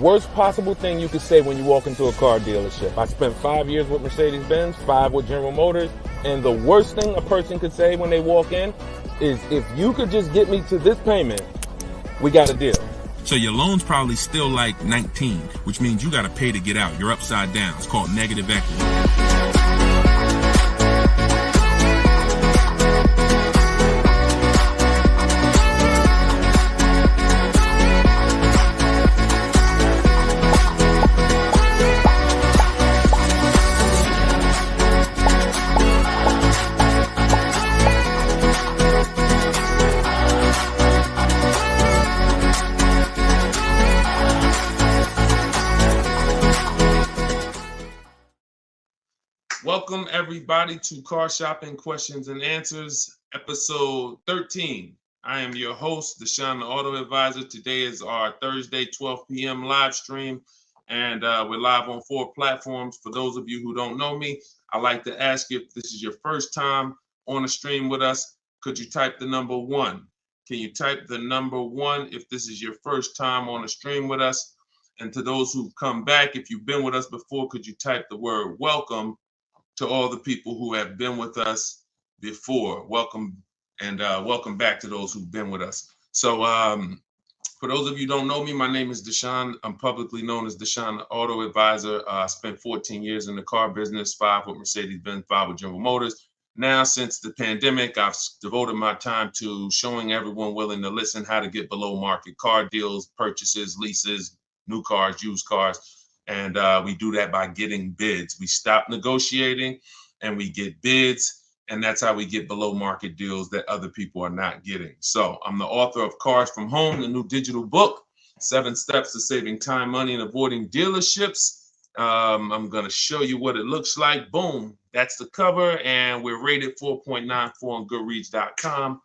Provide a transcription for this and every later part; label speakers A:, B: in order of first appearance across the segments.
A: worst possible thing you could say when you walk into a car dealership. I spent 5 years with Mercedes-Benz, 5 with General Motors, and the worst thing a person could say when they walk in is, if you could just get me to this payment, we got a deal.
B: So your loan's probably still like 19, which means you got to pay to get out. You're upside down. It's called negative equity.
C: Welcome everybody to Car Shopping Questions and Answers, episode 13. I am your host, Deshone the Auto Advisor. Today is our Thursday, 12 p.m. live stream, and we're live on 4 platforms. For those of you who don't know me, I'd like to ask you, if this is your first time on a stream with us, could you type the number 1? Can you type the number 1 if this is your first time on a stream with us? And to those who've come back, if you've been with us before, could you type the word welcome to all the people who have been with us before? Welcome, and welcome back to those who've been with us. So for those of you who don't know me, my name is Deshone. I'm publicly known as Deshone the Auto Advisor. I spent 14 years in the car business, 5 with Mercedes-Benz, 5 with General Motors. Now, since the pandemic, I've devoted my time to showing everyone willing to listen how to get below market car deals, purchases, leases, new cars, used cars. And we do that by getting bids. We stop negotiating and we get bids. And that's how we get below market deals that other people are not getting. So I'm the author of Cars from Home, the new digital book, 7 Steps to Saving Time, Money, and Avoiding Dealerships. I'm going to show you what it looks like. Boom. That's the cover. And we're rated 4.94 on Goodreads.com.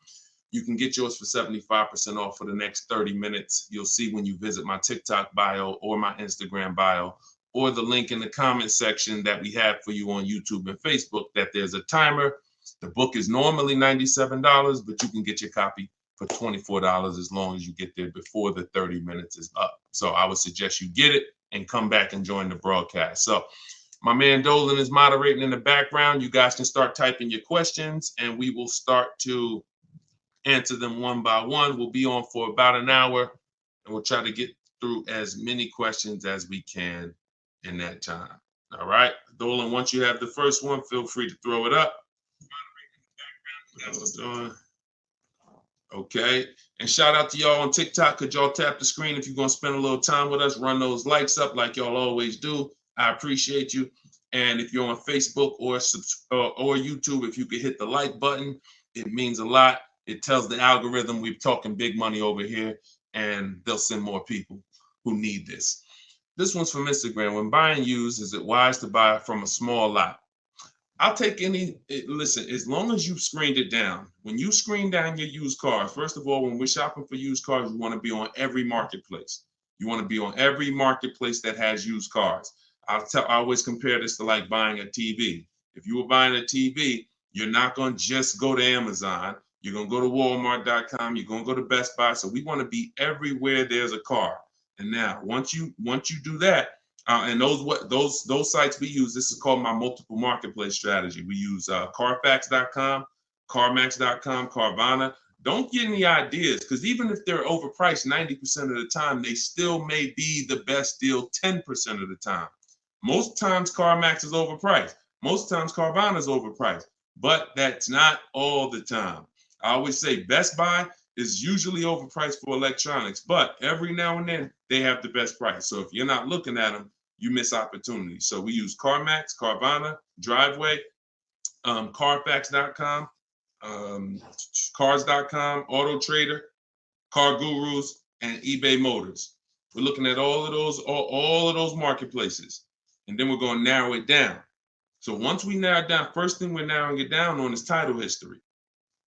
C: You can get yours for 75% off for the next 30 minutes. You'll see when you visit my TikTok bio or my Instagram bio or the link in the comment section that we have for you on YouTube and Facebook that there's a timer. The book is normally $97, but you can get your copy for $24 as long as you get there before the 30 minutes is up. So I would suggest you get it and come back and join the broadcast. So my man Dolan is moderating in the background. You guys can start typing your questions and we will start to answer them one by one. We'll be on for about an hour and we'll try to get through as many questions as we can in that time. All right, Dolan, once you have the first one, feel free to throw it up. That's what we're doing. Okay, and shout out to y'all on TikTok. Could y'all tap the screen if you're gonna spend a little time with us? Run those likes up like y'all always do. I appreciate you. And if you're on Facebook or YouTube, if you could hit the like button, it means a lot. It tells the algorithm we're talking big money over here, and they'll send more people who need this. This one's from Instagram. When buying used, is it wise to buy from a small lot? I'll take listen, as long as you've screened it down. When you screen down your used cars, first of all, when we're shopping for used cars, you want to be on every marketplace. You want to be on every marketplace that has used cars. I always compare this to like buying a TV. If you were buying a TV, you're not going to just go to Amazon. You're going to go to Walmart.com. You're going to go to Best Buy. So we want to be everywhere there's a car. And now, once you do that, and those sites we use, this is called my multiple marketplace strategy. We use Carfax.com, CarMax.com, Carvana. Don't get any ideas, because even if they're overpriced 90% of the time, they still may be the best deal 10% of the time. Most times CarMax is overpriced. Most times Carvana is overpriced, but that's not all the time. I always say Best Buy is usually overpriced for electronics, but every now and then they have the best price. So if you're not looking at them, you miss opportunities. So we use CarMax, Carvana, Driveway, Carfax.com, Cars.com, Auto Trader, Car Gurus, and eBay Motors. We're looking at all of those marketplaces, and then we're going to narrow it down. So once we narrow it down, first thing we're narrowing it down on is title history.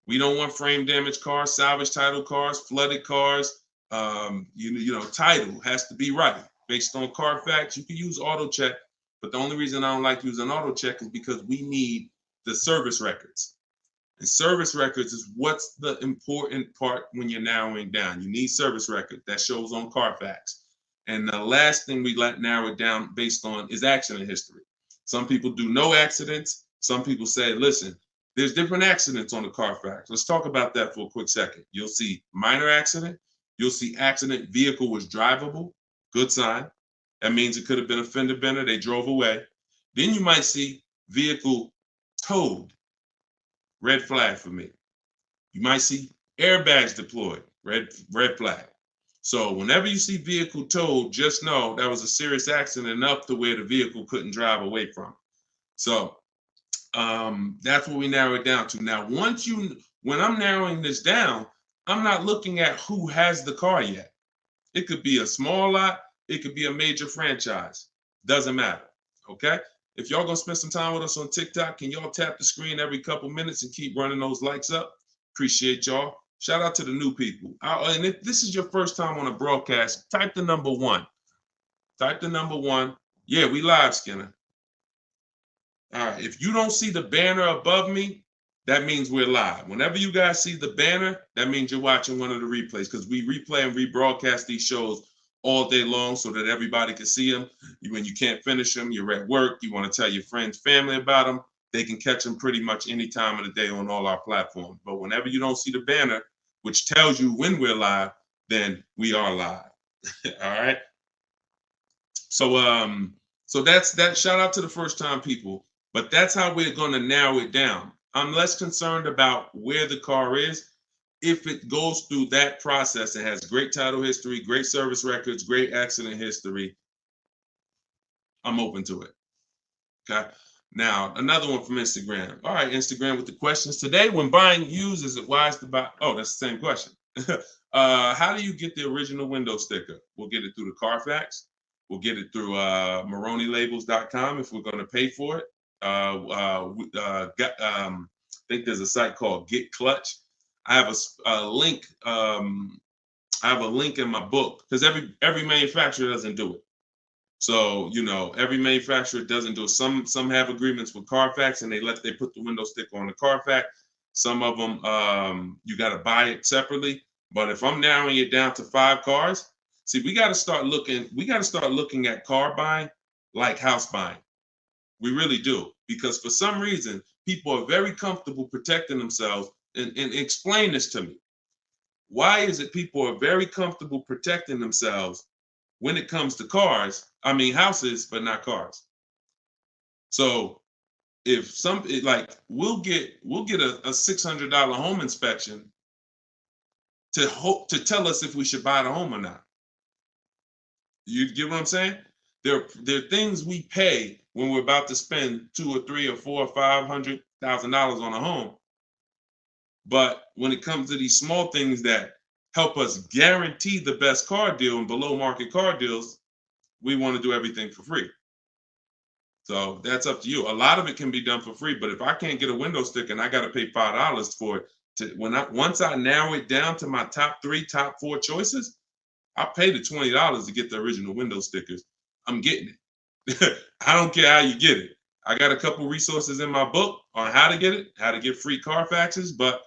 C: We don't want frame damage cars, salvage title cars, flooded cars. Title has to be right. Based on Carfax, you can use auto check, but the only reason I don't like using auto check is because we need the service records. And service records is what's the important part when you're narrowing down. You need service record that shows on Carfax. And the last thing we let narrow it down based on is accident history. Some people do no accidents. Some people say, listen, there's different accidents on the Carfax. Let's talk about that for a quick second. You'll see minor accident. You'll see accident, vehicle was drivable. Good sign. That means it could have been a fender bender. They drove away. Then you might see vehicle towed. Red flag for me. You might see airbags deployed. Red flag. So whenever you see vehicle towed, just know that was a serious accident enough to where the vehicle couldn't drive away from it. So that's what we narrow it down to. Now, when I'm narrowing this down, I'm not looking at who has the car yet. It could be a small lot. It could be a major franchise. Doesn't matter. Okay. If y'all gonna spend some time with us on TikTok, can y'all tap the screen every couple minutes and keep running those likes up? Appreciate y'all. Shout out to the new people. And if this is your first time on a broadcast, type the number 1. Type the number 1. Yeah, we live, Skinner. All right. If you don't see the banner above me, that means we're live. Whenever you guys see the banner, that means you're watching one of the replays, because we replay and rebroadcast these shows all day long so that everybody can see them. When you can't finish them, you're at work, you want to tell your friends, family about them, they can catch them pretty much any time of the day on all our platforms. But whenever you don't see the banner, which tells you when we're live, then we are live. All right. So that's that. Shout out to the first time people. But that's how we're going to narrow it down. I'm less concerned about where the car is. If it goes through that process and has great title history, great service records, great accident history, I'm open to it. Okay. Now, another one from Instagram. All right, Instagram with the questions today. When buying used, is it wise to buy? Oh, that's the same question. How do you get the original window sticker? We'll get it through the Carfax. We'll get it through MaroneyLabels.com if we're going to pay for it. I think there's a site called Get Clutch. I have a link. I have a link in my book, because every manufacturer doesn't do it. So, every manufacturer doesn't do it. Some have agreements with Carfax and they put the window sticker on the Carfax. Some of them, you got to buy it separately. But if I'm narrowing it down to 5 cars, see, we got to start looking at car buying like house buying. We really do. Because for some reason, people are very comfortable protecting themselves. And explain this to me. Why is it people are very comfortable protecting themselves when it comes to cars? I mean, houses, but not cars. So if we'll get a $600 home inspection to tell us if we should buy the home or not. You get what I'm saying? There are things we pay when we're about to spend $200,000 or $300,000 or $400,000 or $500,000 on a home. But when it comes to these small things that help us guarantee the best car deal and below market car deals, we want to do everything for free. So that's up to you. A lot of it can be done for free, but if I can't get a window sticker and I got to pay $5 for it, once I narrow it down to my top 4 choices, I'll pay the $20 to get the original window stickers. I'm getting it. I don't care how you get it. I got a couple resources in my book on how to get it, how to get free Carfaxes, but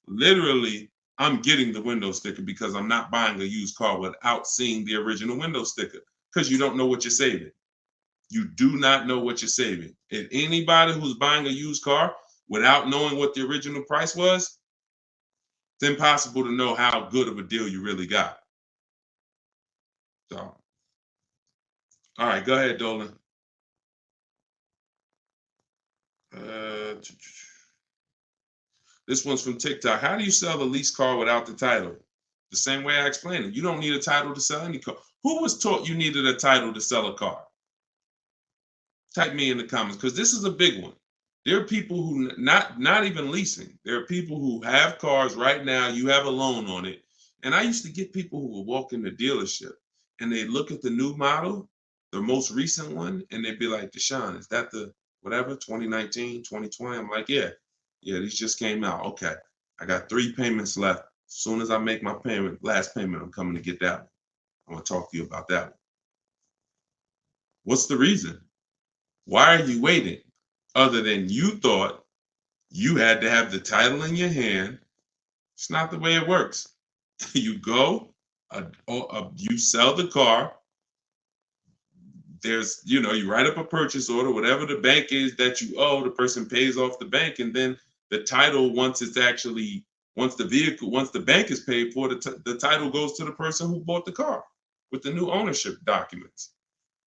C: literally I'm getting the window sticker because I'm not buying a used car without seeing the original window sticker, because you don't know what you're saving. You do not know what you're saving. If anybody who's buying a used car without knowing what the original price was, it's impossible to know how good of a deal you really got. So, all right, go ahead, Dolan. This one's from TikTok. How do you sell a lease car without the title? The same way I explained it. You don't need a title to sell any car. Who was taught you needed a title to sell a car? Type me in the comments, because this is a big one. There are people who not even leasing. There are people who have cars right now. You have a loan on it. And I used to get people who would walk in the dealership and they look at the new model, the most recent one, and they'd be like, Deshone, is that the whatever, 2019, 2020? I'm like, yeah, these just came out. Okay, I got 3 payments left. As soon as I make my last payment, I'm coming to get that one. I want to talk to you about that one. What's the reason? Why are you waiting? Other than you thought you had to have the title in your hand. It's not the way it works. You go, you sell the car, there's, you write up a purchase order, whatever the bank is that you owe, the person pays off the bank, and then the title, once the bank is paid for, the title goes to the person who bought the car with the new ownership documents.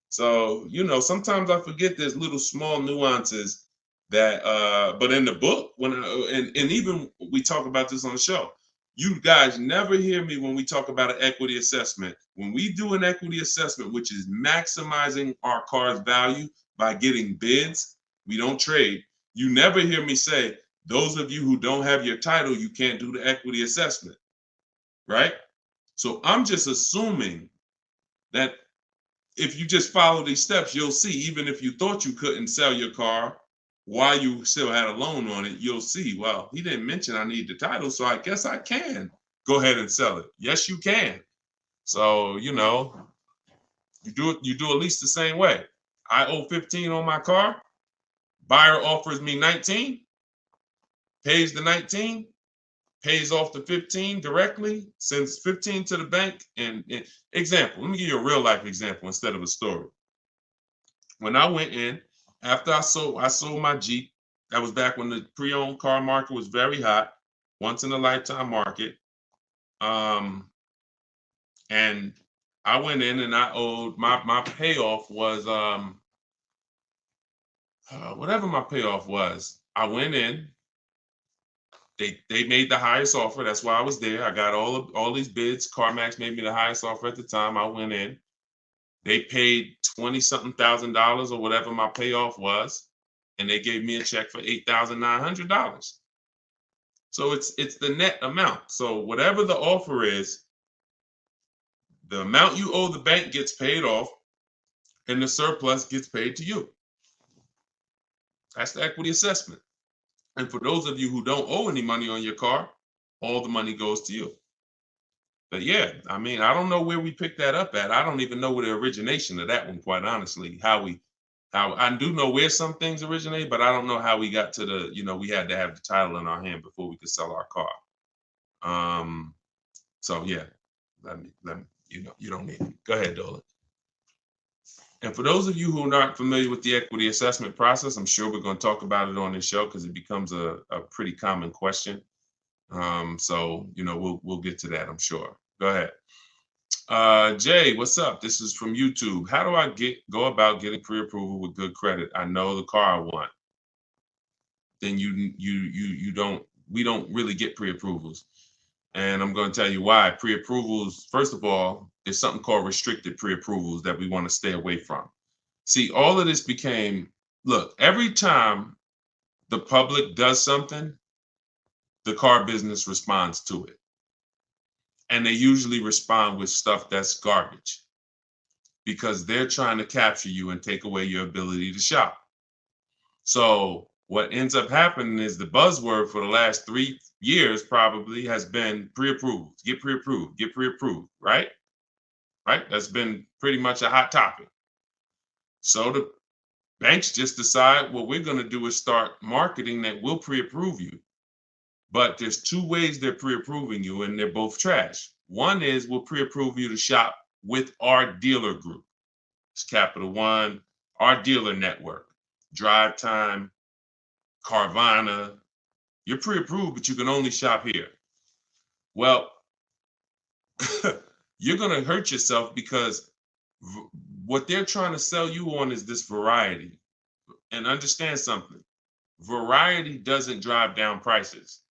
C: So, sometimes I forget there's little small nuances that, but in the book, and even we talk about this on the show, you guys never hear me when we talk about an equity assessment. When we do an equity assessment, which is maximizing our car's value by getting bids, we don't trade. You never hear me say, those of you who don't have your title, you can't do the equity assessment, right? So I'm just assuming that if you just follow these steps, you'll see, even if you thought you couldn't sell your car while you still had a loan on it, you'll see, well, he didn't mention I need the title, so I guess I can go ahead and sell it. Yes, you can. So, you do at least the same way. I owe 15 on my car. Buyer offers me 19, pays the 19, pays off the 15 directly, sends 15 to the bank. And example, let me give you a real life example instead of a story. When I went in, after I sold my Jeep, that was back when the pre-owned car market was very hot, once in a lifetime market. And I went in and I owed my payoff was whatever my payoff was. I went in. They made the highest offer. That's why I was there. I got all these bids. CarMax made me the highest offer at the time. I went in. They paid $20-something thousand or whatever my payoff was, and they gave me a check for $8,900. So it's the net amount. So whatever the offer is, the amount you owe the bank gets paid off, and the surplus gets paid to you. That's the equity assessment. And for those of you who don't owe any money on your car, all the money goes to you. But yeah, I mean, I don't know where we picked that up at. I don't even know where the origination of that one, quite honestly, how I do know where some things originate, but I don't know how we got to we had to have the title in our hand before we could sell our car. So yeah, let me, you don't need it. Go ahead, Dolan. And for those of you who are not familiar with the equity assessment process, I'm sure we're going to talk about it on this show because it becomes a pretty common question. So, we'll get to that, I'm sure. Go ahead. Jay, what's up? This is from YouTube. How do I go about getting pre-approval with good credit? I know the car I want. Then we don't really get pre-approvals. And I'm going to tell you why. Pre-approvals, first of all, there's something called restricted pre-approvals that we want to stay away from. See, all of this became, look, every time the public does something, the car business responds to it. And they usually respond with stuff that's garbage because they're trying to capture you and take away your ability to shop. So what ends up happening is the buzzword for the last 3 years probably has been pre-approved, get pre-approved, right? Right? That's been pretty much a hot topic. So the banks just decide what we're going to do is start marketing that we'll pre-approve you. But there's 2 ways they're pre-approving you, and they're both trash. One is we'll pre-approve you to shop with our dealer group. It's Capital One, our dealer network, Drive Time, Carvana. You're pre-approved, but you can only shop here. Well, you're going to hurt yourself because what they're trying to sell you on is this variety. And understand something. Variety doesn't drive down prices.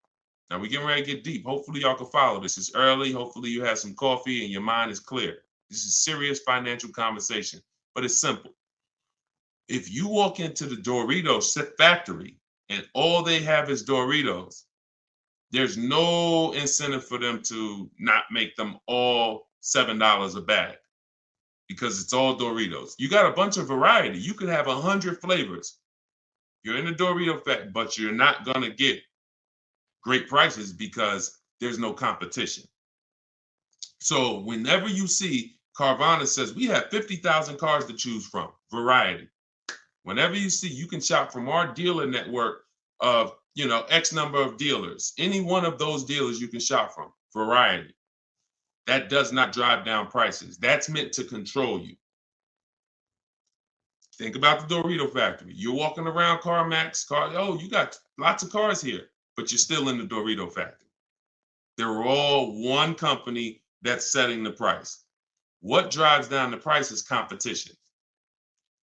C: Now we're getting ready to get deep. Hopefully y'all can follow this. It's early. Hopefully you have some coffee and your mind is clear. This is serious financial conversation, but it's simple. If you walk into the Doritos factory and all they have is Doritos, there's no incentive for them to not make them all $7 a bag because it's all Doritos. You got a bunch of variety. You could have 100 flavors. You're in the Dorito factory, but you're not going to get great prices because there's no competition. So whenever you see Carvana says we have 50,000 cars to choose from, variety. Whenever you see you can shop from our dealer network of, X number of dealers, any one of those dealers you can shop from, variety. That does not drive down prices. That's meant to control you. Think about the Dorito factory. You're walking around CarMax, oh, you got lots of cars here, but you're still in the Dorito factory. They're all one company that's setting the price. What drives down the price is competition.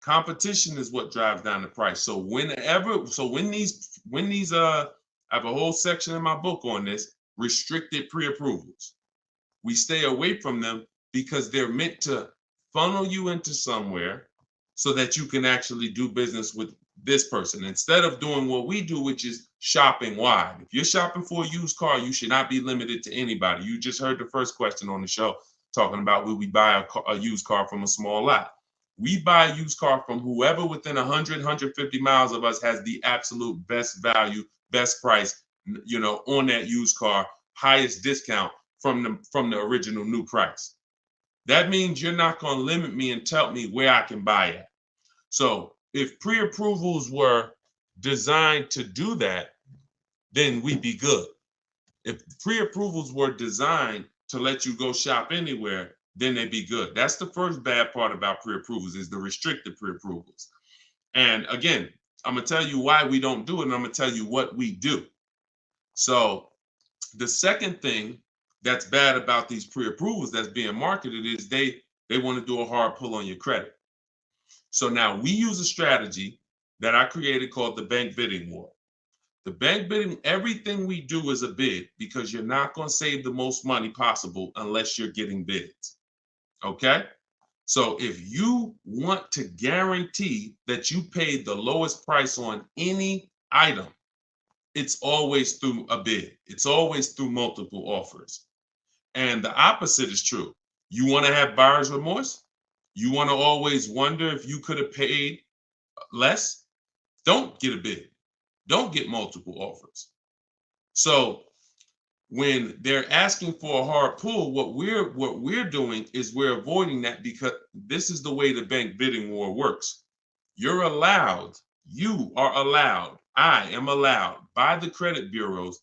C: Competition is what drives down the price. So when these I have a whole section in my book on this, restricted pre-approvals. We stay away from them because they're meant to funnel you into somewhere so that you can actually do business with this person instead of doing what we do, which is shopping wide. If you're shopping for a used car, you should not be limited to anybody. You just heard the first question on the show talking about will we buy a used car from a small lot. We buy a used car from whoever within 100, 150 miles of us has the absolute best value, best price, on that used car, highest discount from the original new price. That means you're not going to limit me and tell me where I can buy it. So if pre-approvals were designed to do that, then we'd be good. If pre-approvals were designed to let you go shop anywhere, then they'd be good. That's the first bad part about pre-approvals is the restricted pre-approvals. And again, I'm going to tell you why we don't do it, and I'm going to tell you what we do. So the second thing that's bad about these pre-approvals that's being marketed is they want to do a hard pull on your credit. So now we use a strategy that I created called the bank bidding war. The bank bidding, everything we do is a bid because you're not going to save the most money possible unless you're getting bids. Okay? So if you want to guarantee that you paid the lowest price on any item, it's always through a bid. It's always through multiple offers. And the opposite is true. You want to have buyer's remorse? You want to always wonder if you could have paid less? Don't get a bid. Don't get multiple offers. So when they're asking for a hard pull, what we're doing is we're avoiding that because this is the way the bank bidding war works. You are allowed, I am allowed by the credit bureaus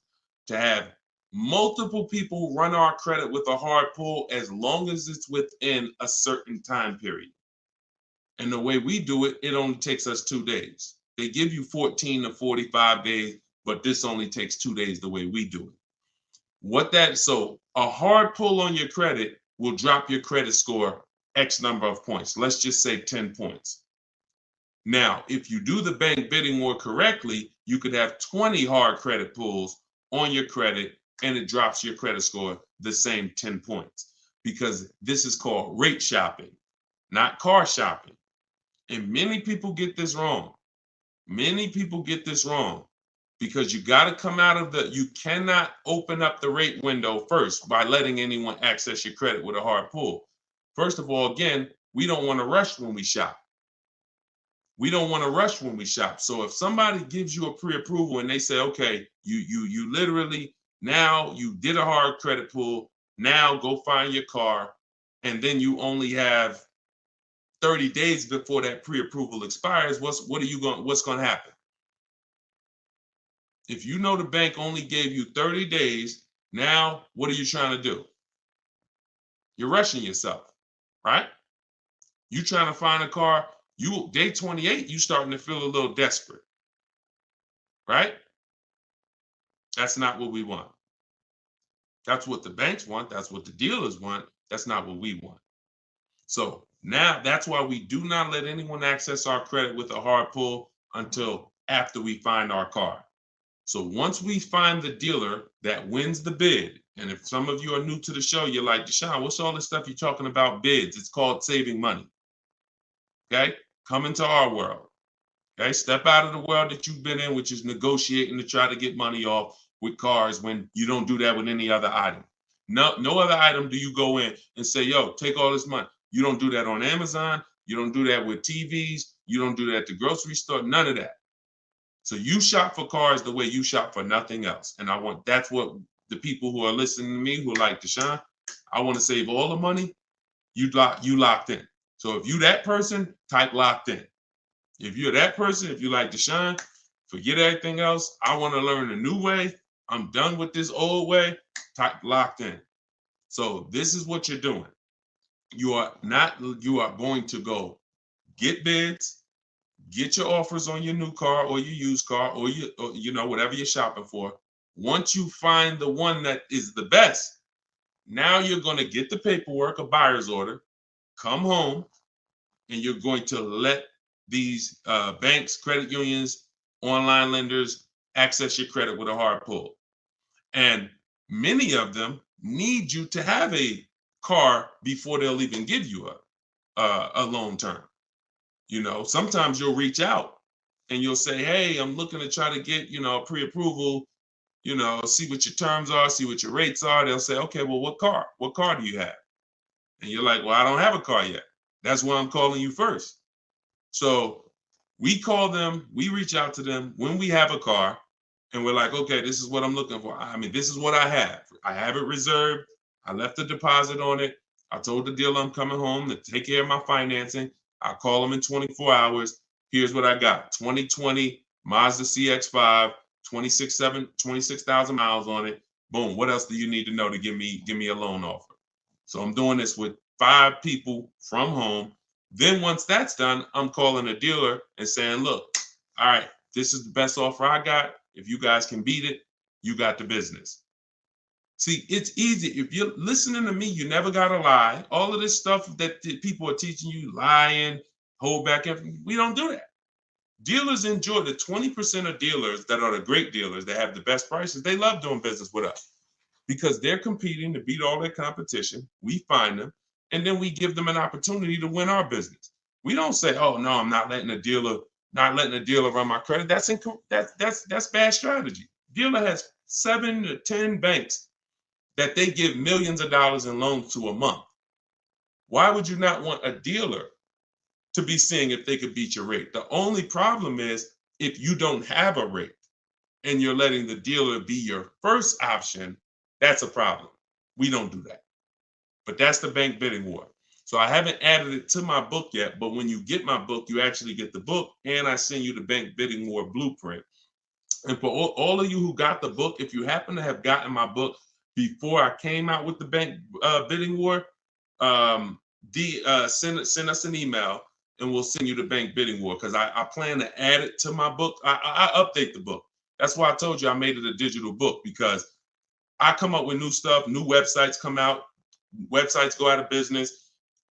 C: to have multiple people run our credit with a hard pull as long as it's within a certain time period. And the way we do it, it only takes us 2 days. They give you 14 to 45 days, but this only takes 2 days the way we do it. So a hard pull on your credit will drop your credit score X number of points. Let's just say 10 points. Now, if you do the bank bidding war correctly, you could have 20 hard credit pulls on your credit and it drops your credit score the same 10 points because this is called rate shopping, not car shopping. And many people get this wrong. Many people get this wrong because you got to come out of you cannot open up the rate window first by letting anyone access your credit with a hard pull. First of all, again, we don't want to rush when we shop. We don't want to rush when we shop. So if somebody gives you a pre-approval and they say, okay, you literally, now you did a hard credit pull, now go find your car, and then you only have 30 days before that pre-approval expires, what's going to happen? If you know the bank only gave you 30 days, now what are you trying to do? You're rushing yourself, right? You trying to find a car, day 28, you starting to feel a little desperate, right? That's not what we want. That's what the banks want. That's what the dealers want. That's not what we want. So now that's why we do not let anyone access our credit with a hard pull until after we find our car. So once we find the dealer that wins the bid, and if some of you are new to the show, you're like, Deshone, what's all this stuff you're talking about bids? It's called saving money. Okay? Come into our world. Okay? Step out of the world that you've been in, which is negotiating to try to get money off with cars when you don't do that with any other item. No other item do you go in and say, yo, take all this money. You don't do that on Amazon. You don't do that with TVs. You don't do that at the grocery store. None of that. So you shop for cars the way you shop for nothing else. And that's what the people who are listening to me who are like, Deshone, I want to save all the money. You locked in. So if you that person, type locked in. If you're that person, if you like Deshone, forget everything else. I want to learn a new way. I'm done with this old way. Type locked in. So this is what you're doing. You are going to go get bids. get your offers on your new car or your used car or whatever you're shopping for. Once you find the one that is the best, now you're going to get the paperwork, a buyer's order, come home, and you're going to let these banks, credit unions, online lenders access your credit with a hard pull. And many of them need you to have a car before they'll even give you a loan term. Sometimes you'll reach out and you'll say, hey, I'm looking to try to get, pre-approval, see what your terms are, see what your rates are. They'll say, okay, well, what car? What car do you have? And you're like, well, I don't have a car yet. That's why I'm calling you first. So we call them, we reach out to them when we have a car, and we're like, okay, this is what I'm looking for. I mean, this is what I have. I have it reserved. I left a deposit on it. I told the dealer I'm coming home to take care of my financing. I call them in 24 hours. Here's what I got. 2020 Mazda CX-5, 26,000 miles on it. Boom. What else do you need to know to give me a loan offer? So I'm doing this with 5 people from home. Then once that's done, I'm calling a dealer and saying, look, all right, this is the best offer I got. If you guys can beat it, you got the business. See, it's easy. If you're listening to me, you never got to lie. All of this stuff that people are teaching you, lying, hold back, we don't do that. Dealers enjoy the 20% of dealers that are the great dealers that have the best prices. They love doing business with us because they're competing to beat all their competition. We find them, and then we give them an opportunity to win our business. We don't say, oh, no, I'm not letting a dealer run my credit. That's bad strategy. Dealer has 7 to 10 banks that they give millions of dollars in loans to a month. Why would you not want a dealer to be seeing if they could beat your rate? The only problem is if you don't have a rate and you're letting the dealer be your first option, that's a problem. We don't do that. But that's the bank bidding war. So I haven't added it to my book yet, but when you get my book, you actually get the book, and I send you the bank bidding war blueprint. And for all of you who got the book, if you happen to have gotten my book before I came out with the bank bidding war, send us an email and we'll send you the bank bidding war, because I plan to add it to my book. I update the book. That's why I told you I made it a digital book, because I come up with new stuff, new websites come out, websites go out of business.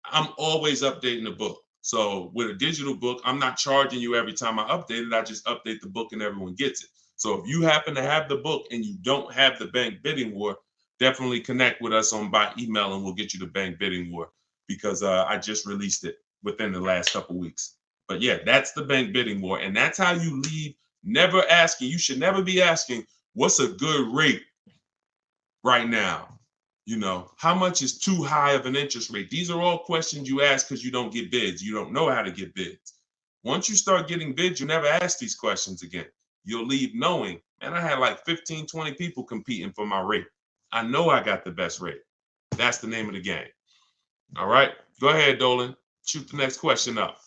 C: I'm always updating the book. So with a digital book, I'm not charging you every time I update it. I just update the book and everyone gets it. So if you happen to have the book and you don't have the bank bidding war, definitely connect with us by email and we'll get you the bank bidding war, because I just released it within the last couple weeks. But yeah, that's the bank bidding war. And that's how you leave never asking. You should never be asking, what's a good rate right now? How much is too high of an interest rate? These are all questions you ask because you don't get bids. You don't know how to get bids. Once you start getting bids, you never ask these questions again. You'll leave knowing, man, I had like 15, 20 people competing for my rate. I know I got the best rate. That's the name of the game. All right, go ahead, Dolan. Shoot the next question up.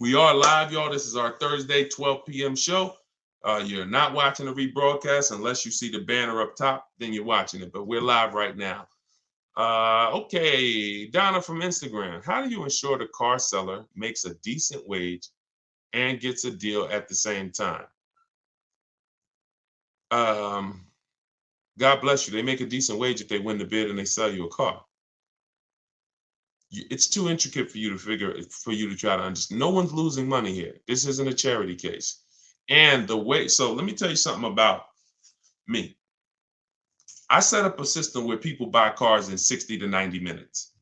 C: We are live, y'all. This is our Thursday, 12 p.m. show. You're not watching the rebroadcast unless you see the banner up top, then you're watching it. But we're live right now. Okay, Donna from Instagram. How do you ensure the car seller makes a decent wage and gets a deal at the same time? God bless you. They make a decent wage if they win the bid and they sell you a car. It's too intricate for you to try to understand. No one's losing money here. This isn't a charity case. And so let me tell you something about me. I set up a system where people buy cars in 60 to 90 minutes.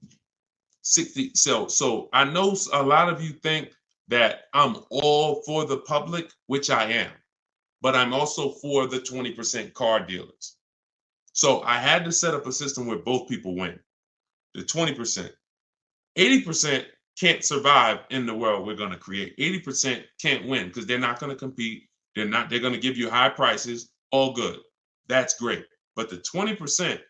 C: So I know a lot of you think that I'm all for the public, which I am, but I'm also for the 20% car dealers. So I had to set up a system where both people win. The 20%. 80% can't survive in the world we're going to create. 80% can't win because they're not going to compete. They're going to give you high prices. All good. That's great. But the 20%,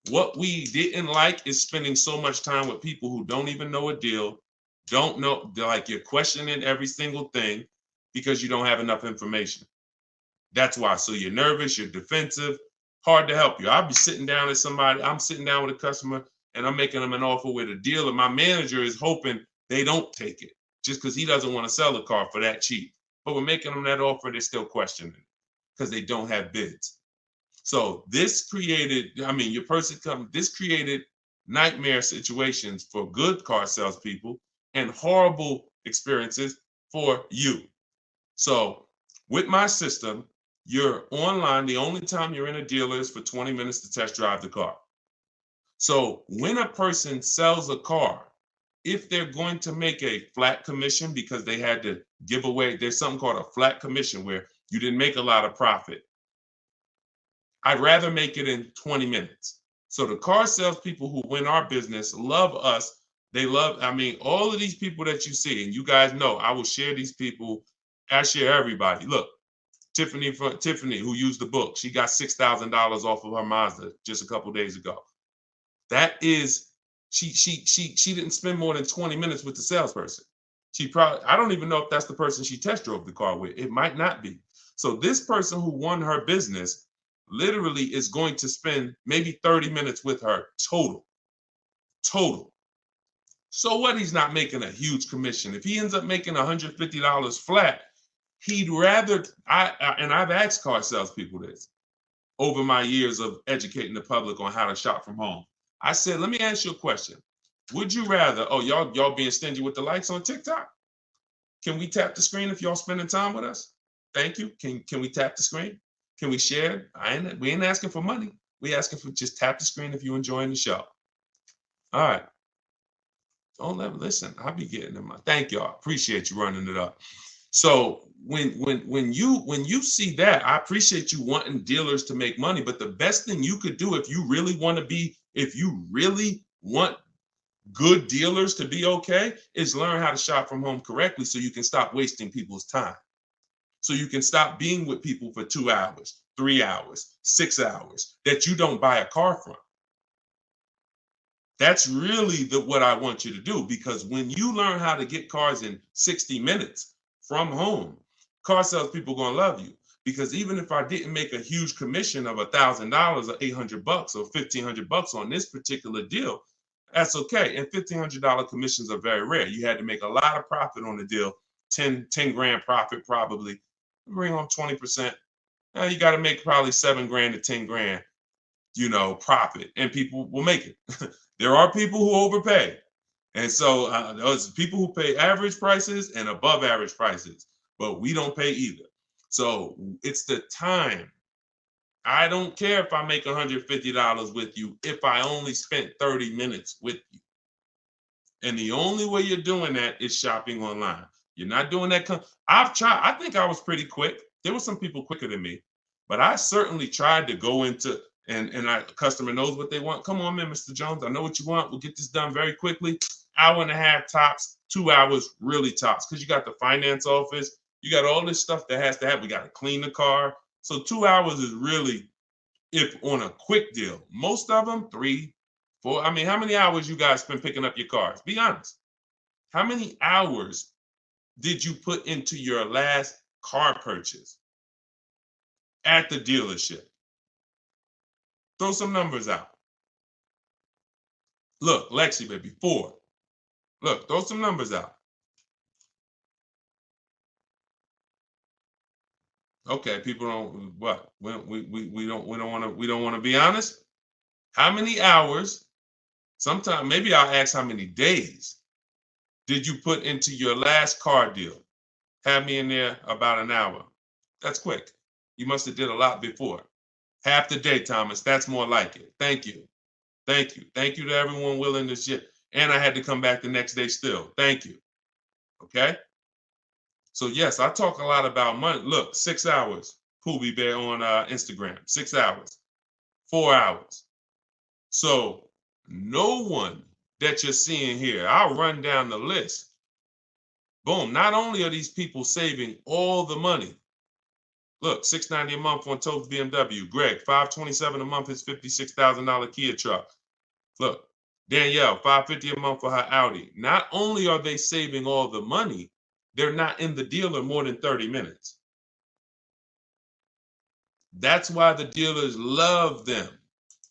C: what we didn't like is spending so much time with people who don't even know a deal, don't know, like you're questioning every single thing because you don't have enough information. That's why. So you're nervous, you're defensive, hard to help you. I'll be sitting down with somebody, I'm sitting down with a customer and I'm making them an offer with a deal, and my manager is hoping they don't take it. just because he doesn't want to sell the car for that cheap. But we're making them that offer, they're still questioning it because they don't have bids. So this created, this created nightmare situations for good car salespeople and horrible experiences for you. So with my system, you're online. The only time you're in a dealer is for 20 minutes to test drive the car. So when a person sells a car, if they're going to make a flat commission because they had to give away, there's something called a flat commission where you didn't make a lot of profit. I'd rather make it in 20 minutes. So the car salespeople who win our business love us. They love, all of these people that you see, and you guys know, I will share these people. I share everybody. Look, Tiffany, who used the book, she got $6,000 off of her Mazda just a couple days ago. That is, she didn't spend more than 20 minutes with the salesperson. I don't even know if that's the person she test drove the car with. It might not be. So this person who won her business literally is going to spend maybe 30 minutes with her total. So what? He's not making a huge commission. If he ends up making $150 flat, he'd rather, and I've asked car salespeople this over my years of educating the public on how to shop from home. I said, let me ask you a question. Would you rather, y'all being stingy with the likes on TikTok? Can we tap the screen if y'all spending time with us? Thank you. Can we tap the screen? Can we share? We ain't asking for money. We asking for just tap the screen if you're enjoying the show. All right. Listen, I'll be getting them. Thank y'all. Appreciate you running it up. So when you see that, I appreciate you wanting dealers to make money, but the best thing you could do if you really want good dealers to be okay is learn how to shop from home correctly so you can stop wasting people's time. So you can stop being with people for 2 hours, 3 hours, 6 hours that you don't buy a car from. That's really what I want you to do, because when you learn how to get cars in 60 minutes from home, car salespeople are going to love you. Because even if I didn't make a huge commission of $1,000 or $800 or $1,500 on this particular deal, that's okay. And $1,500 commissions are very rare. You had to make a lot of profit on the deal, 10 grand profit probably. Bring home 20%. Now you got to make probably 7 grand to 10 grand, profit, and people will make it. There are people who overpay. And so there's people who pay average prices and above average prices, but we don't pay either. So it's the time. I don't care if I make $150 with you if I only spent 30 minutes with you. And the only way you're doing that is shopping online. You're not doing that. I've tried. I think I was pretty quick. There were some people quicker than me, but I certainly tried to go into, and a customer knows what they want. Come on, man, Mr. Jones. I know what you want. We'll get this done very quickly. Hour and a half tops, 2 hours really tops, because you got the finance office. You got all this stuff that has to happen. We got to clean the car. So 2 hours is really, if on a quick deal. Most of them, 3, 4. How many hours you guys spend picking up your cars? Be honest. How many hours did you put into your last car purchase at the dealership? Throw some numbers out. Look, Lexi, baby, 4. Look, throw some numbers out. Okay, people don't what? We don't want to be honest. How many hours? Sometimes maybe I'll ask how many days did you put into your last car deal? Have me in there about an hour. That's quick. You must have did a lot before. Half the day, Thomas. That's more like it. Thank you. Thank you. Thank you to everyone willing to share. And I had to come back the next day still. Thank you. Okay. So yes, I talk a lot about money. Look, 6 hours. Poobie Bear on Instagram. 6 hours. 4 hours. So no one that you're seeing here, I'll run down the list. Boom. Not only are these people saving all the money. Look, $690 a month on Totes BMW. Greg, $527 a month, his $56,000 Kia truck. Look, Danielle, $550 a month for her Audi. Not only are they saving all the money, they're not in the dealer more than 30 minutes. That's why the dealers love them.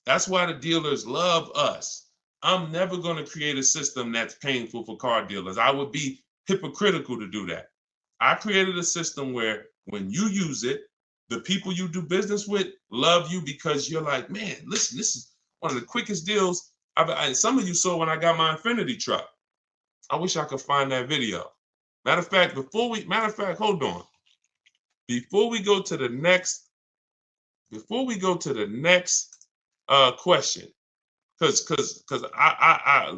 C: That's why the dealers love us. I'm never going to create a system that's painful for car dealers. I would be hypocritical to do that. I created a system where when you use it, the people you do business with love you because you're like, man, listen, this is one of the quickest deals some of you saw when I got my Infinity truck. I wish I could find that video. Matter of fact, hold on. Before we go to the next question, because I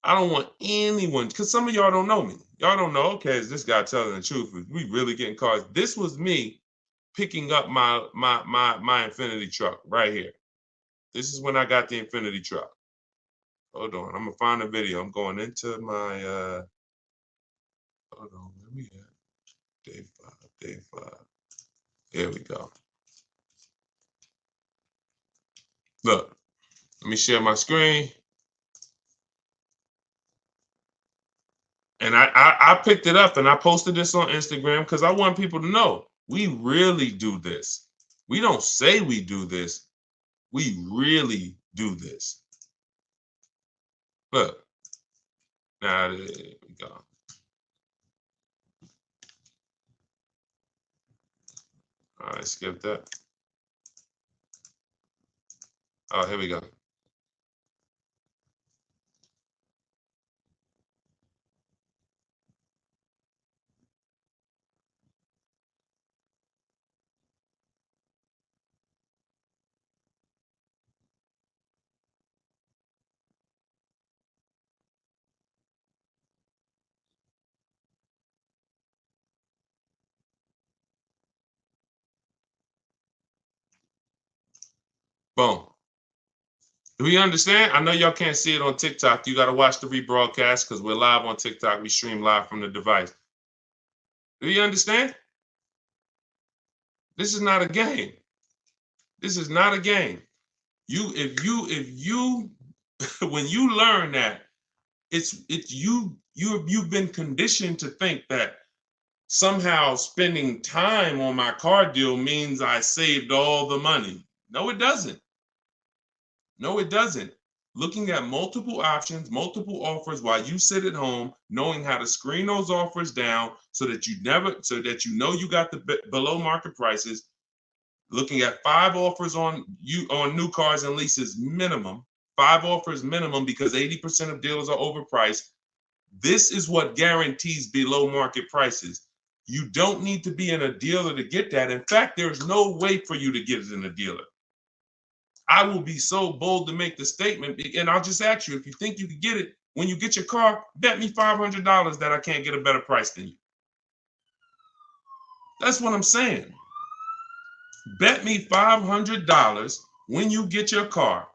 C: don't want anyone, because some of y'all don't know me. Y'all don't know, okay, is this guy telling the truth? Is we really getting cars? This was me picking up my Infinity truck right here. This is when I got the Infinity truck. Hold on, I'm gonna find a video. I'm going into my hold on, where we at? Day 5. Here we go. Look, let me share my screen. And I picked it up and I posted this on Instagram because I want people to know we really do this. We don't say we do this. We really do this. Look. Now, there we go. All right, skip that. Oh, here we go. Boom. Do we understand? I know y'all can't see it on TikTok. You got to watch the rebroadcast because we're live on TikTok. We stream live from the device. Do you understand? This is not a game. This is not a game. If you when you learn that you've been conditioned to think that somehow spending time on my car deal means I saved all the money. No, it doesn't. No, it doesn't. Looking at multiple options, multiple offers while you sit at home, knowing how to screen those offers down so that you know you got the below market prices. Looking at 5 offers on new cars and leases minimum, 5 offers minimum because 80% of dealers are overpriced. This is what guarantees below market prices. You don't need to be in a dealer to get that. In fact, there's no way for you to get it in a dealer. I will be so bold to make the statement, and I'll just ask you, if you think you can get it, when you get your car, bet me $500 that I can't get a better price than you. That's what I'm saying. Bet me $500 when you get your car,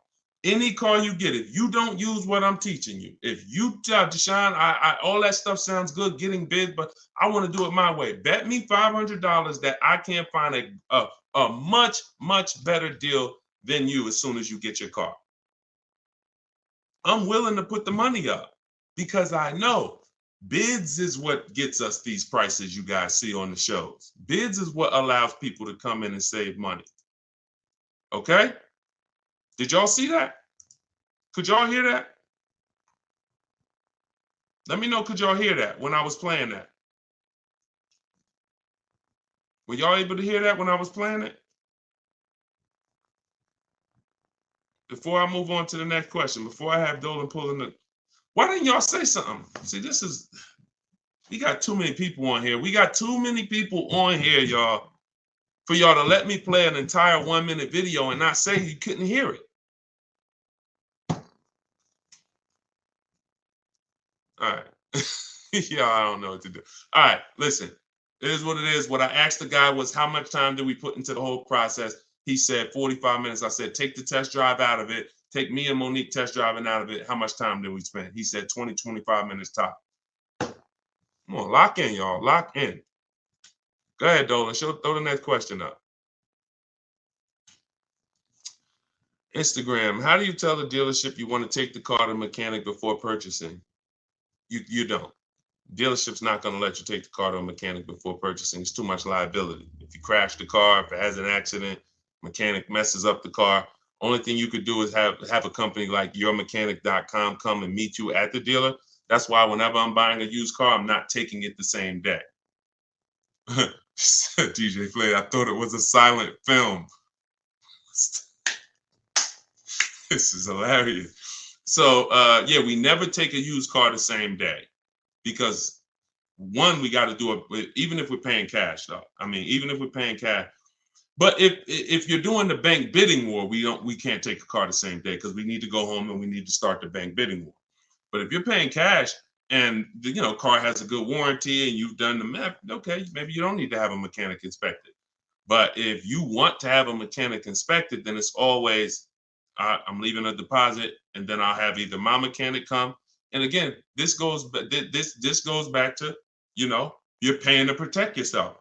C: any car you get, if you don't use what I'm teaching you, if you tell Deshone, all that stuff sounds good, getting bid, but I want to do it my way. Bet me $500 that I can't find a much, much better deal than you as soon as you get your car. I'm willing to put the money up because I know bids is what gets us these prices you guys see on the shows. Bids is what allows people to come in and save money. Okay? Did y'all see that? Could y'all hear that? Let me know, could y'all hear that when I was playing that? Were y'all able to hear that when I was playing it? Before I move on to the next question, before I have Dolan pulling the, why didn't y'all say something? See, we got too many people on here. We got too many people on here, y'all, for y'all to let me play an entire 1-minute video and not say you couldn't hear it. All right. Yeah, I don't know what to do. All right, listen. It is what it is. What I asked the guy was, how much time did we put into the whole process? He said 45 minutes. I said, take the test drive out of it. Take me and Monique test driving out of it. How much time did we spend? He said 20, 25 minutes top. Come on, lock in, y'all. Lock in. Go ahead, Dolan. Throw the next question up. Instagram. How do you tell the dealership you want to take the car to the mechanic before purchasing? You don't. Dealership's not going to let you take the car to a mechanic before purchasing. It's too much liability. If you crash the car, if it has an accident, mechanic messes up the car, only thing you could do is have a company like yourmechanic.com come and meet you at the dealer. That's why whenever I'm buying a used car, I'm not taking it the same day. DJ Flay, I thought it was a silent film. This is hilarious. So yeah, we never take a used car the same day because one, we got to do it even if we're paying cash though. I mean, even if we're paying cash. But if you're doing the bank bidding war, we can't take a car the same day because we need to go home and we need to start the bank bidding war. But if you're paying cash and the car has a good warranty and you've done the math, okay, maybe you don't need to have a mechanic inspected. But if you want to have a mechanic inspected, then it's always I'm leaving a deposit, and then I'll have either my mechanic come. And again, this goes back to you're paying to protect yourself.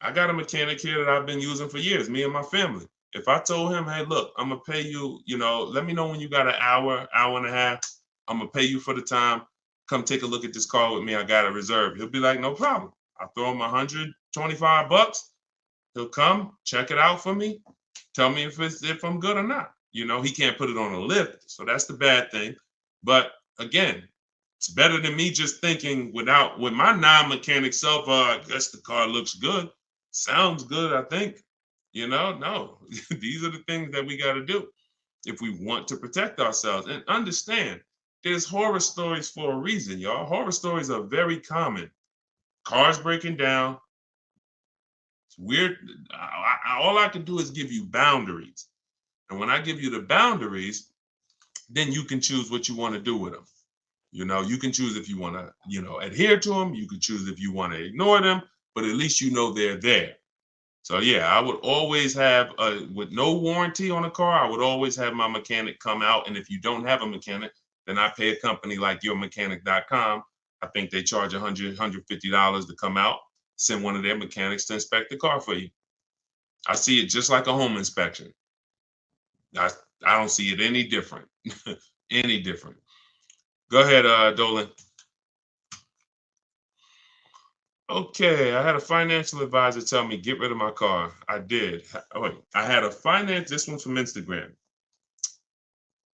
C: I got a mechanic here that I've been using for years, me and my family. If I told him, hey, look, I'm gonna pay you, let me know when you got an hour and a half. I'm gonna pay you for the time. Come take a look at this car with me. I got a reserve. He'll be like, no problem. I throw him $125. He'll come, check it out for me, tell me if I'm good or not. He can't put it on a lift, so that's the bad thing. But again, it's better than me just thinking with my non-mechanic self, I guess the car looks good. Sounds good, I think. No. These are the things that we got to do if we want to protect ourselves. And understand, there's horror stories for a reason, y'all. Horror stories are very common. Cars breaking down. It's weird. All I can do is give you boundaries. And when I give you the boundaries, then you can choose what you want to do with them. You can choose if you want to, adhere to them. You can choose if you want to ignore them, but at least they're there. So yeah, I would always have, with no warranty on a car, I would always have my mechanic come out. And if you don't have a mechanic, then I pay a company like yourmechanic.com. I think they charge $100, $150 to come out, send one of their mechanics to inspect the car for you. I see it just like a home inspection. I don't see it any different. Any different. Go ahead, Dolan. Okay, I had a financial advisor tell me get rid of my car. I did. Oh, wait, I had this one's from Instagram.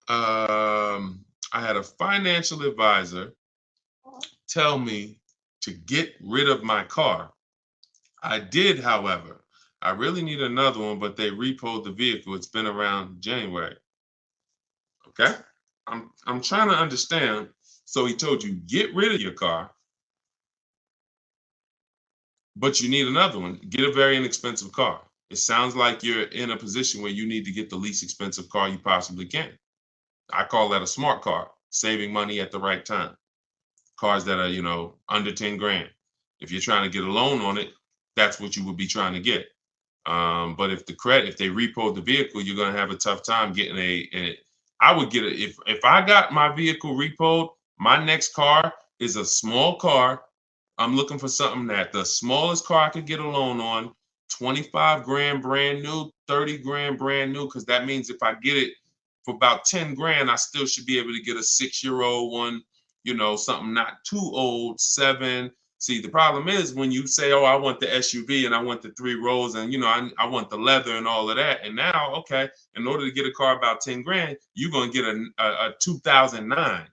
C: I had a financial advisor tell me to get rid of my car. I did, however. I really need another one, but they repoed the vehicle. It's been around January. Okay, I'm trying to understand. So he told you get rid of your car, but you need another one. Get a very inexpensive car. It sounds like you're in a position where you need to get the least expensive car you possibly can. I call that a smart car, saving money at the right time. Cars that are, under 10 grand. If you're trying to get a loan on it, that's what you would be trying to get. But if they repo the vehicle, you're going to have a tough time getting I would get it. If I got my vehicle repoed, my next car is a small car. I'm looking for something that the smallest car I could get a loan on, 25 grand brand new, 30 grand brand new, because that means if I get it for about 10 grand, I still should be able to get a 6-year-old one, something not too old, 7. See, the problem is when you say, oh, I want the SUV and I want the 3 rows and, I want the leather and all of that. And now, okay, in order to get a car about 10 grand, you're going to get a 2009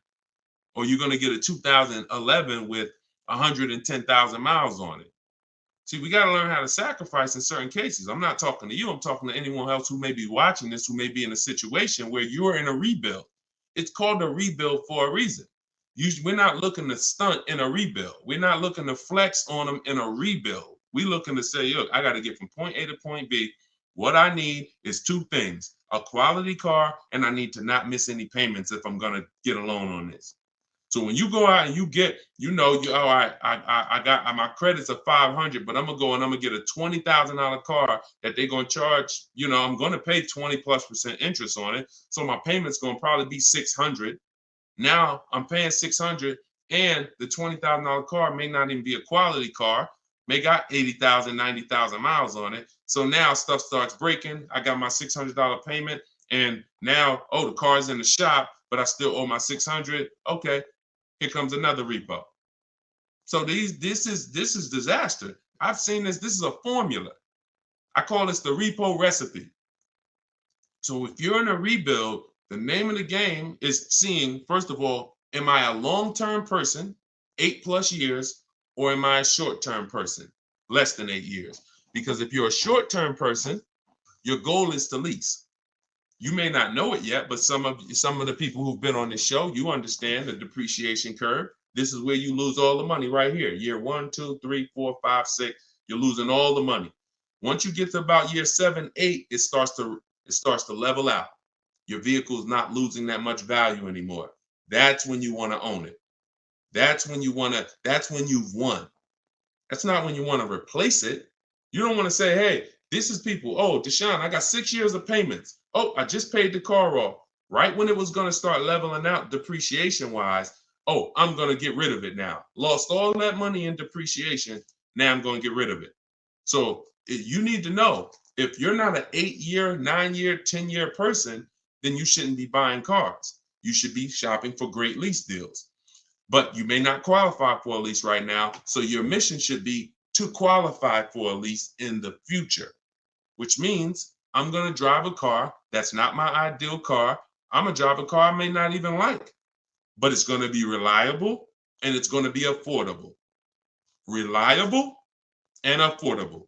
C: or you're going to get a 2011 with 110,000 miles on it. See, we got to learn how to sacrifice in certain cases. I'm not talking to you. I'm talking to anyone else who may be watching this, who may be in a situation where you're in a rebuild. It's called a rebuild for a reason. We're not looking to stunt in a rebuild. We're not looking to flex on them in a rebuild. We're looking to say, look, I got to get from point A to point B. What I need is 2 things, a quality car, and I need to not miss any payments if I'm going to get a loan on this. So when you go out and you get, I got my credits are 500, but I'm going to go and I'm going to get a $20,000 car that they're going to charge, I'm going to pay 20+% interest on it. So my payment's going to probably be 600. Now I'm paying 600 and the $20,000 car may not even be a quality car, may got 80,000, 90,000 miles on it. So now stuff starts breaking. I got my $600 payment and now, the car's in the shop, but I still owe my 600. Okay, here comes another repo. So this is disaster. I've seen this. This is a formula. I call this the repo recipe. So if you're in a rebuild, the name of the game is seeing, first of all, Am I a long-term person, 8+ years, or am I a short-term person, less than 8 years? Because if you're a short-term person, your goal is to lease. You may not know it yet, but some of the people who've been on this show, you understand the depreciation curve. This is where you lose all the money right here. Year 1, 2, 3, 4, 5, 6, you're losing all the money. Once you get to about year 7, 8, it starts to level out. Your vehicle's not losing that much value anymore. That's when you want to own it. That's when you've won. That's not when you want to replace it. You don't want to say, hey, this is people. Oh, Deshone, I got 6 years of payments. Oh, I just paid the car off. Right when it was going to start leveling out depreciation wise. Oh, I'm going to get rid of it now. Lost all that money in depreciation. Now I'm going to get rid of it. So you need to know, if you're not an 8-year, 9-year, 10-year person, then you shouldn't be buying cars. You should be shopping for great lease deals. But you may not qualify for a lease right now. So your mission should be to qualify for a lease in the future, which means I'm going to drive a car that's not my ideal car. I'm going to drive a car I may not even like, but it's going to be reliable and it's going to be affordable. Reliable and affordable.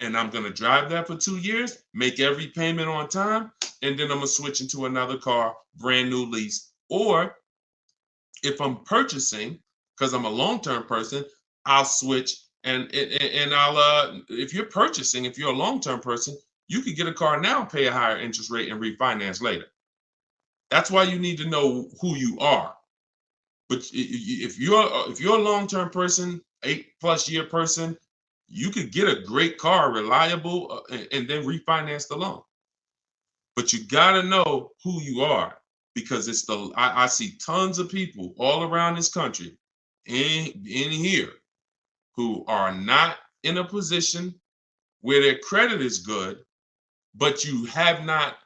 C: And I'm going to drive that for 2 years, make every payment on time, and then I'm going to switch into another car, brand new lease. Or if I'm purchasing, because I'm a long-term person, I'll switch and I'll if you're purchasing, if you're a long-term person, you could get a car now, pay a higher interest rate, and refinance later. That's why you need to know who you are. But if you're a long-term person, 8+ year person, you could get a great car, reliable, and then refinance the loan. But you got to know who you are, because it's I see tons of people all around this country in here who are not in a position where their credit is good, but you have not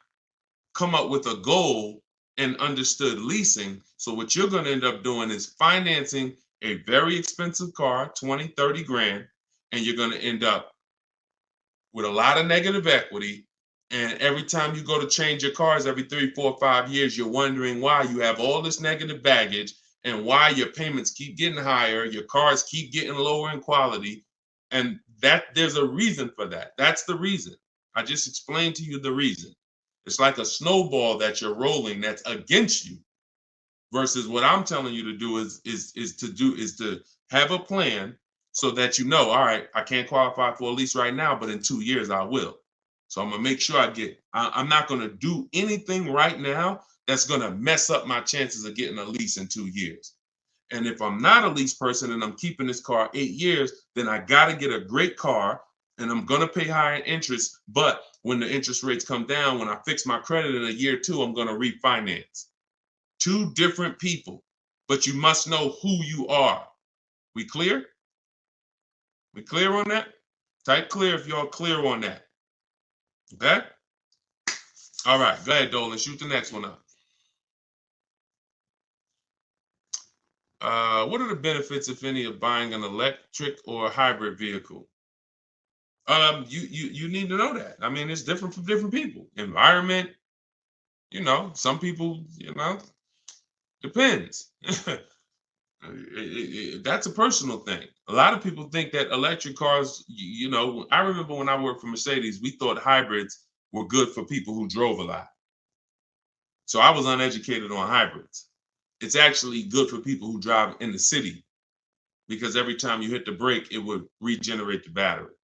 C: come up with a goal and understood leasing. So what you're going to end up doing is financing a very expensive car, 20, 30 grand, and you're going to end up with a lot of negative equity. And every time you go to change your cars every 3, 4, 5 years, you're wondering why you have all this negative baggage and why your payments keep getting higher, your cars keep getting lower in quality. And that there's a reason for that. That's the reason. I just explained to you the reason. It's like a snowball that you're rolling that's against you, versus what I'm telling you to do is to have a plan so that you know, all right, I can't qualify for a lease right now, but in 2 years I will. So I'm gonna make sure I'm not gonna do anything right now that's gonna mess up my chances of getting a lease in 2 years. And if I'm not a lease person and I'm keeping this car 8 years, then I gotta get a great car and I'm gonna pay higher interest. But when the interest rates come down, when I fix my credit in a year or two, I'm gonna refinance. 2 different people, but you must know who you are. We clear? We clear on that? Type clear if y'all clear on that. Okay? All right, go ahead, Dolan. Shoot the next one up. What are the benefits, if any, of buying an electric or a hybrid vehicle? You need to know that. I mean, it's different for different people. Environment, some people, depends. That's a personal thing. A lot of people think that electric cars, I remember when I worked for Mercedes, we thought hybrids were good for people who drove a lot. So I was uneducated on hybrids. It's actually good for people who drive in the city, because every time you hit the brake, it would regenerate the battery.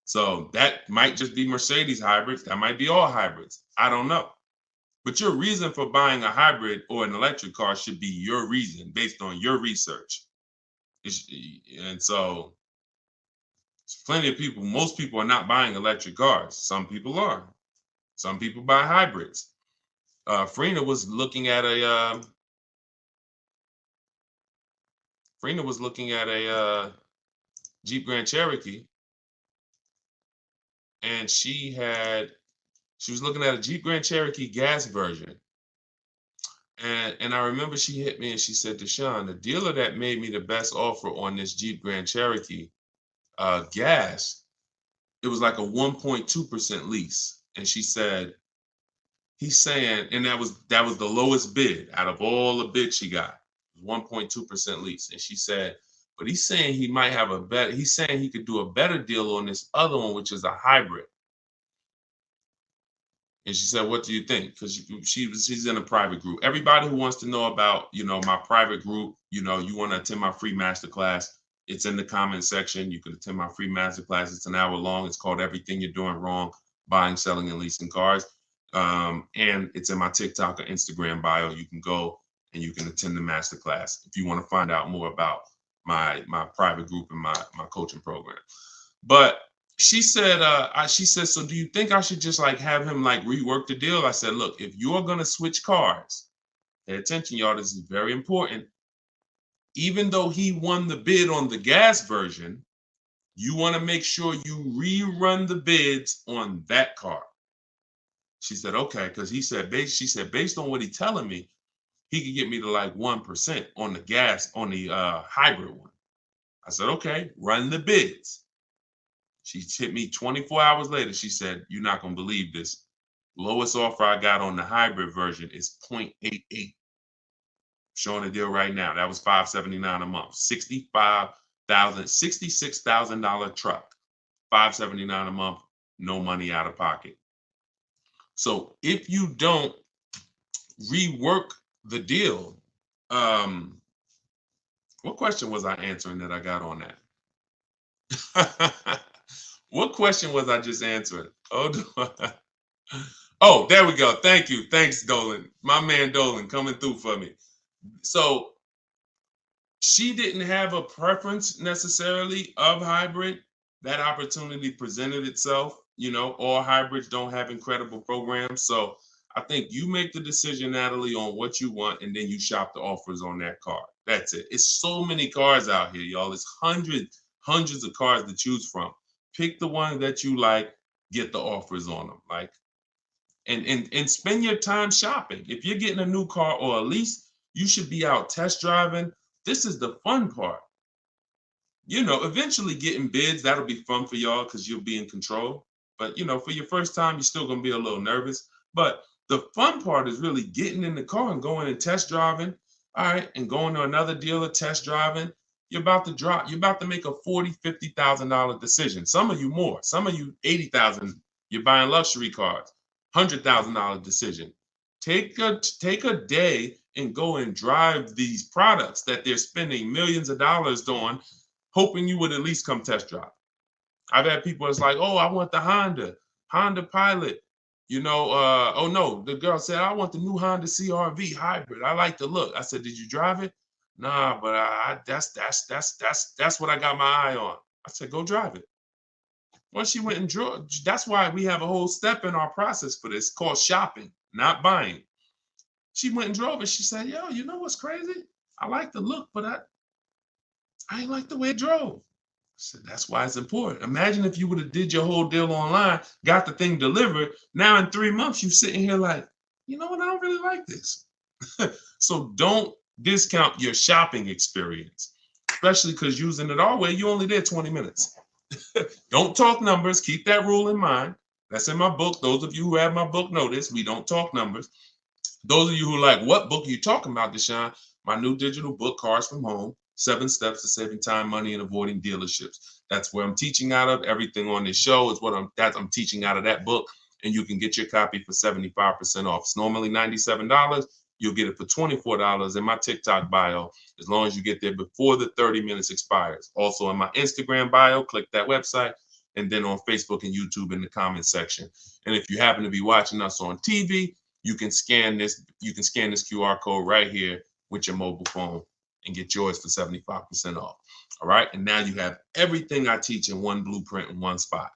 C: So that might just be Mercedes hybrids. That might be all hybrids. I don't know. But your reason for buying a hybrid or an electric car should be your reason based on your research. And so plenty of people, most people are not buying electric cars. Some people are. Some people buy hybrids. Frina was looking at a Jeep Grand Cherokee, and she was looking at a Jeep Grand Cherokee gas version. And I remember she hit me and she said, Deshone, the dealer that made me the best offer on this Jeep Grand Cherokee gas, it was like a 1.2% lease. And she said, he's saying, and that was the lowest bid out of all the bids she got. 1.2% lease. And she said, but he's saying he might have he's saying he could do a better deal on this other one, which is a hybrid. And she said, what do you think? Because she's in a private group. Everybody who wants to know about, my private group, you want to attend my free masterclass, it's in the comment section. You can attend my free masterclass. It's an hour long. It's called Everything You're Doing Wrong, Buying, Selling, and Leasing Cars. And it's in my TikTok or Instagram bio. You can go and you can attend the masterclass if you want to find out more about my private group and my coaching program. But she said, so do you think I should just like have him like rework the deal? I said, look, if you're going to switch cars, pay attention, y'all, this is very important. Even though he won the bid on the gas version, you want to make sure you rerun the bids on that car. She said, okay, because she said, based on what he's telling me, he could get me to like 1% on the gas, on the hybrid one. I said, okay, run the bids. She hit me 24 hours later. She said, you're not going to believe this. Lowest offer I got on the hybrid version is 0.88. Showing the deal right now. That was $579 a month. $66,000 truck. $579 a month. No money out of pocket. So if you don't rework the deal, what question was I answering that I got on that? What question was I just answering? Oh, there we go. Thank you. Thanks, Dolan. My man Dolan coming through for me. So she didn't have a preference necessarily of hybrid. That opportunity presented itself. All hybrids don't have incredible programs. So I think you make the decision, Natalie, on what you want, and then you shop the offers on that car. That's it. It's so many cars out here, y'all. It's hundreds of cars to choose from. Pick the one that you like, get the offers on them. Like, and spend your time shopping. If you're getting a new car or a lease, you should be out test driving. This is the fun part. Eventually getting bids, that'll be fun for y'all because you'll be in control. But, for your first time, you're still going to be a little nervous. But the fun part is really getting in the car and going and test driving. All right. And going to another dealer, test driving. You're about to make a $40,000, $50,000 decision. Some of you more, some of you $80,000. You're buying luxury cars, $100,000 decision. Take a day and go and drive these products that they're spending millions of dollars on, hoping you would at least come test drive. I've had people that's like, oh, I want the Honda Pilot. Oh no, the girl said, I want the new Honda CR-V hybrid. I like the look. I said, did you drive it? Nah, but that's what I got my eye on. I said, go drive it. Once she went and drove, that's why we have a whole step in our process for this called shopping, not buying. She went and drove it. She said, yo, you know what's crazy? I like the look, but I ain't like the way it drove. I said, that's why it's important. Imagine if you would have did your whole deal online, got the thing delivered. Now in 3 months, you're sitting here like, you know what? I don't really like this. So don't discount your shopping experience, especially because using it our way, you only did 20 minutes. Don't talk numbers. Keep that rule in mind. That's in my book. Those of you who have my book know this. We don't talk numbers. Those of you who are like, what book are you talking about, Deshone? My new digital book, Cars from Home, 7 Steps to Saving Time, Money, and Avoiding Dealerships. That's where I'm teaching out of. Everything on this show is what I'm teaching out of that book. And you can get your copy for 75% off. It's normally $97. You'll get it for $24 in my TikTok bio, as long as you get there before the 30 minutes expires. Also in my Instagram bio, click that website, and then on Facebook and YouTube in the comment section. And if you happen to be watching us on TV, you can scan this QR code right here with your mobile phone and get yours for 75% off. All right. And now you have everything I teach in one blueprint in one spot.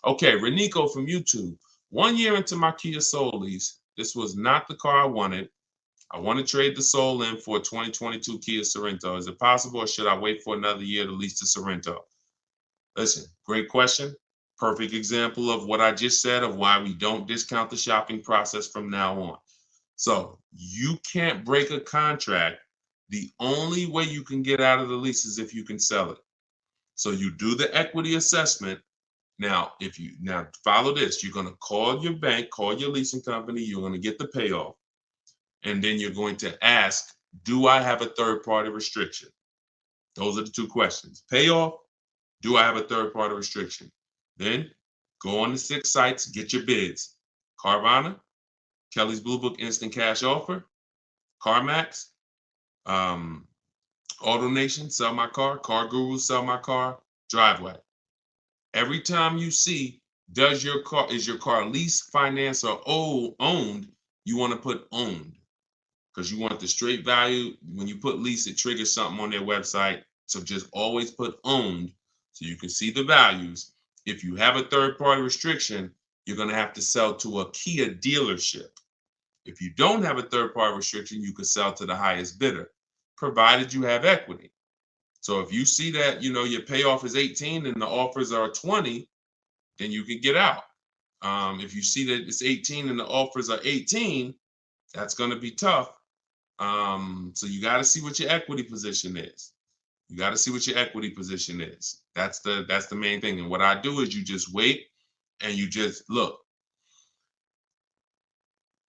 C: Okay, Renico from YouTube. 1 year into my Kia Soul lease, this was not the car I wanted. I want to trade the Soul in for a 2022 Kia Sorento. Is it possible, or should I wait for another year to lease the Sorento? Listen, great question. Perfect example of what I just said of why we don't discount the shopping process from now on. So you can't break a contract. The only way you can get out of the lease is if you can sell it. So you do the equity assessment. Now follow this. You're going to call your bank, call your leasing company. You're going to get the payoff. And then you're going to ask do I have a third-party restriction? Those are the two questions. Payoff, do I have a third-party restriction? Then go on the 6 sites, get your bids. Carvana, Kelly's Blue Book Instant Cash Offer, CarMax, AutoNation, Sell My Car, Car Guru, Sell My Car, Driveway. Every time you see, is your car leased, financed, or owned, you want to put owned, because you want the straight value. When you put lease, it triggers something on their website. So just always put owned so you can see the values. If you have a third-party restriction, you're going to have to sell to a Kia dealership. If you don't have a third-party restriction, you can sell to the highest bidder, provided you have equity. So if you see that, your payoff is 18 and the offers are 20, then you can get out. If you see that it's 18 and the offers are 18, that's going to be tough. So you got to see what your equity position is. That's the main thing. And what I do is you just wait and you just look.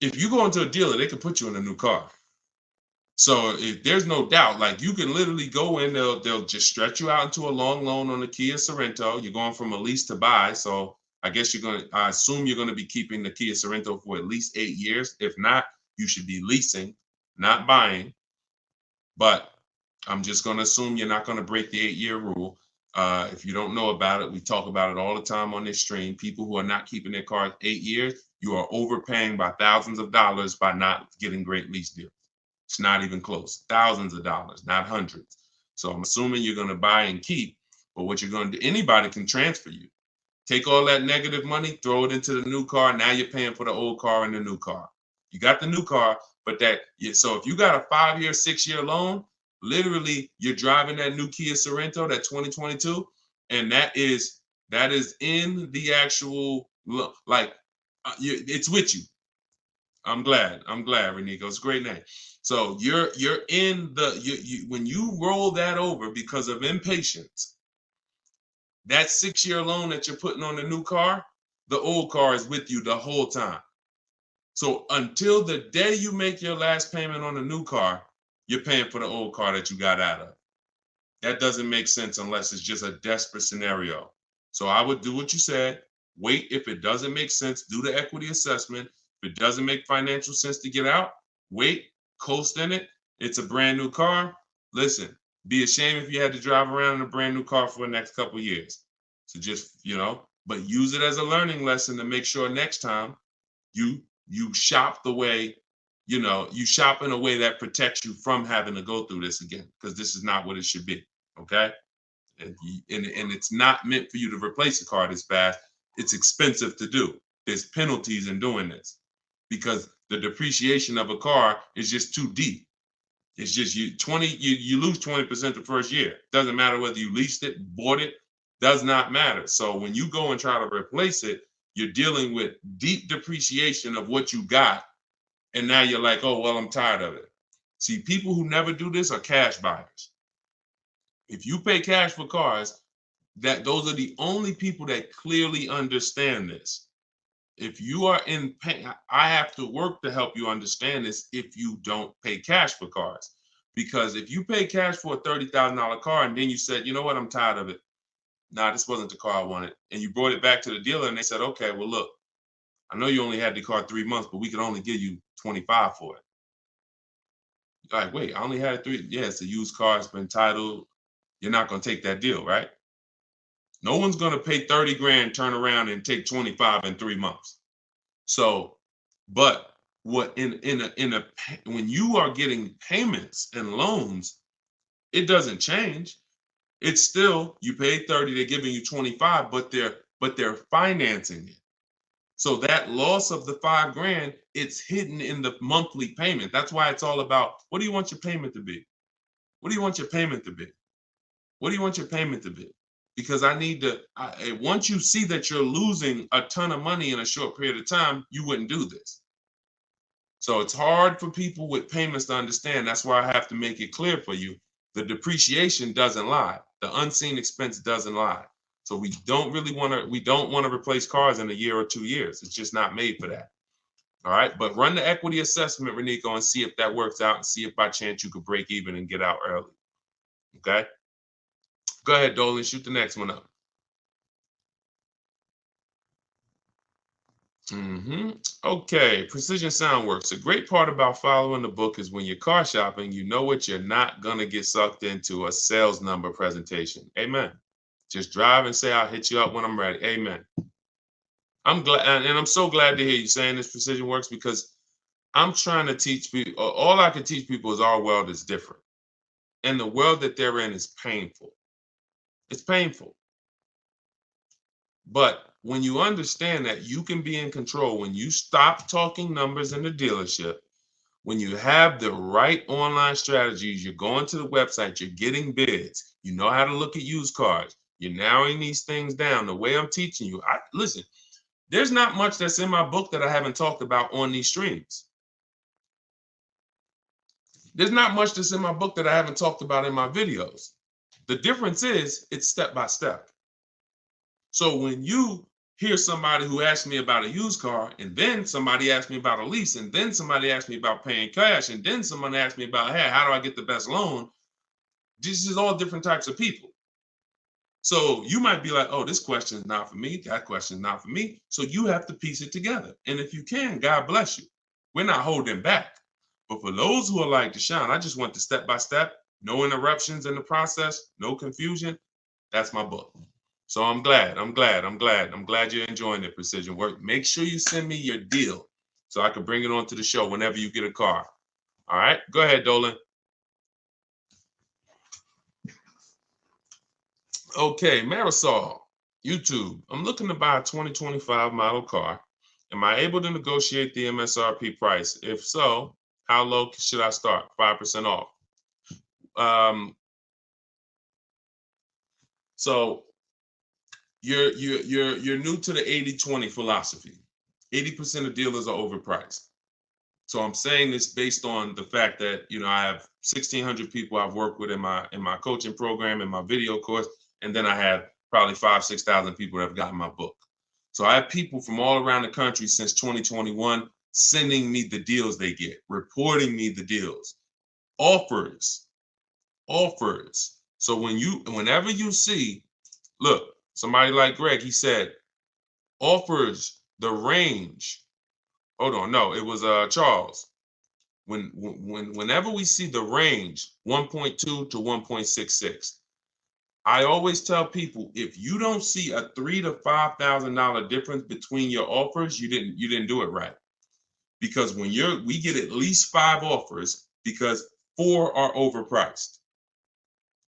C: If you go into a dealer, they can put you in a new car. So if there's no doubt, like you can literally go in, they'll just stretch you out into a long loan on the Kia Sorento. You're going from a lease to buy. So I assume you're going to be keeping the Kia Sorento for at least 8 years. If not, you should be leasing, not buying. But I'm just going to assume you're not going to break the 8-year rule. If you don't know about it, we talk about it all the time on this stream. People who are not keeping their cars 8 years, you are overpaying by thousands of dollars by not getting great lease deals. It's not even close. Thousands of dollars, not hundreds. So I'm assuming you're going to buy and keep. But what you're going to do, anybody can transfer you. Take all that negative money, throw it into the new car. Now you're paying for the old car and the new car. You got the new car, but so if you got a 5-year, 6-year loan, literally you're driving that new Kia Sorento, that 2022, and that is in the actual, it's with you. I'm glad, Renico. It's a great name. So you're in when you roll that over because of impatience, that 6-year loan that you're putting on the new car, the old car is with you the whole time. So until the day you make your last payment on the new car, you're paying for the old car that you got out of. That doesn't make sense unless it's just a desperate scenario. So I would do what you said. Wait. If it doesn't make sense, do the equity assessment. If it doesn't make financial sense to get out, wait, coast in it. It's a brand new car. Listen, be ashamed if you had to drive around in a brand new car for the next couple of years. So just, but use it as a learning lesson to make sure next time you shop the way, you shop in a way that protects you from having to go through this again, because this is not what it should be. Okay. And it's not meant for you to replace a car this fast. It's expensive to do. There's penalties in doing this because the depreciation of a car is just too deep. It's just you lose 20% the first year. Doesn't matter whether you leased it, bought it, does not matter. So when you go and try to replace it, you're dealing with deep depreciation of what you got. And now you're like, oh, well, I'm tired of it. See, people who never do this are cash buyers. If you pay cash for cars, those are the only people that clearly understand this. If you are in pain, I have to work to help you understand this if you don't pay cash for cars. Because if you pay cash for a $30,000 car and then you said, you know what, I'm tired of it. Nah, this wasn't the car I wanted. And you brought it back to the dealer and they said, okay, well, look, I know you only had the car 3 months, but we can only give you 25 for it. You're like, wait, I only had it 3. Yeah, it's a used car. It's been titled. You're not going to take that deal, right? No one's going to pay 30 grand, turn around and take 25 in 3 months. So, but what when you are getting payments and loans, it doesn't change. It's still, you paid 30, they're giving you 25, but they're financing it. So that loss of the 5 grand, it's hidden in the monthly payment. That's why it's all about, what do you want your payment to be? What do you want your payment to be? What do you want your payment to be? Because once you see that you're losing a ton of money in a short period of time, you wouldn't do this. So it's hard for people with payments to understand. That's why I have to make it clear for you. The depreciation doesn't lie. The unseen expense doesn't lie. So we don't want to replace cars in a year or 2 years. It's just not made for that. All right, but run the equity assessment, Renico, and see if that works out and see if by chance you could break even and get out early. Okay? Go ahead, Dolan, shoot the next one up. Okay, Precision Sound Works. A great part about following the book is when you're car shopping, you know what you're not going to get sucked into a sales number presentation. Amen. Just drive and say, I'll hit you up when I'm ready. Amen. I'm glad, and I'm so glad to hear you saying this, Precision Works, because I'm trying to teach people, all I can teach people is our world is different. And the world that they're in is painful. It's painful. But when you understand that you can be in control, when you stop talking numbers in the dealership, when you have the right online strategies, you're going to the website, you're getting bids, you know how to look at used cars, you're narrowing these things down the way I'm teaching you. Listen, there's not much that's in my book that I haven't talked about on these streams. There's not much that's in my book that I haven't talked about in my videos. The difference is it's step by step. So when you hear somebody who asks me about a used car, and then somebody asks me about a lease, and then somebody asks me about paying cash, and then someone asks me about, hey, how do I get the best loan? This is all different types of people. So you might be like, oh, this question is not for me. That question is not for me. So you have to piece it together. And if you can, God bless you. We're not holding back. But for those who are like, Deshone, I just want the step by step, no interruptions in the process, no confusion. That's my book. So I'm glad you're enjoying it, Precision Work. Make sure you send me your deal so I can bring it onto the show whenever you get a car. All right, go ahead, Dolan. Okay, Marisol, YouTube. I'm looking to buy a 2025 model car. Am I able to negotiate the MSRP price? If so, how low should I start? 5% off. So you're new to the 80-20 philosophy. 80% of dealers are overpriced. So I'm saying this based on the fact that, you know, I have 1,600 people I've worked with in my coaching program, in my video course, and then I have probably 5,000 to 6,000 people that have gotten my book. So I have people from all around the country since 2021 sending me the deals they get, reporting me the deals, offers. So whenever you see, look, somebody like Greg, he said, offers the range. Hold on, no, it was Charles. Whenever we see the range 1.2 to 1.66, I always tell people, if you don't see a $3,000 to $5,000 difference between your offers, you didn't do it right. Because we get at least 5 offers because 4 are overpriced.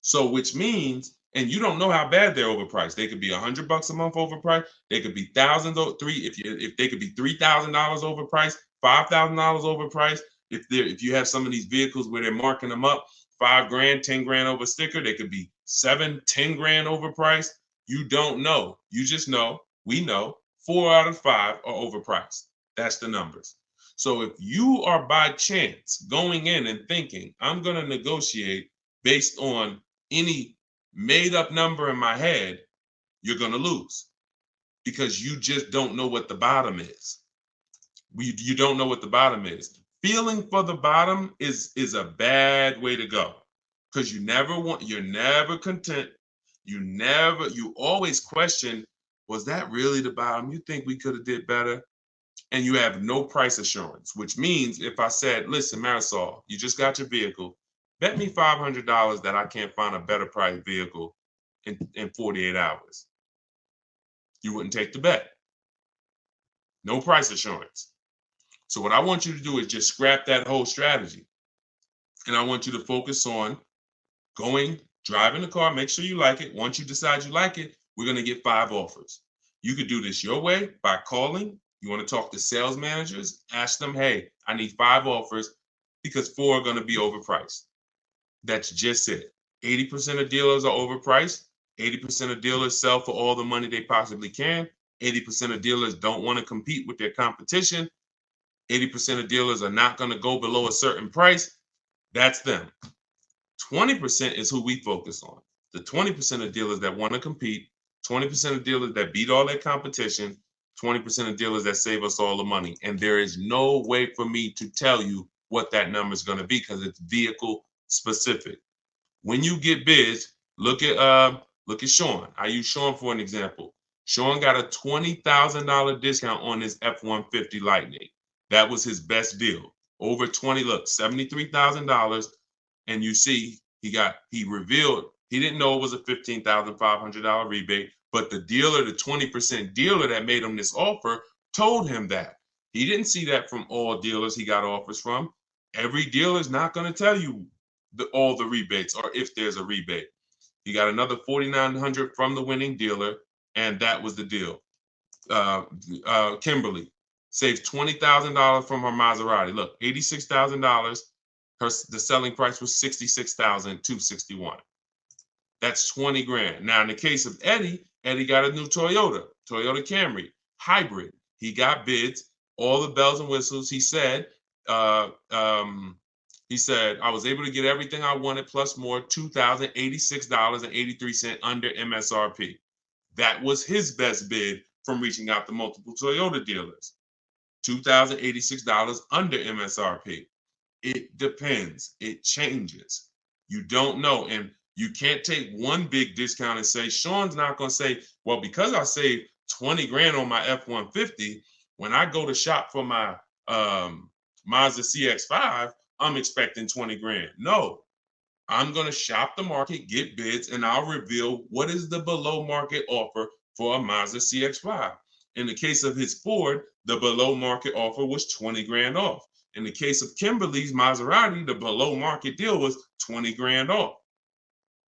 C: So which means, and you don't know how bad they're overpriced. They could be $100 a month overpriced. They could be thousands, if they could be $3,000 overpriced, $5,000 overpriced. If you have some of these vehicles where they're marking them up, $5,000, $10,000 over sticker, they could be $7,000, $10,000 overpriced. You don't know. You just know. We know 4 out of 5 are overpriced. That's the numbers. So if you are by chance going in and thinking, I'm going to negotiate based on any made up number in my head, you're going to lose because you just don't know what the bottom is. You don't know what the bottom is. Feeling for the bottom is a bad way to go because you're never content. You always question, was that really the bottom? You think we could have did better? And you have no price assurance, which means if I said, listen, Marisol, you just got your vehicle, bet me $500 that I can't find a better priced vehicle in 48 hours. You wouldn't take the bet. No price assurance. So what I want you to do is just scrap that whole strategy. And I want you to focus on driving the car, make sure you like it. Once you decide you like it, we're going to get 5 offers. You could do this your way by calling. You want to talk to sales managers, ask them, hey, I need 5 offers because 4 are going to be overpriced. That's just it. 80% of dealers are overpriced. 80% of dealers sell for all the money they possibly can. 80% of dealers don't want to compete with their competition. 80% of dealers are not going to go below a certain price. That's them. 20% is who we focus on. The 20% of dealers that want to compete, 20% of dealers that beat all their competition, 20% of dealers that save us all the money. And there is no way for me to tell you what that number is going to be because it's vehicle specific. When you get bids, look at Sean. I use Sean for an example. Sean got a $20,000 discount on his F-150 Lightning. That was his best deal. Over 20, look, $73,000. And you see, he revealed, he didn't know it was a $15,500 rebate, but the dealer, the 20% dealer that made him this offer, told him that. He didn't see that from all dealers he got offers from. Every dealer is not going to tell you all the rebates or if there's a rebate. He got another $4,900 from the winning dealer, and that was the deal. Kimberly saved $20,000 from her Maserati. Look, $86,000. The selling price was $66,261. That's 20 grand. Now, in the case of Eddie got a new Toyota Camry hybrid. He got bids, all the bells and whistles. He said, I was able to get everything I wanted plus more, $2,086.83 under MSRP. That was his best bid from reaching out to multiple Toyota dealers. $2,086 under MSRP. It depends. It changes. You don't know. And you can't take one big discount and say, Sean's not going to say, well, because I saved 20 grand on my F-150, when I go to shop for my Mazda CX-5, I'm expecting 20 grand. No, I'm going to shop the market, get bids, and I'll reveal what is the below market offer for a Mazda CX-5. In the case of his Ford, the below market offer was 20 grand off. In the case of Kimberly's Maserati, the below market deal was 20 grand off.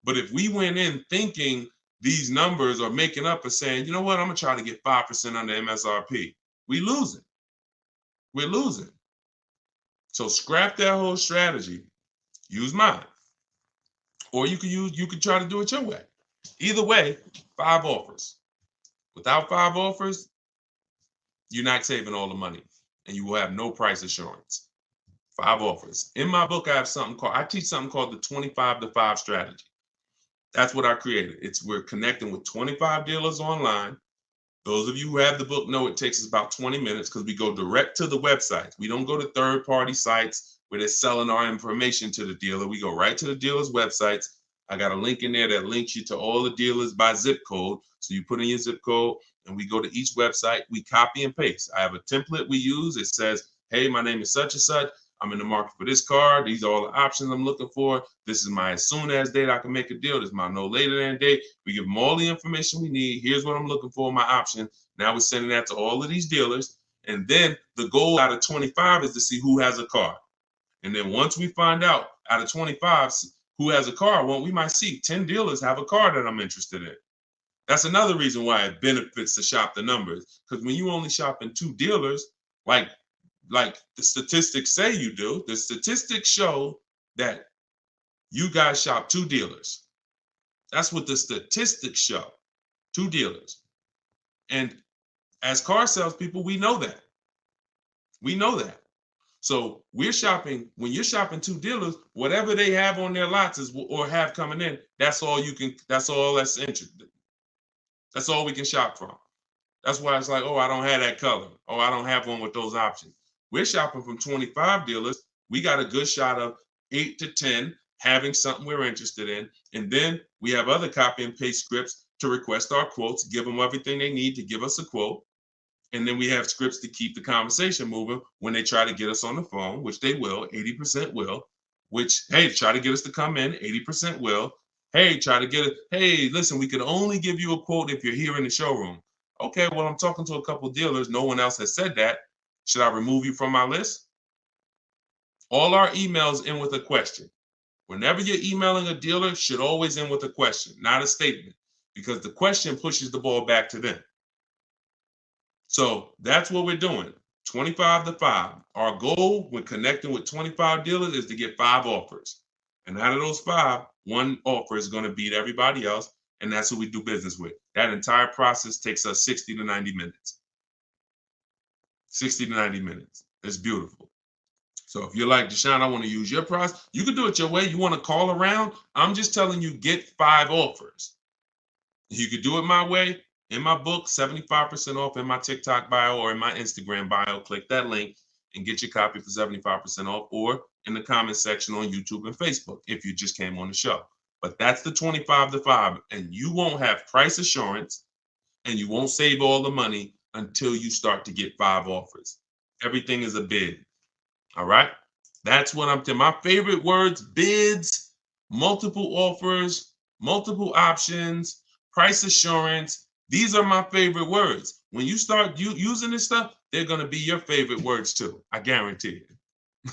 C: But if we went in thinking these numbers are making up and saying, you know what, I'm going to try to get 5% under MSRP, we're losing. So scrap that whole strategy. Use mine. Or you could try to do it your way. Either way, 5 offers. Without 5 offers, you're not saving all the money and you will have no price assurance. 5 offers. In my book, I teach something called the 25-to-5 strategy. That's what I created. We're connecting with 25 dealers online. Those of you who have the book know it takes us about 20 minutes because we go direct to the websites. We don't go to third-party sites where they're selling our information to the dealer. We go right to the dealer's websites. I got a link in there that links you to all the dealers by zip code. So you put in your zip code and we go to each website. We copy and paste. I have a template we use. It says, hey, my name is such and such. I'm in the market for this car. These are all the options I'm looking for. This is my as soon as date I can make a deal. This is my no later than date. We give them all the information we need. Here's what I'm looking for, my option. Now we're sending that to all of these dealers. And then the goal out of 25 is to see who has a car. And then once we find out of 25 who has a car, well, we might see 10 dealers have a car that I'm interested in. That's another reason why it benefits to shop the numbers. Because when you only shop in 2 dealers, like the statistics say you do, the statistics show that you guys shop 2 dealers. That's what the statistics show, 2 dealers. And as car salespeople, we know that. So when you're shopping 2 dealers, whatever they have on their lots or have coming in, that's all that's interesting. That's all we can shop from. That's why it's like, oh, I don't have that color. Oh, I don't have one with those options. We're shopping from 25 dealers. We got a good shot of 8 to 10 having something we're interested in. And then we have other copy and paste scripts to request our quotes, give them everything they need to give us a quote. And then we have scripts to keep the conversation moving when they try to get us on the phone, which they will, 80% will, which, hey, try to get us to come in, 80% will. Hey, hey, listen, we can only give you a quote if you're here in the showroom. Okay, well, I'm talking to a couple dealers. No one else has said that. Should I remove you from my list? All our emails end with a question. Whenever you're emailing a dealer, should always end with a question, not a statement, because the question pushes the ball back to them. So that's what we're doing, 25-to-5. Our goal when connecting with 25 dealers is to get 5 offers. And out of those 5, 1 offer is going to beat everybody else, and that's who we do business with. That entire process takes us 60 to 90 minutes. 60 to 90 minutes. It's beautiful. So if you're like, Deshone, I want to use your process, you can do it your way. You want to call around? I'm just telling you, get 5 offers. You could do it my way. In my book, 75% off in my TikTok bio or in my Instagram bio. Click that link and get your copy for 75% off, or in the comment section on YouTube and Facebook if you just came on the show. But that's the 25 to 5, and you won't have price assurance and you won't save all the money until you start to get 5 offers. Everything is a bid. All right? That's what I'm telling. My favorite words: bids, multiple offers, multiple options, price assurance. These are my favorite words. When you start using this stuff, they're going to be your favorite words too. I guarantee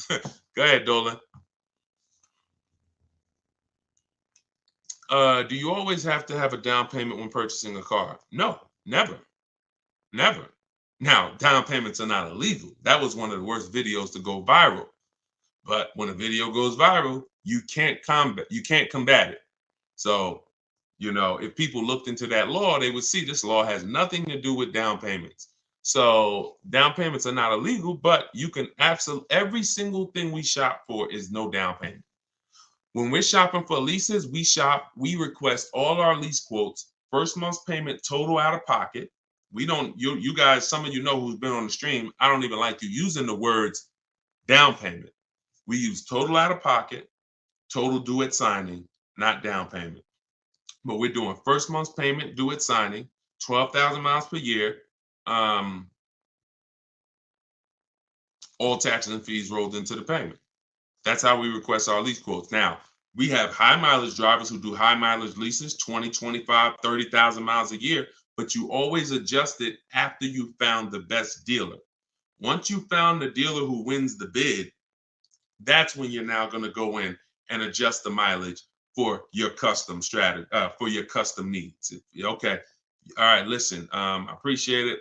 C: it. Go ahead, Dolan. Do you always have to have a down payment when purchasing a car? No, never. Never. Now, down payments are not illegal. That was one of the worst videos to go viral. But when a video goes viral, you can't combat it. So, if people looked into that law, they would see this law has nothing to do with down payments. So down payments are not illegal, but you can every single thing we shop for is no down payment. When we're shopping for leases, we request all our lease quotes, first month's payment total out of pocket. We don't, you guys, some of you know who's been on the stream, I don't even like you using the words down payment. We use total out of pocket, total due at signing, not down payment. But we're doing first month's payment due at signing, 12,000 miles per year, all taxes and fees rolled into the payment. That's how we request our lease quotes. Now, we have high mileage drivers who do high mileage leases, 20, 25, 30,000 miles a year, but you always adjust it after you found the best dealer. Once you found the dealer who wins the bid, that's when you're now going to go in and adjust the mileage for your custom strategy, for your custom needs. Okay. All right. Listen, I appreciate it.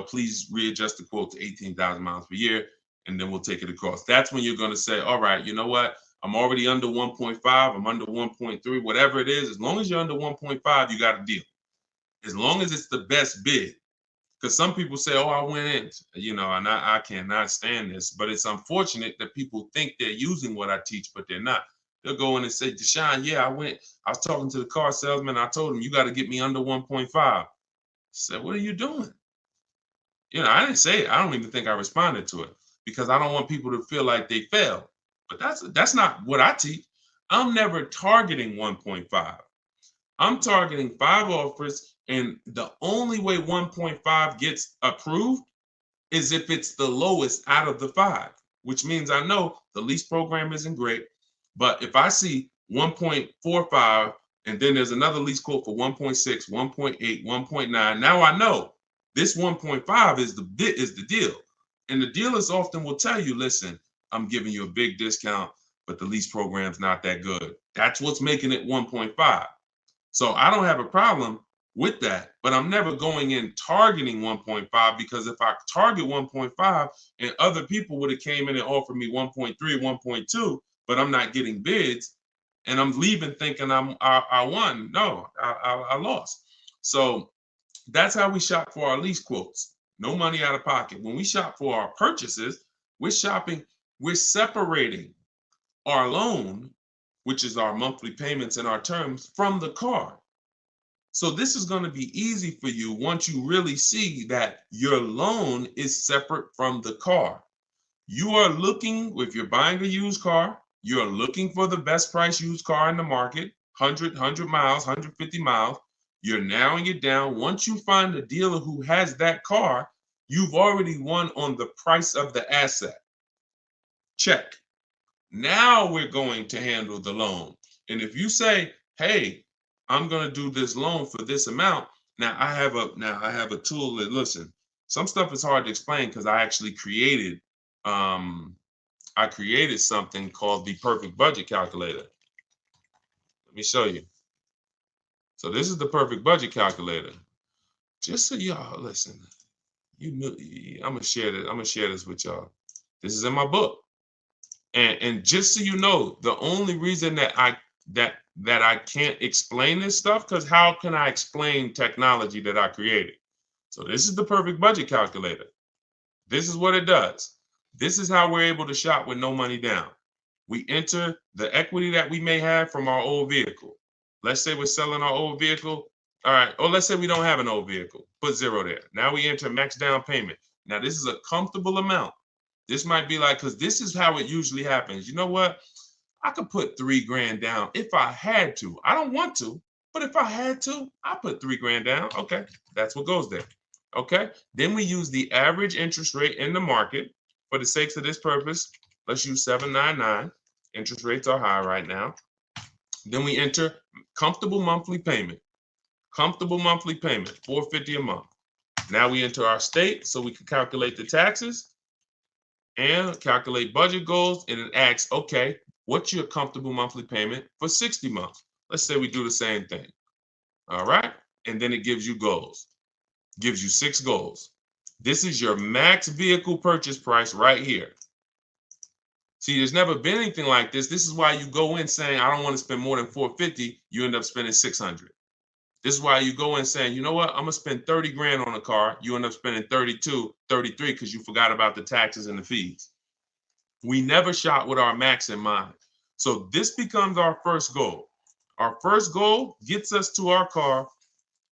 C: Please readjust the quote to 18,000 miles per year, and then we'll take it across. That's when you're going to say, all right, you know what? I'm already under 1.5. I'm under 1.3, whatever it is. As long as you're under 1.5, you got a deal. As long as it's the best bid. Because some people say, oh, I went in, and I cannot stand this. But it's unfortunate that people think they're using what I teach, but they're not. They'll go in and say, Deshone, yeah, I was talking to the car salesman. I told him, you got to get me under 1.5. I said, what are you doing? I didn't say it. I don't even think I responded to it because I don't want people to feel like they failed. But that's not what I teach. I'm never targeting 1.5. I'm targeting 5 offers, and the only way 1.5 gets approved is if it's the lowest out of the 5, which means I know the lease program isn't great. But if I see 1.45 and then there's another lease quote for 1.6, 1.8, 1.9, now I know this 1.5 is the deal. And the dealers often will tell you, listen, I'm giving you a big discount, but the lease program's not that good. That's what's making it 1.5. So I don't have a problem with that, but I'm never going in targeting 1.5, because if I target 1.5 and other people would have came in and offered me 1.3, 1.2, but I'm not getting bids, and I'm leaving thinking I won. No, I lost. So that's how we shop for our lease quotes. No money out of pocket. When we shop for our purchases, we're separating our loan, which is our monthly payments and our terms, from the car. So this is going to be easy for you once you really see that your loan is separate from the car. You are looking, if you're buying a used car, you're looking for the best price used car in the market, 100 miles, 150 miles. You're narrowing it down. Once you find a dealer who has that car, you've already won on the price of the asset. Check. Now we're going to handle the loan. And if you say, hey, I'm going to do this loan for this amount. Now I have a tool that, listen, some stuff is hard to explain because I actually created something called the perfect budget calculator. Let me show you. So this is the perfect budget calculator. Just so y'all listen, I'm gonna share this with y'all. This is in my book. And just so you know, the only reason that I can't explain this stuff, because how can I explain technology that I created? So this is the perfect budget calculator. This is what it does. This is how we're able to shop with no money down. We enter the equity that we may have from our old vehicle. Let's say we're selling our old vehicle. All right. Or let's say we don't have an old vehicle. Put 0 there. Now we enter max down payment. Now this is a comfortable amount. This might be like, because this is how it usually happens. You know what? I could put $3,000 down if I had to. I don't want to, but if I had to, I put $3,000 down. Okay, that's what goes there. Okay. Then we use the average interest rate in the market. For the sakes of this purpose, let's use 7.99. Interest rates are high right now. Then we enter comfortable monthly payment. Comfortable monthly payment, $450 a month. Now we enter our state so we can calculate the taxes and calculate budget goals. And it asks, okay, what's your comfortable monthly payment for 60 months? Let's say we do the same thing. All right. And then it gives you goals, gives you 6 goals. This is your max vehicle purchase price right here. See, there's never been anything like this. This is why you go in saying, I don't want to spend more than $450. You end up spending $600. This is why you go in saying, you know what, I'm gonna spend 30 grand on a car. You end up spending 32, 33 because you forgot about the taxes and the fees. We never shop with our max in mind. So this becomes our first goal. Our first goal gets us to our car,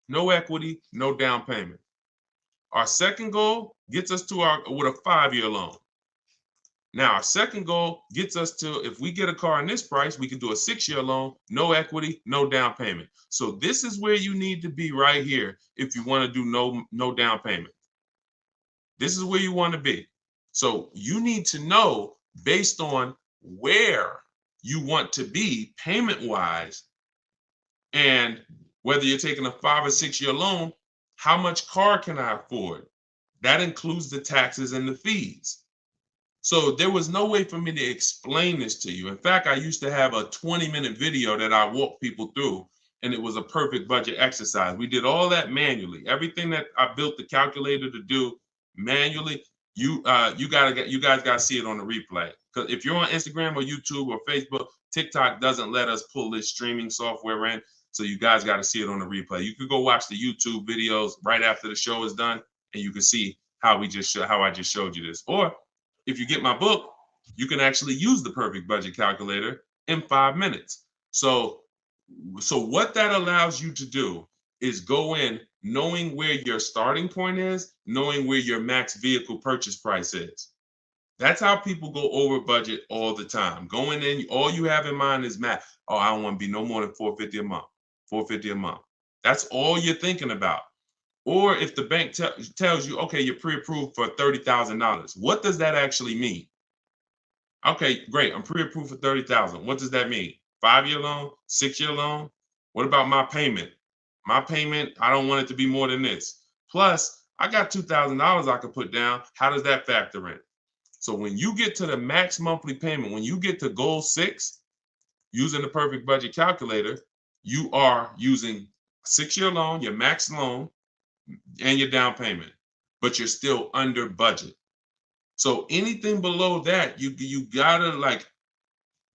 C: no equity, no down payment. Our second goal gets us to our with a 5-year loan. Now, our second goal gets us to, if we get a car in this price, we can do a 6-year loan, no equity, no down payment. So this is where you need to be right here if you want to do no down payment. This is where you want to be. So you need to know, based on where you want to be payment-wise, and whether you're taking a 5 or 6-year loan, how much car can I afford? That includes the taxes and the fees. So there was no way for me to explain this to you. In fact, I used to have a 20-minute video that I walked people through, and it was a perfect budget exercise. We did all that manually. Everything that I built the calculator to do manually, you guys gotta see it on the replay. Because if you're on Instagram or YouTube or Facebook, TikTok doesn't let us pull this streaming software in. So you guys got to see it on the replay. You could go watch the YouTube videos right after the show is done, and you can see how I just showed you this. Or if you get my book, you can actually use the perfect budget calculator in 5 minutes. So what that allows you to do is go in knowing where your starting point is, knowing where your max vehicle purchase price is. That's how people go over budget all the time. Going in, all you have in mind is math. Oh, I don't want to be no more than $450 a month. $450 a month. That's all you're thinking about. Or if the bank tells you, okay, you're pre-approved for $30,000. What does that actually mean? Okay, great. I'm pre-approved for $30,000. What does that mean? 5-year loan, 6-year loan? What about my payment? My payment, I don't want it to be more than this. Plus, I got $2,000 I could put down. How does that factor in? So when you get to the max monthly payment, when you get to goal 6, using the perfect budget calculator, you are using 6-year loan, your max loan, and your down payment, but you're still under budget. So anything below that, you gotta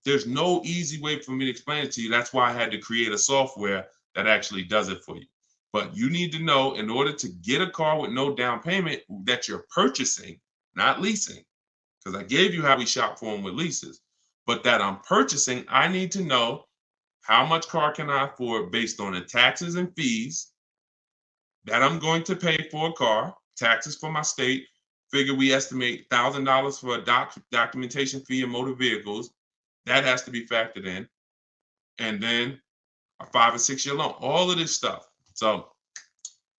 C: there's no easy way for me to explain it to you. That's why I had to create a software that actually does it for you. But you need to know, in order to get a car with no down payment that you're purchasing, not leasing, because I gave you how we shop for them with leases, but that I'm purchasing, I need to know how much car can I afford based on the taxes and fees that I'm going to pay for a car, taxes for my state. Figure we estimate $1,000 for a documentation fee in motor vehicles. That has to be factored in. And then a 5 or 6-year loan, all of this stuff. So,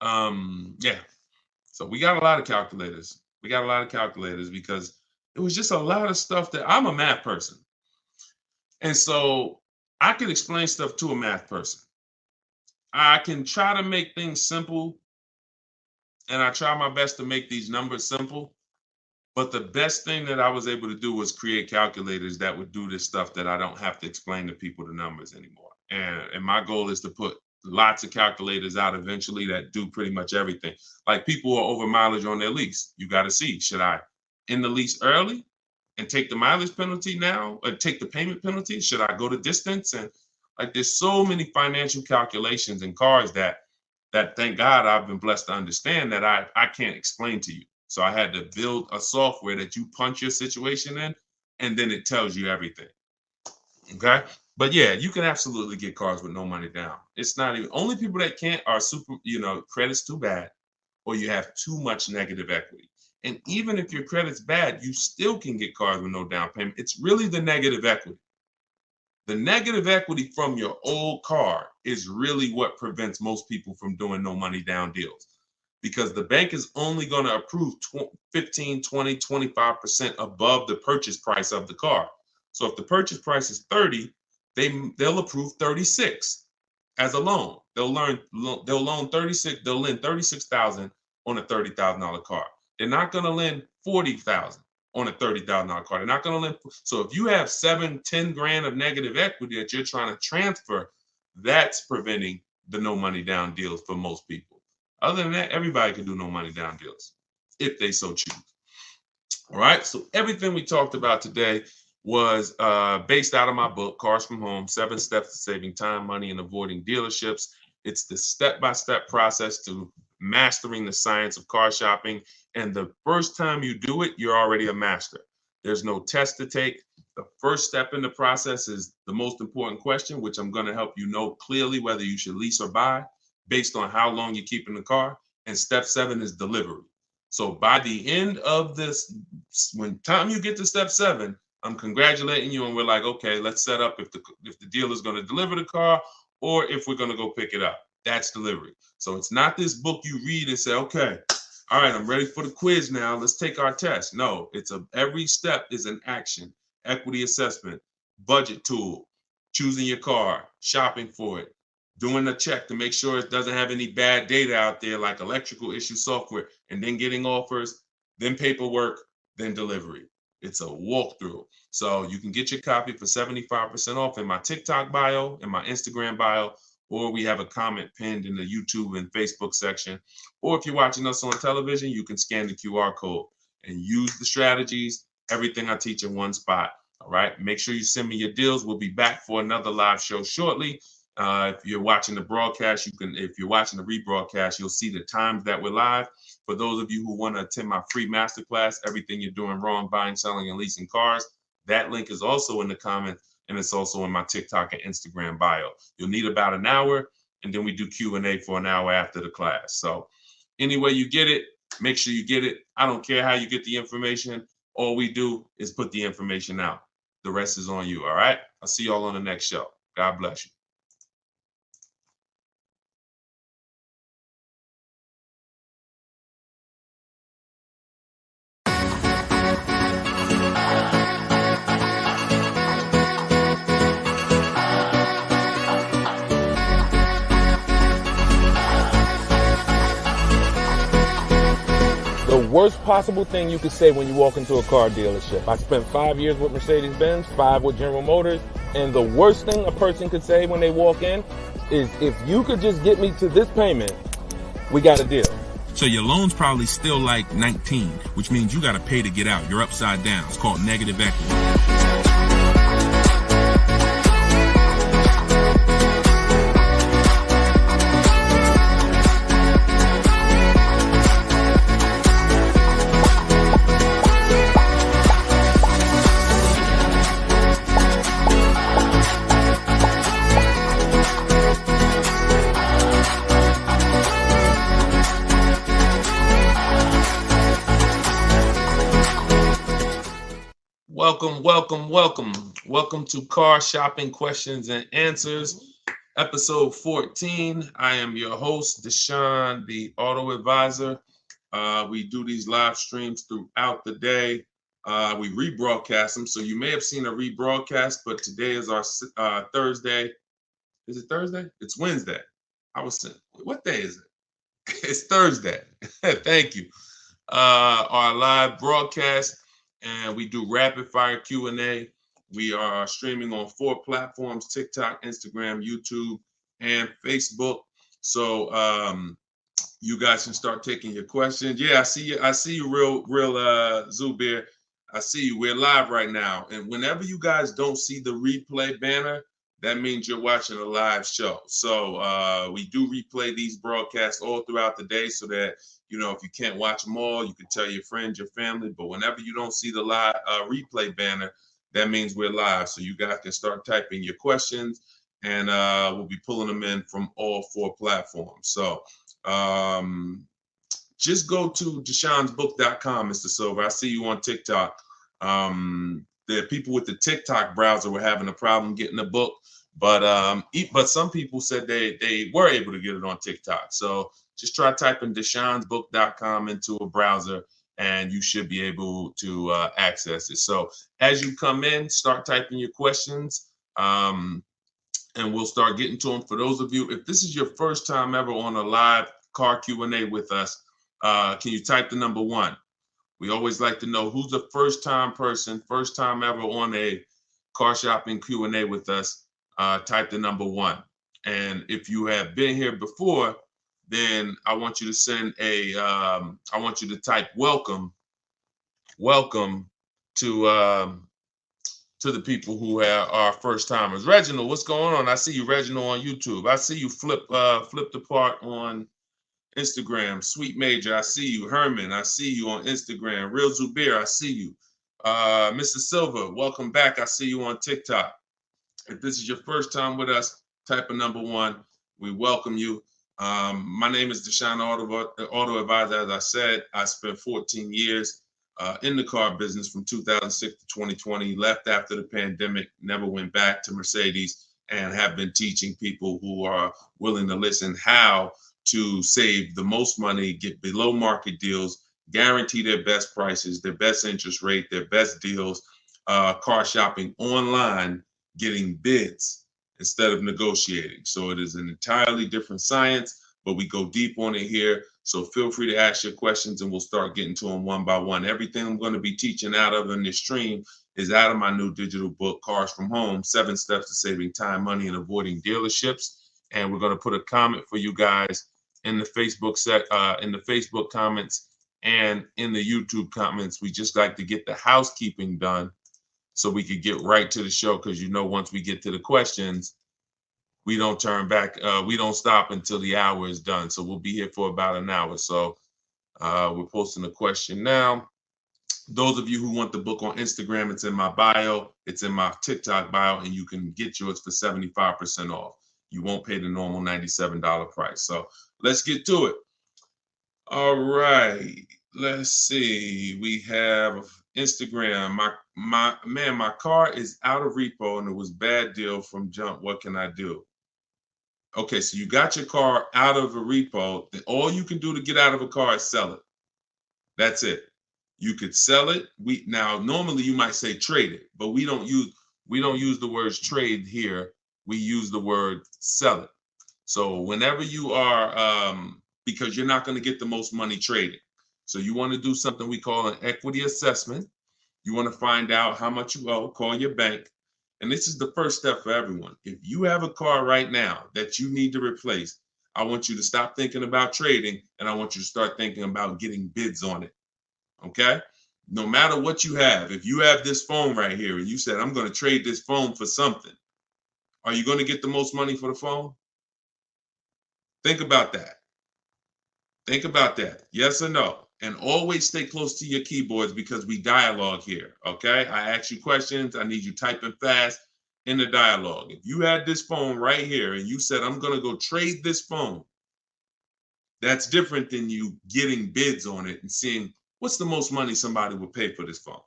C: yeah. So we got a lot of calculators. Because it was just a lot of stuff that I'm a math person. And so I can explain stuff to a math person. I can try to make things simple, and I try my best to make these numbers simple. But the best thing that I was able to do was create calculators that would do this stuff that I don't have to explain to people the numbers anymore. And my goal is to put lots of calculators out eventually that do pretty much everything. Like people are over mileage on their lease. You got to see, should I end the lease early and take the mileage penalty now, or take the payment penalty? Should I go to distance? And there's so many financial calculations in cars that thank God I've been blessed to understand that I can't explain to you. So I had to build a software that you punch your situation in, and then it tells you everything. Okay. But yeah, you can absolutely get cars with no money down. It's not even, only people that can't are super, credit's too bad, or you have too much negative equity. And even if your credit's bad, you still can get cars with no down payment. It's really the negative equity. The negative equity from your old car is really what prevents most people from doing no money down deals, because the bank is only going to approve 15, 20, 25% above the purchase price of the car. So if the purchase price is 30, they'll approve 36 as a loan. They'll loan 36, they'll lend 36,000 on a $30,000 car. They're not going to lend 40,000 on a $30,000 car. They're not going to lend. So if you have 10 grand of negative equity that you're trying to transfer, that's preventing the no money down deals for most people. Other than that, everybody can do no money down deals if they so choose. All right. So everything we talked about today was based out of my book, Cars from Home, 7 Steps to Saving Time, Money, and Avoiding Dealerships. It's the step-by-step process to mastering the science of car shopping. And the first time you do it, you're already a master. There's no test to take. The first step in the process is the most important question, which I'm going to help you know clearly whether you should lease or buy based on how long you keep in the car. And step 7 is delivery. So by the end of this, when time you get to step 7, I'm congratulating you, and we're like, okay, let's set up if the dealer is going to deliver the car or if we're going to go pick it up. That's delivery. So it's not this book you read and say, okay, all right, I'm ready for the quiz now. Let's take our test. No, every step is an action. Equity assessment, budget tool, choosing your car, shopping for it, doing a check to make sure it doesn't have any bad data out there like electrical issue software, and then getting offers, then paperwork, then delivery. It's a walkthrough. So you can get your copy for 75% off in my TikTok bio, in my Instagram bio, or we have a comment pinned in the YouTube and Facebook section. Or if you're watching us on television, you can scan the QR code and use the strategies, everything I teach in one spot. All right. Make sure you send me your deals. We'll be back for another live show shortly. If you're watching the broadcast, if you're watching the rebroadcast, you'll see the times that we're live. For those of you who want to attend my free masterclass, Everything You're Doing Wrong, Buying, Selling, and Leasing Cars, that link is also in the comments, and it's also in my TikTok and Instagram bio. You'll need about an hour, and then we do Q&A for an hour after the class. So any way you get it, make sure you get it. I don't care how you get the information. All we do is put the information out. The rest is on you, all right? I'll see y'all on the next show. God bless you.
A: The worst possible thing you could say when you walk into a car dealership. I spent 5 years with Mercedes-Benz, 5 with General Motors, and the worst thing a person could say when they walk in is, if you could just get me to this payment, we got a deal.
B: So your loan's probably still like 19, which means you got to pay to get out. You're upside down. It's called negative equity.
C: Welcome to Car Shopping Questions and Answers, episode 14. I am your host, Deshone the Auto Advisor. We do these live streams throughout the day. We rebroadcast them, so you may have seen a rebroadcast, but today is our Thursday. Is it Thursday? It's Wednesday. I was saying, what day is it? It's Thursday. Thank you. Our live broadcast. And we do rapid fire Q&A. We are streaming on 4 platforms: TikTok, Instagram, YouTube, and Facebook. So you guys can start taking your questions. Yeah, I see you. I see you, real Zubir. I see you. We're live right now. And whenever you guys don't see the replay banner, that means you're watching a live show. So we do replay these broadcasts all throughout the day so that, if you can't watch them all, you can tell your friends, your family. But whenever you don't see the live replay banner, that means we're live. So you guys can start typing your questions, and we'll be pulling them in from all 4 platforms. So just go to Deshone'sBook.com, Mr. Silver. I see you on TikTok. The people with the TikTok browser were having a problem getting the book, but some people said they were able to get it on TikTok. So just try typing Deshone'sBook.com into a browser, and you should be able to access it. So as you come in, start typing your questions, and we'll start getting to them. For those of you, if this is your first time ever on a live car Q&A with us, can you type the number 1? We always like to know who's the first time person, first time ever on a car shopping Q&A with us. Type the number 1. And if you have been here before, then I want you to send a, I want you to type welcome to the people who are first timers. Reginald, what's going on? I see you, Reginald, on YouTube. I see you flipped apart on Instagram. Sweet Major, I see you. Herman, I see you on Instagram. Real Zubir, I see you. Mr. Silver, welcome back. I see you on TikTok. If this is your first time with us, type a number 1. We welcome you. My name is Deshone the Auto Advisor. As I said, I spent 14 years in the car business from 2006 to 2020, left after the pandemic, never went back to Mercedes, and have been teaching people who are willing to listen how to save the most money, get below market deals, guarantee their best prices, their best interest rate, their best deals, car shopping online, getting bids instead of negotiating. So it is an entirely different science, but we go deep on it here. So feel free to ask your questions, and we'll start getting to them one by one. Everything I'm going to be teaching out of in this stream is out of my new digital book, Cars from Home, 7 Steps to Saving Time, Money, and Avoiding Dealerships. And we're going to put a comment for you guys in the Facebook comments and in the YouTube comments. We just like to get the housekeeping done so we could get right to the show, because once we get to the questions, we don't turn back. We don't stop until the hour is done. So we'll be here for about an hour. So we're posting a question now. Those of you who want the book on Instagram, it's in my bio. It's in my TikTok bio, and you can get yours for 75% off. You won't pay the normal $97 price. So let's get to it. All right. Let's see. We have Instagram. My car is out of repo and it was bad deal from jump. What can I do? Okay, so you got your car out of a repo. All you can do to get out of a car is sell it. That's it. You could sell it. Now normally you might say trade it, but we don't use the words trade here. We use the word sell it. So whenever you are, because you're not going to get the most money trading. So you want to do something we call an equity assessment. You want to find out how much you owe, call your bank. And this is the first step for everyone. If you have a car right now that you need to replace, I want you to stop thinking about trading, and I want you to start thinking about getting bids on it. Okay? No matter what you have, if you have this phone right here and you said, I'm going to trade this phone for something, are you going to get the most money for the phone? Think about that. Think about that. Yes or no? And always stay close to your keyboards, because we dialogue here, okay? I ask you questions. I need you typing fast in the dialogue. If you had this phone right here and you said, I'm going to go trade this phone, that's different than you getting bids on it and seeing what's the most money somebody will pay for this phone,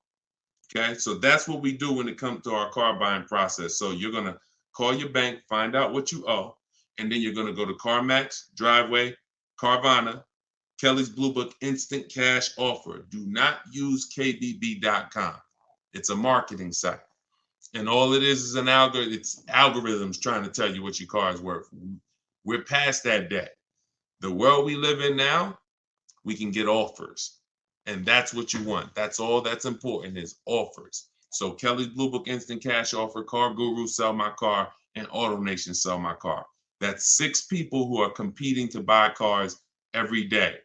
C: okay? So that's what we do when it comes to our car buying process. So you're going to call your bank, find out what you owe, and then you're going to go to CarMax, Driveway, Carvana, Kelly's Blue Book Instant Cash Offer. Do not use KBB.com. It's a marketing site. And all it is an algorithm. It's algorithms trying to tell you what your car is worth. We're past that day. The world we live in now, we can get offers. And that's what you want. That's all that's important is offers. So Kelly's Blue Book Instant Cash Offer, Car Guru, Sell My Car, and Auto Nation, Sell My Car. That's 6 people who are competing to buy cars every day.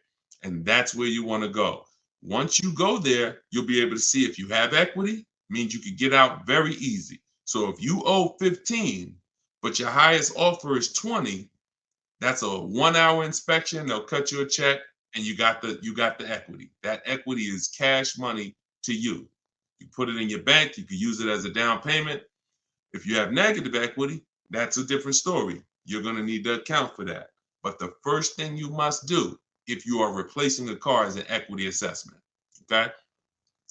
C: And that's where you want to go. Once you go there, you'll be able to see if you have equity, means you could get out very easy. So if you owe 15, but your highest offer is 20, that's a 1-hour inspection. They'll cut you a check, and you got the equity. That equity is cash money to you. You put it in your bank. You can use it as a down payment. If you have negative equity, that's a different story. You're going to need to account for that. But the first thing you must do if you are replacing a car is an equity assessment. Okay?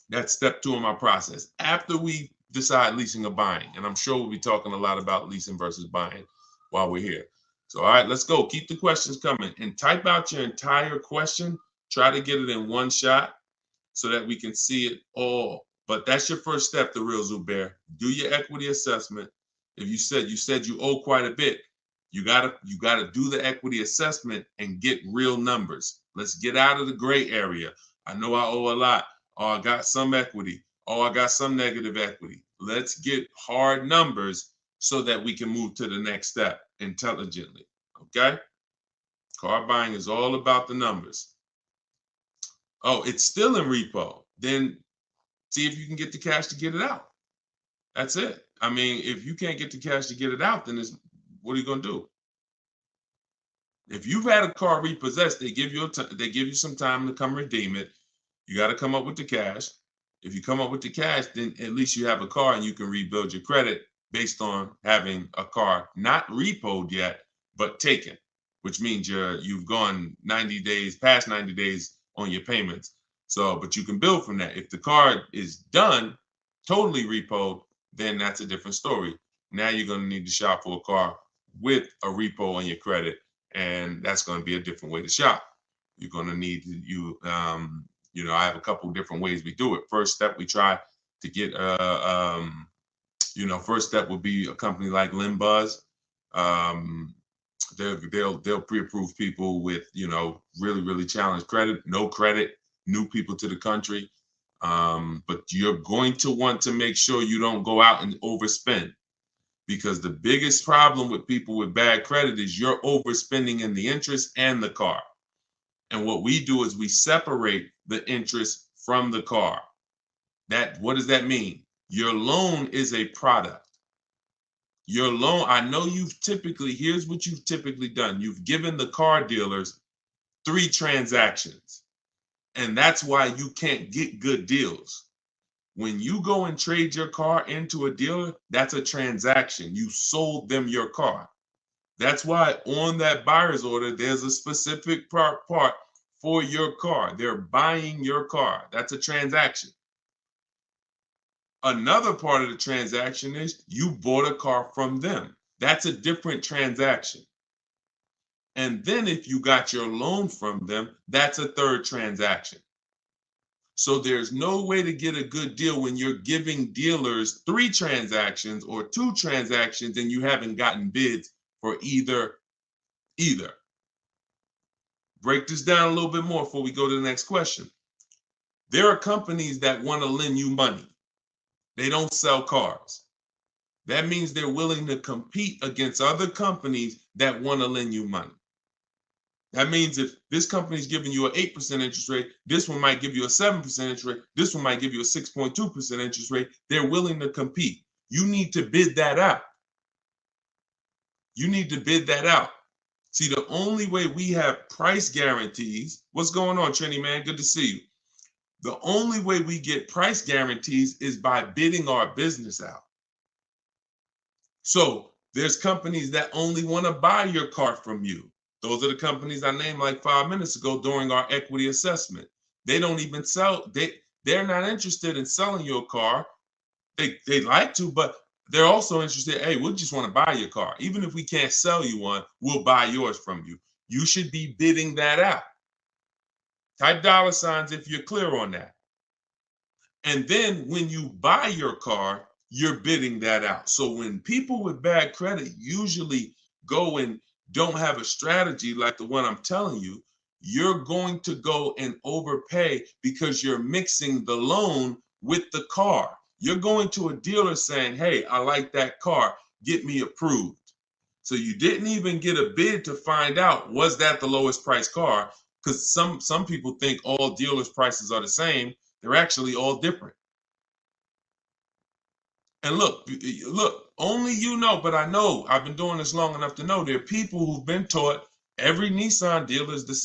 C: That's step 2 in my process. After we decide leasing or buying, and I'm sure we'll be talking a lot about leasing versus buying while we're here. So, all right, let's go. Keep the questions coming and type out your entire question. Try to get it in one shot so that we can see it all. But that's your first step, the real Zubair. Do your equity assessment. If you said you owe quite a bit, you gotta do the equity assessment and get real numbers. Let's get out of the gray area. I know I owe a lot. Oh, I got some equity. Oh, I got some negative equity. Let's get hard numbers so that we can move to the next step intelligently. Okay? Car buying is all about the numbers. Oh, it's still in repo. Then see if you can get the cash to get it out. That's it. I mean, if you can't get the cash to get it out, then what are you going to do? If you've had a car repossessed, they give you some time to come redeem it. You got to come up with the cash. If you come up with the cash, then at least you have a car and you can rebuild your credit based on having a car not repoed yet, but taken, which means you've gone 90 days, past 90 days on your payments. So, but you can build from that. If the car is done, totally repoed, then that's a different story. Now you're going to need to shop for a car with a repo on your credit, and that's going to be a different way to shop. You're going to need I have a couple different ways we do it. First step, we try to get first step would be a company like Limbuzz. They'll pre-approve people with really, really challenged credit, no credit, new people to the country. But you're going to want to make sure you don't go out and overspend, because the biggest problem with people with bad credit is you're overspending in the interest and the car. And what we do is we separate the interest from the car. What does that mean? Your loan is a product. Your loan, I know here's what you've typically done. You've given the car dealers 3 transactions. And that's why you can't get good deals. When you go and trade your car into a dealer, that's a transaction. You sold them your car. That's why on that buyer's order, there's a specific part for your car. They're buying your car. That's a transaction. Another part of the transaction is you bought a car from them. That's a different transaction. And then if you got your loan from them, that's a third transaction. So there's no way to get a good deal when you're giving dealers 3 transactions or 2 transactions and you haven't gotten bids for either. Break this down a little bit more before we go to the next question. There are companies that want to lend you money. They don't sell cars. That means they're willing to compete against other companies that want to lend you money. That means if this company is giving you an 8% interest rate, this one might give you a 7% interest rate, this one might give you a 6.2% interest rate. They're willing to compete. You need to bid that out. You need to bid that out. See, the only way we have price guarantees, what's going on, Trini, man? Good to see you. The only way we get price guarantees is by bidding our business out. So there's companies that only want to buy your car from you. Those are the companies I named like 5 minutes ago during our equity assessment. They don't even sell. They're not interested in selling your car. They like to, but they're also interested. Hey, we just want to buy your car. Even if we can't sell you one, we'll buy yours from you. You should be bidding that out. Type $ if you're clear on that. And then when you buy your car, you're bidding that out. So when people with bad credit usually go and don't have a strategy like the one I'm telling you, you're going to go and overpay because you're mixing the loan with the car. You're going to a dealer saying, hey, I like that car, get me approved. So you didn't even get a bid to find out, was that the lowest price car? Because some people think all dealers' prices are the same. They're actually all different. And look, only you know, but I know, I've been doing this long enough to know there are people who've been taught every Nissan dealer is the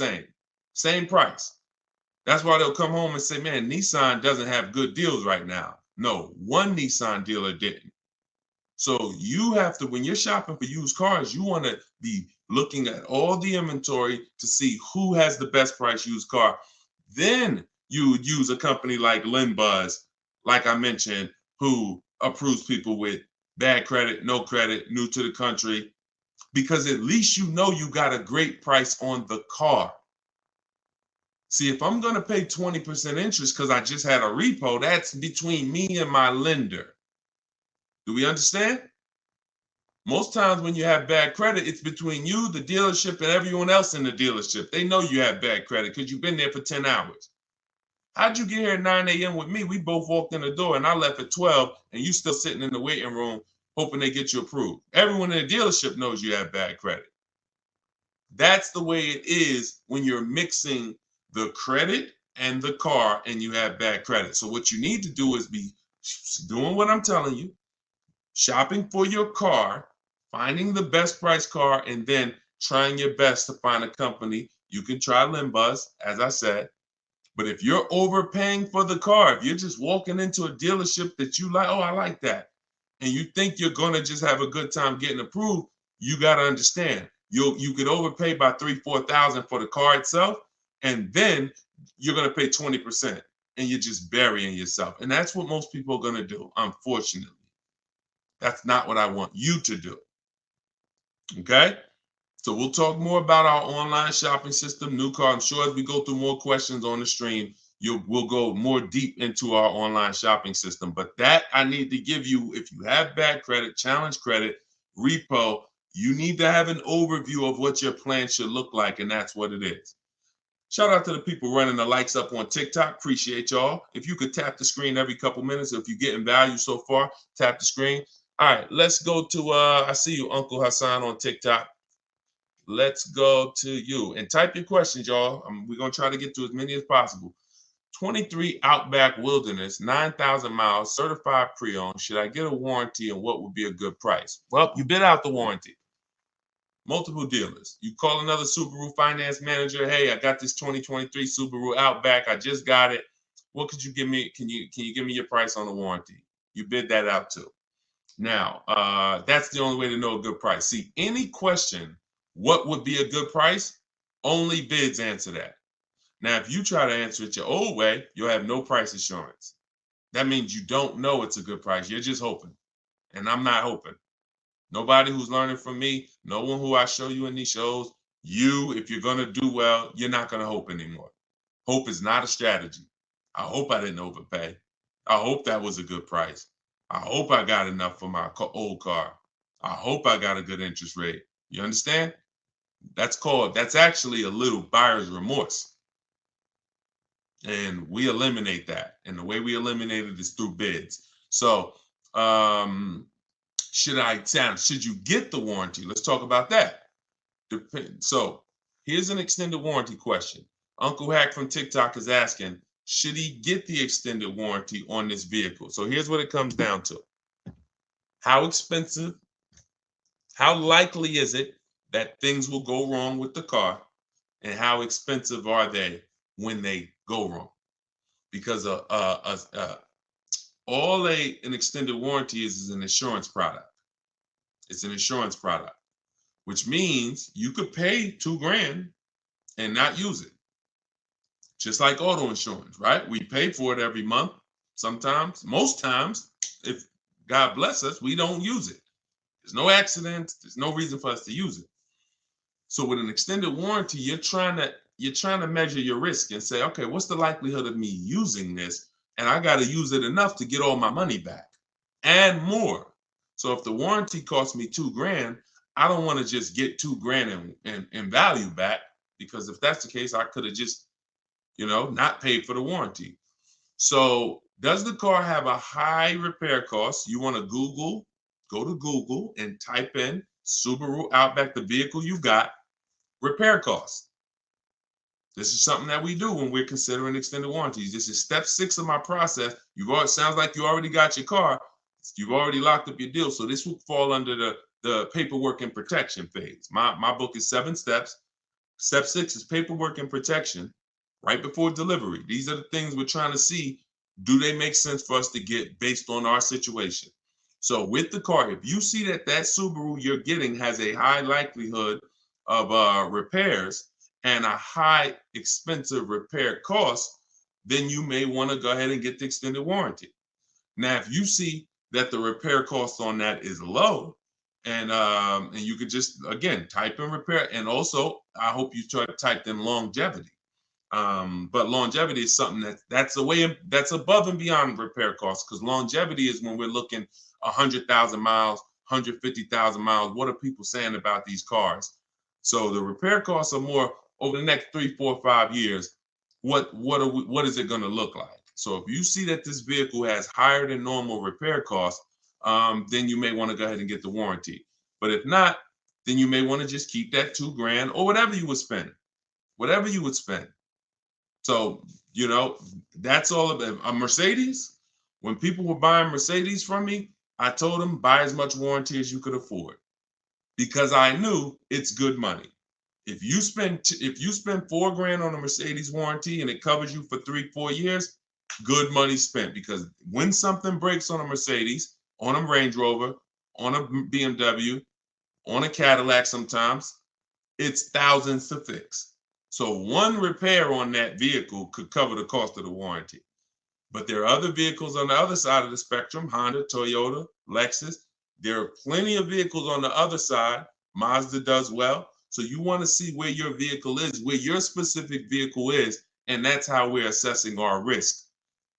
C: same price. That's why they'll come home and say, man, Nissan doesn't have good deals right now. No, one Nissan dealer didn't. So you have to, when you're shopping for used cars, you want to be looking at all the inventory to see who has the best price used car. Then you would use a company like LendBuzz, like I mentioned, who approves people with bad credit, no credit, new to the country, because at least you know you got a great price on the car. See, if I'm going to pay 20% interest because I just had a repo, that's between me and my lender. Do we understand? Most times when you have bad credit, it's between you, the dealership, and everyone else in the dealership. They know you have bad credit because you've been there for 10 hours. How'd you get here at 9 a.m. with me? We both walked in the door and I left at 12 and you still sitting in the waiting room hoping they get you approved. Everyone in the dealership knows you have bad credit. That's the way it is when you're mixing the credit and the car and you have bad credit. So what you need to do is be doing what I'm telling you, shopping for your car, finding the best price car, and then trying your best to find a company. You can try LendBuzz, as I said. But if you're overpaying for the car, if you're just walking into a dealership that you like, oh, I like that, and you think you're gonna just have a good time getting approved, you gotta understand you could overpay by $3,000-4,000 for the car itself, and then you're gonna pay 20%, and you're just burying yourself. And that's what most people are gonna do, unfortunately. That's not what I want you to do. Okay? So we'll talk more about our online shopping system, new car. I'm sure as we go through more questions on the stream, we'll go more deep into our online shopping system. But that I need to give you, if you have bad credit, challenge credit, repo, you need to have an overview of what your plan should look like, and that's what it is. Shout out to the people running the likes up on TikTok. Appreciate y'all. If you could tap the screen every couple minutes, if you're getting value so far, tap the screen. All right, let's go to, I see you, Uncle Hassan on TikTok. Let's go to you and type your questions, y'all. We're going to try to get to as many as possible. 23 Outback Wilderness, 9,000 miles, certified pre-owned. Should I get a warranty and what would be a good price? Well, you bid out the warranty. Multiple dealers. You call another Subaru finance manager. Hey, I got this 2023 Subaru Outback. I just got it. What could you give me? Can you give me your price on the warranty? You bid that out too. Now, that's the only way to know a good price. See, any question, what would be a good price? Only bids answer that. Now, if you try to answer it your old way, you'll have no price assurance. That means you don't know it's a good price. You're just hoping. And I'm not hoping. Nobody who's learning from me, no one who I show you in these shows, if you're going to do well, you're not going to hope anymore. Hope is not a strategy. I hope I didn't overpay. I hope that was a good price. I hope I got enough for my old car. I hope I got a good interest rate. You understand? That's actually a little buyer's remorse. And we eliminate that. And the way we eliminate it is through bids. So should you get the warranty? Let's talk about that. So here's an extended warranty question. Uncle Hack from TikTok is asking, should he get the extended warranty on this vehicle? So here's what it comes down to. How expensive, how likely is it that things will go wrong with the car? And how expensive are they when they go wrong? Because all an extended warranty is an insurance product. It's an insurance product, which means you could pay $2,000 and not use it. Just like auto insurance, right? We pay for it every month. Sometimes, most times, if God bless us, we don't use it. There's no accident. There's no reason for us to use it. So with an extended warranty, you're trying to measure your risk and say, okay, what's the likelihood of me using this? And I got to use it enough to get all my money back and more. So if the warranty costs me $2,000, I don't want to just get $2,000 in value back, because if that's the case, I could have just, not paid for the warranty. So does the car have a high repair cost? You want to go to Google and type in Subaru Outback, the vehicle you got, repair costs. This is something that we do when we're considering extended warranties. This is step 6 of my process. Sounds like you already got your car. You've already locked up your deal. So this will fall under the paperwork and protection phase. My book is 7 steps. Step 6 is paperwork and protection right before delivery. These are the things we're trying to see. Do they make sense for us to get based on our situation? So with the car, if you see that Subaru you're getting has a high likelihood of repairs and a high expensive repair cost, then you may want to go ahead and get the extended warranty. Now, if you see that the repair cost on that is low, and you could just again type in repair, and also I hope you try to type in longevity. But longevity is something that's above and beyond repair costs, because longevity is when we're looking 100,000 miles, 150,000 miles. What are people saying about these cars? So the repair costs are more over the next 3, 4, 5 years. What is it going to look like? So if you see that this vehicle has higher than normal repair costs, then you may want to go ahead and get the warranty. But if not, then you may want to just keep that $2,000 or whatever you would spend. Whatever you would spend. So, that's all about a Mercedes. When people were buying Mercedes from me, I told them buy as much warranty as you could afford, because I knew it's good money. If you spend $4,000 on a Mercedes warranty and it covers you for 3, 4 years, good money spent. Because when something breaks on a Mercedes, on a Range Rover, on a BMW, on a Cadillac, sometimes it's thousands to fix. So one repair on that vehicle could cover the cost of the warranty. But there are other vehicles on the other side of the spectrum, Honda, Toyota, Lexus. There are plenty of vehicles on the other side. Mazda does well. So you want to see where your vehicle is, where your specific vehicle is, and that's how we're assessing our risk.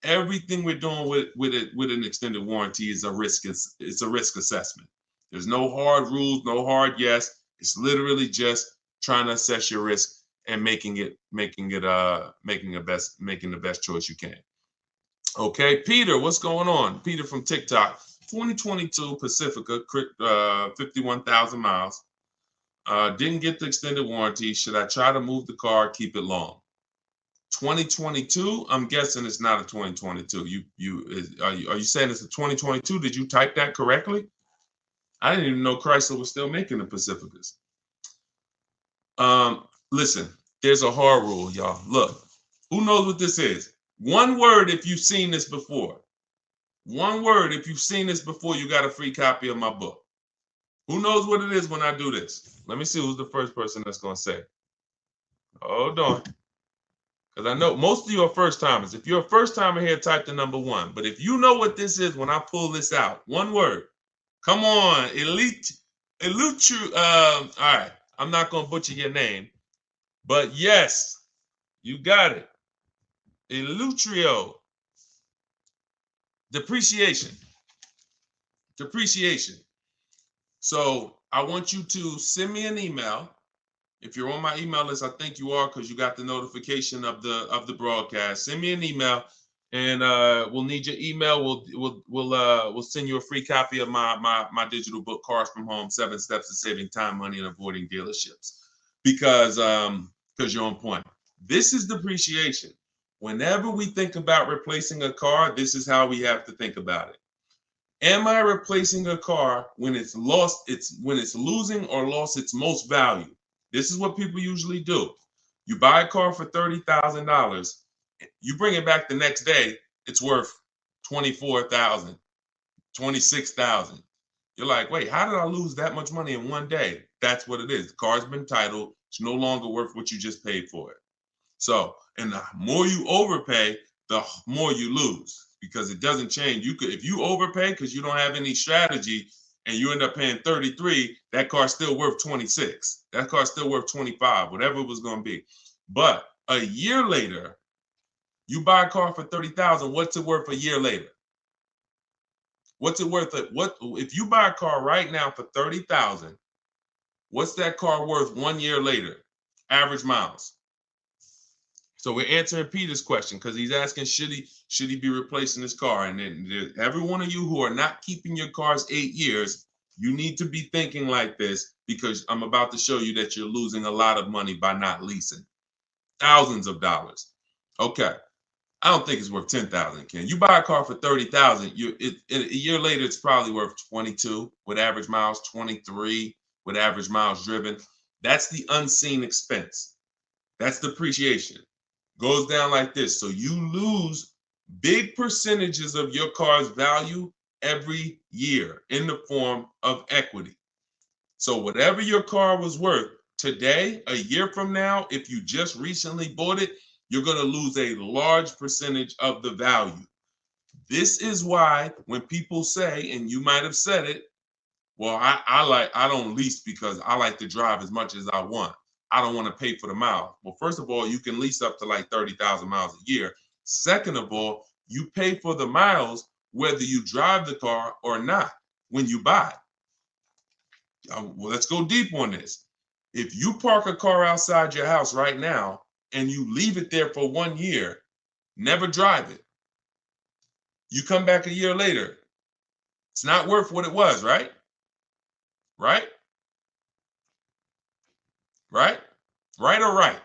C: Everything we're doing with an extended warranty is a risk. It's a risk assessment. There's no hard rules, no hard yes. It's literally just trying to assess your risk and making the best choice you can. Okay, Peter, what's going on? Peter from TikTok. 2022 Pacifica, 51,000 miles. Didn't get the extended warranty. Should I try to move the car, keep it long? 2022, I'm guessing it's not a 2022. Are you saying it's a 2022? Did you type that correctly? I didn't even know Chrysler was still making the Pacificas. Listen, there's a hard rule, y'all. Look, who knows what this is? One word if you've seen this before. One word if you've seen this before, you got a free copy of my book. Who knows what it is when I do this? Let me see who's the first person that's going to say. Hold on. Because I know most of you are first timers. If you're a first timer here, type the number 1. But if you know what this is when I pull this out, one word. Come on, all right. I'm not going to butcher your name. But yes, you got it. Elutrio. Depreciation. So I want you to send me an email. If you're on my email list, I think you are, because you got the notification of the broadcast. Send me an email, and we'll need your email. We'll send you a free copy of my digital book, Cars from Home: 7 Steps to Saving Time, Money, and Avoiding Dealerships. Because you're on point. This is depreciation. Whenever we think about replacing a car, this is how we have to think about it. Am I replacing a car when it's losing or lost its most value? This is what people usually do. You buy a car for $30,000. You bring it back the next day, it's worth $24,000, $26,000. You're like, wait, how did I lose that much money in one day? That's what it is. The car's been titled. It's no longer worth what you just paid for it. So, and the more you overpay, the more you lose, because it doesn't change. If you overpay because you don't have any strategy and you end up paying 33, that car's still worth 26. That car's still worth 25, whatever it was going to be. But a year later, you buy a car for 30,000. What's it worth a year later? What's it worth? If you buy a car right now for 30,000, what's that car worth 1 year later? Average miles. So we're answering Peter's question, because he's asking, should he be replacing his car? And then every one of you who are not keeping your cars 8 years, you need to be thinking like this, because I'm about to show you that you're losing a lot of money by not leasing. Thousands of dollars. Okay. I don't think it's worth 10,000, Ken. You buy a car for 30,000, a year later it's probably worth 22 with average miles, 23 with average miles driven. That's the unseen expense. That's depreciation. Goes down like this. So you lose big percentages of your car's value every year in the form of equity. So whatever your car was worth today, a year from now, if you just recently bought it, you're going to lose a large percentage of the value. This is why when people say, and you might have said it, well, I don't lease because I like to drive as much as I want. I don't want to pay for the miles. Well, first of all, you can lease up to like 30,000 miles a year. Second of all, you pay for the miles whether you drive the car or not when you buy it. Well, let's go deep on this. If you park a car outside your house right now and you leave it there for 1 year, never drive it. You come back a year later, it's not worth what it was, right? Right? Right? Right or right?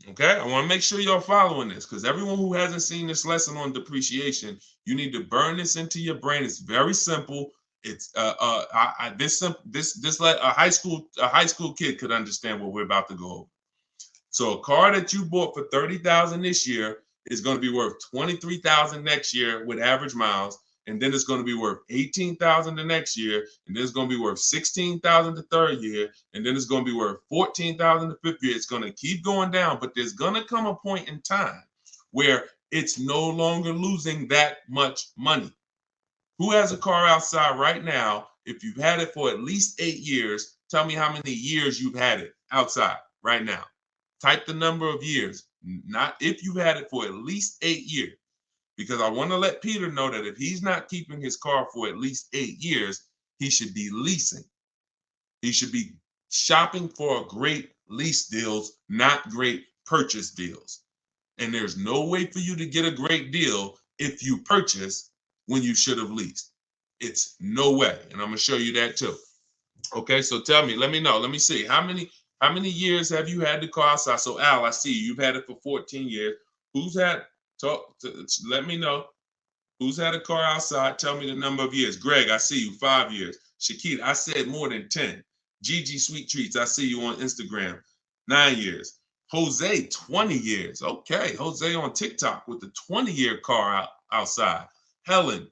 C: Okay, I want to make sure you're following this because everyone who hasn't seen this lesson on depreciation, you need to burn this into your brain. It's very simple. It's this a high school kid could understand what we're about to go over. So a car that you bought for 30,000 this year is going to be worth 23,000 next year with average miles, and then it's going to be worth 18,000 the next year, and then it's going to be worth 16,000 the third year, and then it's going to be worth 14,000 the fifth year. It's going to keep going down, but there's going to come a point in time where it's no longer losing that much money. Who has a car outside right now? If you've had it for at least 8 years, tell me how many years you've had it outside right now. Type the number of years, not if you've had it for at least 8 years. Because I want to let Peter know that if he's not keeping his car for at least 8 years, he should be leasing. He should be shopping for great lease deals, not great purchase deals. And there's no way for you to get a great deal if you purchase when you should have leased. It's no way. And I'm going to show you that too. Okay, so tell me, let me know. Let me see. How many years have you had the car outside? So Al, I see you've had it for 14 years. Who's had let me know who's had a car outside. Tell me the number of years. Greg, I see you 5 years. Shakita, I said more than 10. Gigi Sweet Treats, I see you on Instagram 9 years. Jose, 20 years. Okay, Jose on TikTok with the 20-year car outside. Helen,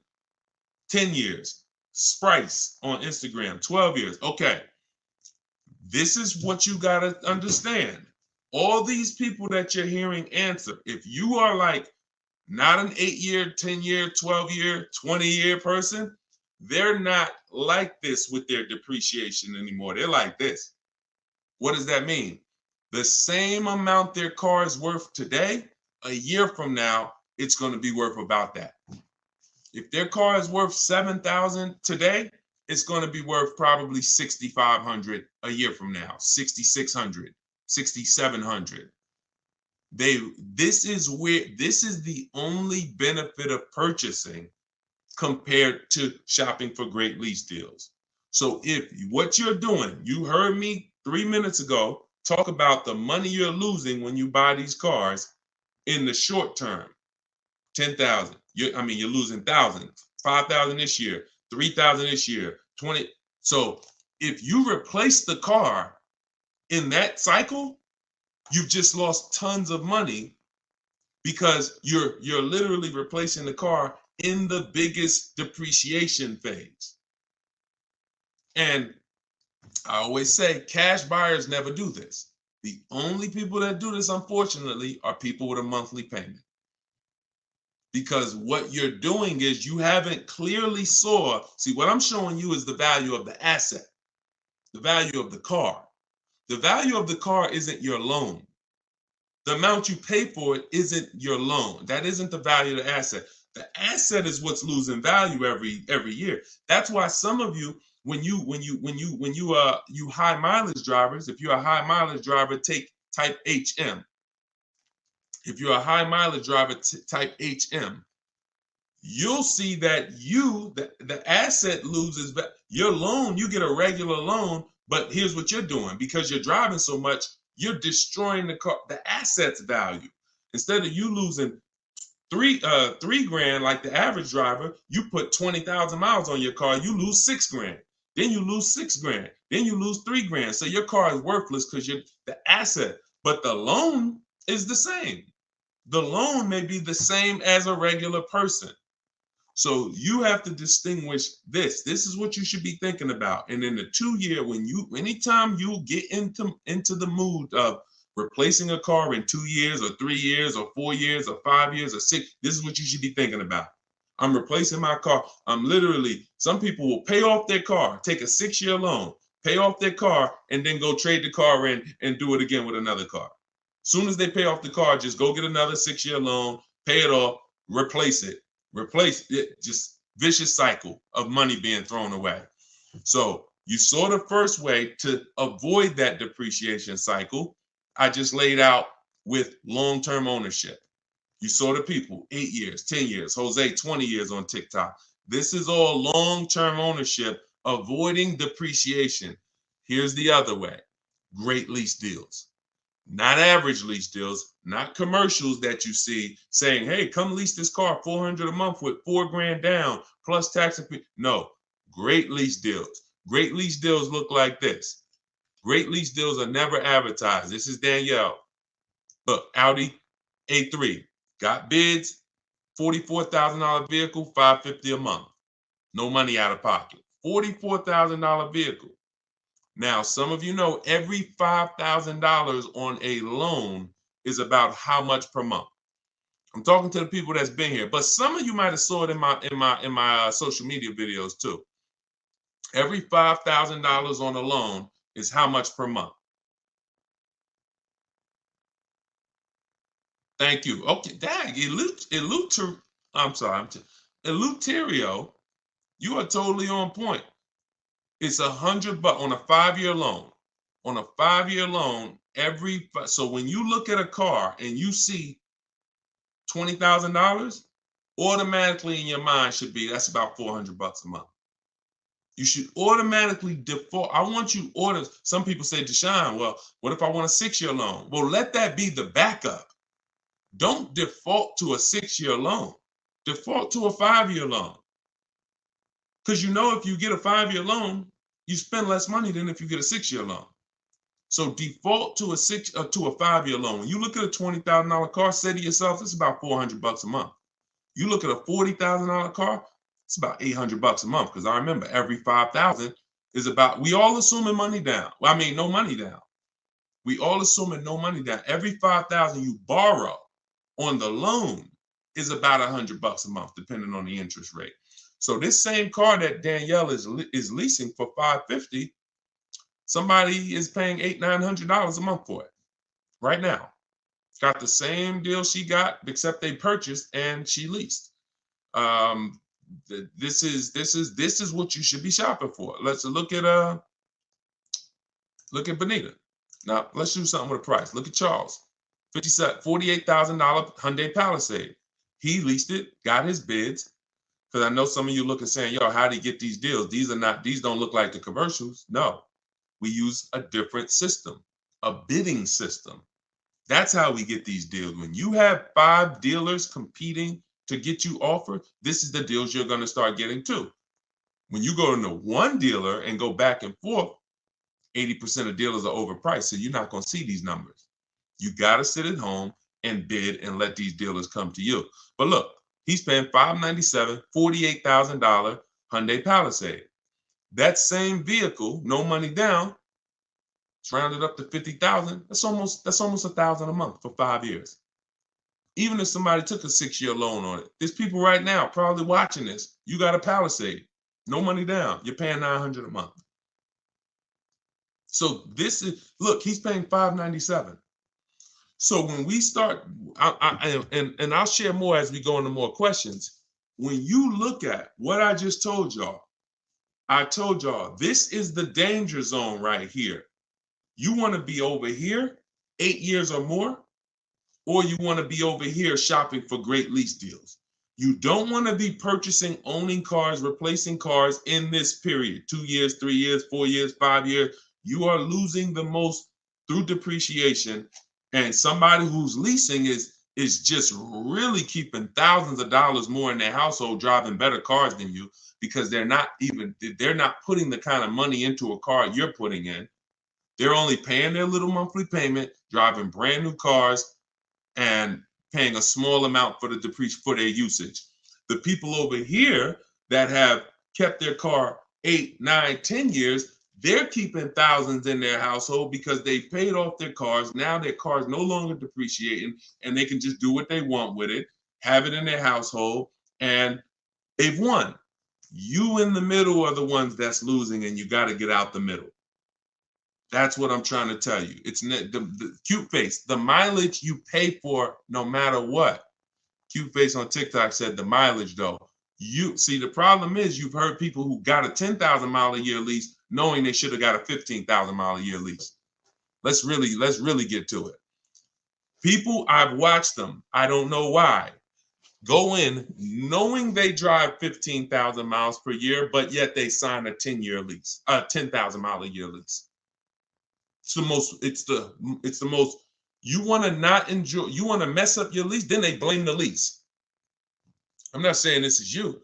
C: 10 years. Sprice on Instagram, 12 years. Okay, this is what you got to understand. All these people that you're hearing answer, if you are like not an 8-year, 10-year, 12-year, 20-year person, they're not like this with their depreciation anymore. They're like this. What does that mean? The same amount their car is worth today, a year from now, it's going to be worth about that. If their car is worth $7,000 today, it's going to be worth probably $6,500 a year from now, $6,600, $6,700. This is the only benefit of purchasing compared to shopping for great lease deals. So if what you're doing, you heard me 3 minutes ago talk about the money you're losing when you buy these cars in the short term, 10,000. You're losing thousands, 5,000 this year, 3,000 this year, 20. So if you replace the car in that cycle, you've just lost tons of money because you're literally replacing the car in the biggest depreciation phase. And I always say cash buyers never do this. The only people that do this, unfortunately, are people with a monthly payment. Because what you're doing is you haven't clearly see, what I'm showing you is the value of the asset, the value of the car. The value of the car isn't your loan. The amount you pay for it isn't your loan. That isn't the value of the asset. The asset is what's losing value every year. That's why some of you, when you high mileage drivers, if you're a high mileage driver, type HM. If you're a high mileage driver, type HM. You'll see that the asset loses your loan. You get a regular loan, but here's what you're doing. Because you're driving so much, you're destroying the asset's value. Instead of you losing $3,000 like the average driver, you put 20,000 miles on your car, you lose $6,000. Then you lose $6,000. Then you lose $3,000. So your car is worthless because you're the asset, but the loan is the same. the loan may be the same as a regular person. So you have to distinguish this. This is what you should be thinking about. And in the 2 year, anytime you get into the mood of replacing a car in 2 years or 3 years or 4 years or 5 years or 6, this is what you should be thinking about. I'm replacing my car. Some people will pay off their car, take a 6-year loan, pay off their car, and then go trade the car in and do it again with another car. Soon as they pay off the car, just go get another 6-year loan, pay it off, replace it, just vicious cycle of money being thrown away. So you saw the first way to avoid that depreciation cycle. I just laid out with long-term ownership. You saw the people, 8 years, 10 years, Jose, 20 years on TikTok. This is all long-term ownership, avoiding depreciation. Here's the other way. Great lease deals. Not average lease deals, not commercials that you see saying, hey, come lease this car, $400 a month with $4,000 down plus tax and fee. No, great lease deals. Great lease deals look like this. Great lease deals are never advertised. This is Danielle. Look, Audi A3, got bids, $44,000 vehicle, $550 a month. No money out of pocket. $44,000 vehicle. Now, some of you know every $5,000 on a loan is about how much per month. I'm talking to the people that's been here, but some of you might have saw it in my social media videos too. Every $5,000 on a loan is how much per month. Thank you. Okay, dang, Eleuterio, you are totally on point. It's $100 on a 5-year loan. On a 5-year loan, so when you look at a car and you see $20,000, automatically in your mind should be that's about $400 a month. You should automatically default. I want you order. Some people say, Deshone, well, what if I want a 6-year loan? Well, let that be the backup. Don't default to a 6-year loan. Default to a 5-year loan. Because you know if you get a 5-year loan, you spend less money than if you get a 6-year loan. So default to a 5-year loan. When you look at a $20,000 car, say to yourself, it's about $400 a month. You look at a $40,000 car, it's about $800 a month. Because I remember every $5,000 is about, we all assuming money down. Well, I mean, no money down. We all assuming no money down. Every $5,000 you borrow on the loan is about $100 a month, depending on the interest rate. So this same car that Danielle is leasing for $550, somebody is paying $800-900 a month for it right now. Got the same deal she got, except they purchased and she leased. This is what you should be shopping for. Let's look at Benita. Now let's do something with a price. Look at Charles, $48,000 Hyundai Palisade. He leased it, got his bids. Because I know some of you looking saying, yo, how do you get these deals? These don't look like the commercials. No, we use a different system, a bidding system. That's how we get these deals. When you have 5 dealers competing to get you offered, this is the deals you're going to start getting too. When you go into one dealer and go back and forth, 80% of dealers are overpriced. So you're not going to see these numbers. You got to sit at home and bid and let these dealers come to you. But look, he's paying $597, $48,000 Hyundai Palisade. That same vehicle, no money down, it's rounded up to $50,000. That's almost $1,000 a month for 5 years. Even if somebody took a 6-year loan on it, there's people right now probably watching this. You got a Palisade, no money down. You're paying $900 a month. So this is, look, he's paying $597. So when we start, I'll share more as we go into more questions. When you look at what I just told y'all, this is the danger zone right here. You want to be over here 8 years or more, or you want to be over here shopping for great lease deals. You don't want to be purchasing, owning cars, replacing cars in this period, 2 years, 3 years, 4 years, 5 years. You are losing the most through depreciation. And somebody who's leasing is just really keeping thousands of dollars more in their household, driving better cars than you, because they're not putting the kind of money into a car you're putting in. They're only paying their little monthly payment, driving brand new cars, and paying a small amount for their usage. The people over here that have kept their car 8, 9, 10 years, they're keeping thousands in their household because they paid off their cars. Now their car is no longer depreciating and they can just do what they want with it, have it in their household, and they've won. You in the middle are the ones that's losing, and you got to get out the middle. That's what I'm trying to tell you. It's the cute face, the mileage you pay for no matter what. Cute face on TikTok said the mileage though. You see, the problem is you've heard people who got a 10,000 mile a year lease knowing they should have got a 15,000 mile a year lease. Let's really get to it. People, I've watched them, I don't know why, go in knowing they drive 15,000 miles per year, but yet they sign a 10-year lease, a 10,000 mile a year lease. It's the most, you want to not enjoy, you want to mess up your lease, then they blame the lease. I'm not saying this is you.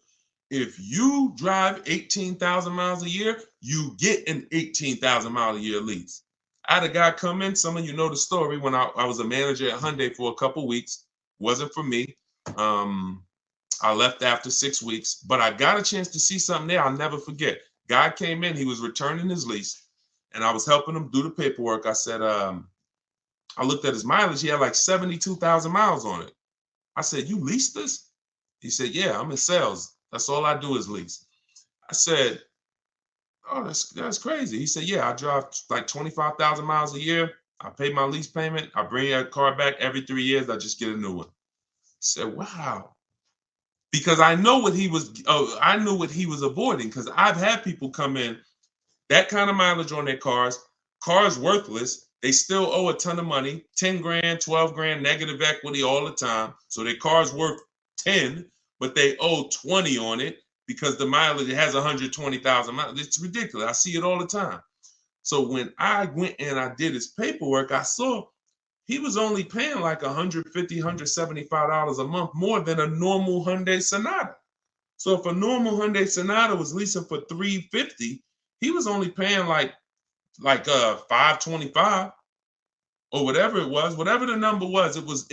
C: If you drive 18,000 miles a year, you get an 18,000 mile a year lease. I had a guy come in, some of you know the story, when I was a manager at Hyundai for a couple weeks. Wasn't for me. I left after 6 weeks, but I got a chance to see something there I'll never forget. Guy came in, he was returning his lease, and I was helping him do the paperwork. I said, I looked at his mileage. He had like 72,000 miles on it. I said, you leased this? He said, yeah, I'm in sales. That's all I do is lease. I said, oh, that's crazy. He said, yeah, I drive like 25,000 miles a year. I pay my lease payment. I bring a car back every 3 years. I just get a new one. I said, wow. Because I know what he was, I knew what he was avoiding, because I've had people come in, that kind of mileage on their cars worthless. They still owe a ton of money, 10 grand, 12 grand, negative equity all the time. So their car's worth 10, but they owe 20 on it because the mileage, it has 120,000 miles. It's ridiculous. I see it all the time. So when I went and I did his paperwork, I saw he was only paying like $150, $175 a month more than a normal Hyundai Sonata. So if a normal Hyundai Sonata was leasing for $350, he was only paying like $525 or whatever it was, whatever the number was. It was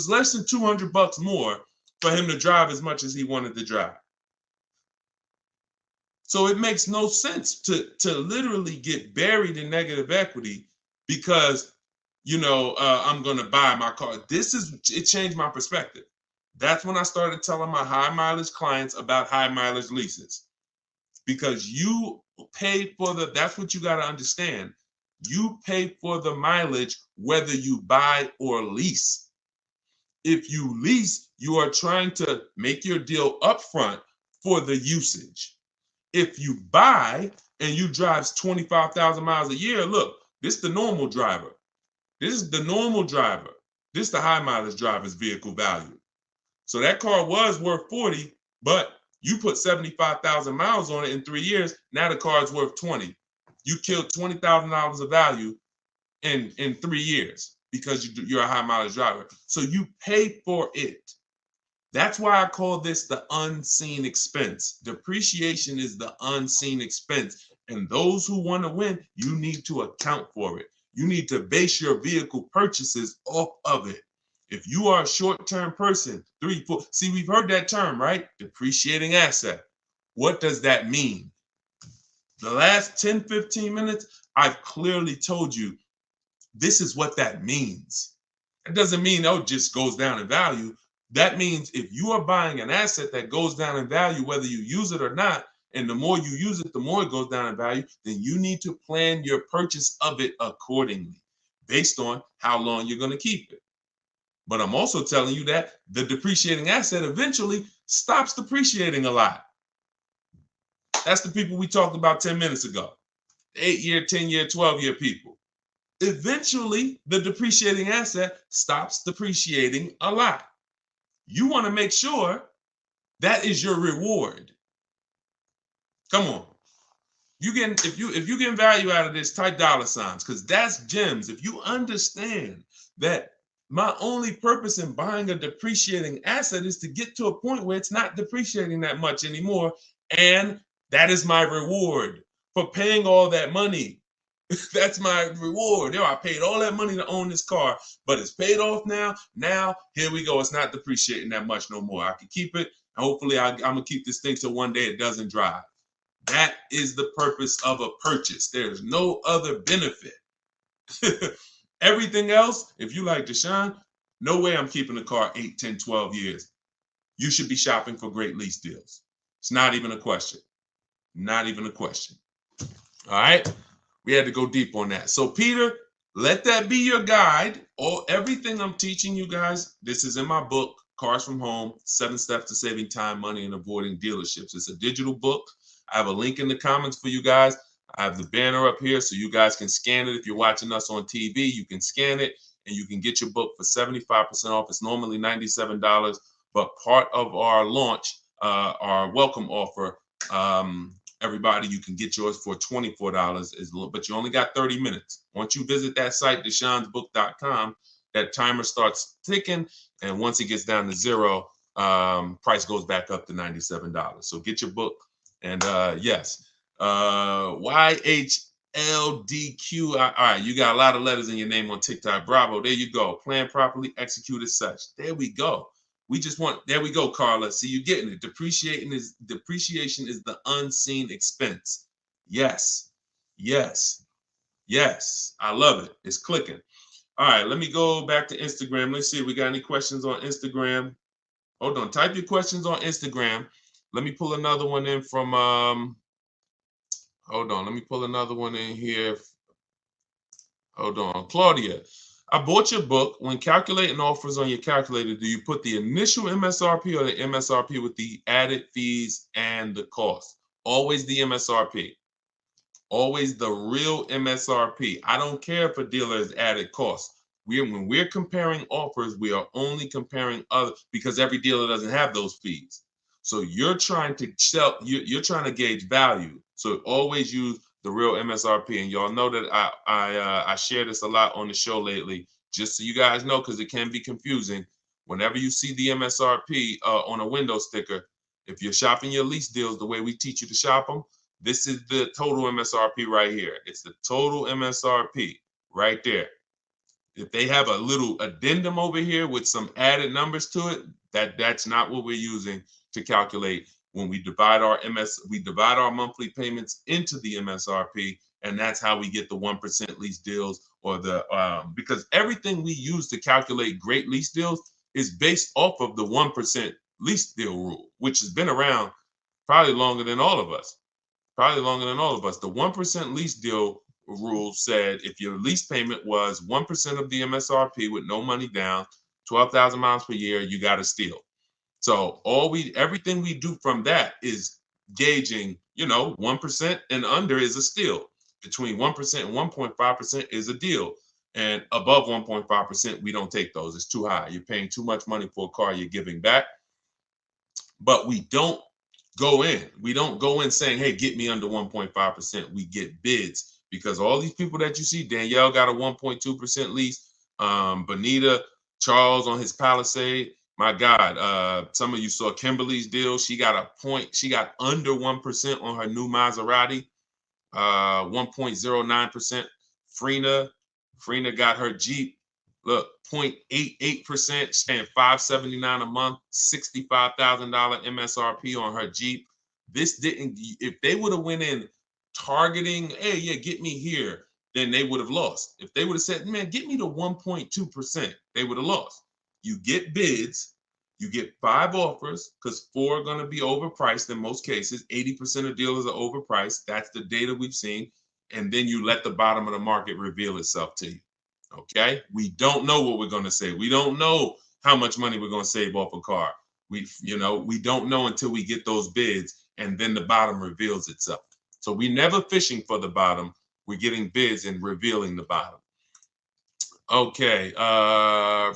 C: less than $200 more for him to drive as much as he wanted to drive. So it makes no sense to literally get buried in negative equity because, I'm going to buy my car. It changed my perspective. That's when I started telling my high mileage clients about high mileage leases, because you pay for that's what you got to understand. You pay for the mileage whether you buy or lease. If you lease, you are trying to make your deal upfront for the usage. If you buy and you drive 25,000 miles a year, look, this is the normal driver. This is the normal driver. This is the high mileage driver's vehicle value. So that car was worth 40, but you put 75,000 miles on it in 3 years. Now the car is worth 20. You killed $20,000 of value in 3 years because you're a high mileage driver. So you pay for it. That's why I call this the unseen expense. Depreciation is the unseen expense. And those who want to win, you need to account for it. You need to base your vehicle purchases off of it. If you are a short-term person, 3, 4, see, we've heard that term, right? Depreciating asset. What does that mean? The last 10, 15 minutes, I've clearly told you this is what that means. It doesn't mean, it just goes down in value. That means if you are buying an asset that goes down in value, whether you use it or not, and the more you use it, the more it goes down in value, then you need to plan your purchase of it accordingly based on how long you're going to keep it. But I'm also telling you that the depreciating asset eventually stops depreciating a lot. That's the people we talked about 10 minutes ago. 8-year, 10-year, 12-year people. Eventually, the depreciating asset stops depreciating a lot. You want to make sure that is your reward. Come on. If you get value out of this, type dollar signs, because that's gems. If you understand that my only purpose in buying a depreciating asset is to get to a point where it's not depreciating that much anymore, and that is my reward for paying all that money. That's my reward. I paid all that money to own this car, but it's paid off now. Now, here we go. It's not depreciating that much no more. I can keep it. And hopefully, I'm going to keep this thing so one day it doesn't drive. That is the purpose of a purchase. There's no other benefit. Everything else, if you like Deshone, no way I'm keeping the car 8, 10, 12 years. You should be shopping for great lease deals. It's not even a question. Not even a question. All right? We had to go deep on that. So, Peter, let that be your guide. Everything I'm teaching you guys, this is in my book, Cars from Home, 7 Steps to Saving Time, Money, and Avoiding Dealerships. It's a digital book. I have a link in the comments for you guys. I have the banner up here so you guys can scan it. If you're watching us on TV, you can scan it and you can get your book for 75% off. It's normally $97, but part of our launch, our welcome offer, everybody, you can get yours for $24, but you only got 30 minutes. Once you visit that site, DeshonesBook.com, that timer starts ticking, and once it gets down to 0, price goes back up to $97. So get your book, and yes, YHLDQ. All right, you got a lot of letters in your name on TikTok. Bravo. There you go. Plan properly, execute as such. There we go. There we go, Carla. See, you getting it. Depreciation is the unseen expense. Yes. Yes. Yes. I love it. It's clicking. All right, let me go back to Instagram. Let's see if we got any questions on Instagram. Hold on. Type your questions on Instagram. Let me pull another one in from hold on. Let me pull another one in here. Hold on. Claudia. I bought your book. When calculating offers on your calculator, do you put the initial MSRP or the MSRP with the added fees and the cost? Always the MSRP. Always the real MSRP. I don't care if a dealer has added costs. When we're comparing offers, we are only comparing other, because every dealer doesn't have those fees. So you're trying to you're trying to gauge value. So always use the real MSRP. And y'all know that I share this a lot on the show lately, just so you guys know, because it can be confusing. Whenever you see the MSRP on a window sticker, if you're shopping your lease deals the way we teach you to shop them, this is the total MSRP right here. It's the total MSRP right there. If they have a little addendum over here with some added numbers to it, that's not what we're using to calculate when we divide our monthly payments into the MSRP, and that's how we get the 1% lease deals, or the because everything we use to calculate great lease deals is based off of the 1% lease deal rule, which has been around probably longer than all of us. The 1% lease deal rule said if your lease payment was 1% of the MSRP with no money down, 12,000 miles per year, you got a steal. So everything we do from that is gauging, 1% and under is a steal. Between 1% and 1.5% is a deal. And above 1.5%, we don't take those. It's too high. You're paying too much money for a car you're giving back. But we don't go in. We don't go in saying, hey, get me under 1.5%. We get bids, because all these people that you see, Danielle got a 1.2% lease. Bonita, Charles on his Palisade. My God, some of you saw Kimberly's deal. She got under 1% on her new Maserati, 1.09%. Frina got her Jeep. Look, 0.88%, staying $579 a month, $65,000 MSRP on her Jeep. If they would have went in targeting, hey, yeah, get me here, then they would have lost. If they would have said, man, get me to 1.2%, they would have lost. You get bids, you get 5 offers, because 4 are going to be overpriced in most cases. 80% of dealers are overpriced. That's the data we've seen. And then you let the bottom of the market reveal itself to you. Okay, we don't know what we're going to say. We don't know how much money we're going to save off a car. We don't know until we get those bids, and then the bottom reveals itself. So we're never fishing for the bottom. We're getting bids and revealing the bottom. Okay,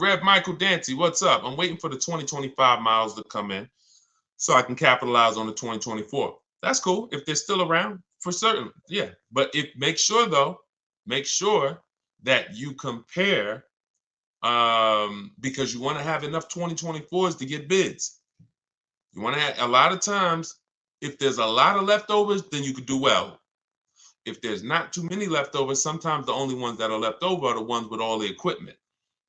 C: Rev Michael Dancy, what's up? I'm waiting for the 2025 miles to come in so I can capitalize on the 2024. That's cool if they're still around, for certain. Yeah, but make sure that you compare, because you want to have enough 2024s to get bids. You want to have, a lot of times, if there's a lot of leftovers, then you could do well. if there's not too many leftovers, sometimes the only ones that are left over are the ones with all the equipment.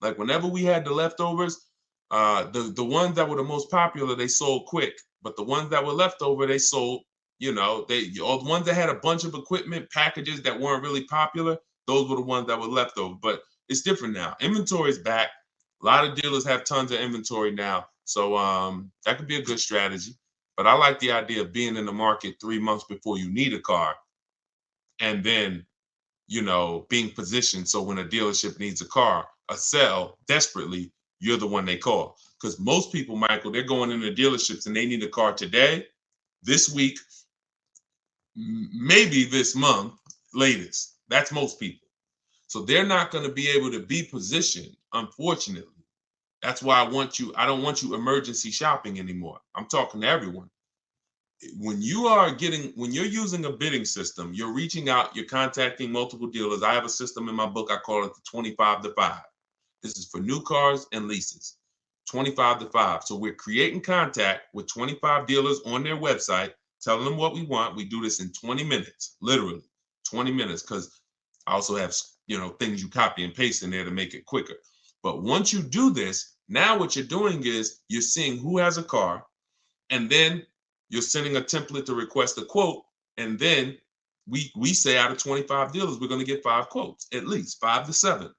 C: Like whenever we had the leftovers, the ones that were the most popular, they sold quick. But the ones that were left over, they sold, all the ones that had a bunch of equipment packages that weren't really popular, those were the ones that were left over. But it's different now. Inventory is back. A lot of dealers have tons of inventory now. So that could be a good strategy. But I like the idea of being in the market 3 months before you need a car, and then, being positioned so when a dealership needs a car, a sell desperately, you're the one they call. Because most people, Michael, they're going into dealerships and they need a car today, this week, maybe this month, latest. That's most people. So they're not going to be able to be positioned, unfortunately. That's why I don't want you emergency shopping anymore. I'm talking to everyone. When you're using a bidding system, you're reaching out, you're contacting multiple dealers. I have a system in my book, I call it the 25 to 5. This is for new cars and leases, 25 to 5. So we're creating contact with 25 dealers on their website, telling them what we want. We do this in 20 minutes, literally 20 minutes, because I also have, things you copy and paste in there to make it quicker. But once you do this, now what you're doing is you're seeing who has a car, and then you're sending a template to request a quote, and then we say out of 25 dealers, we're going to get 5 quotes, at least 5 to 7.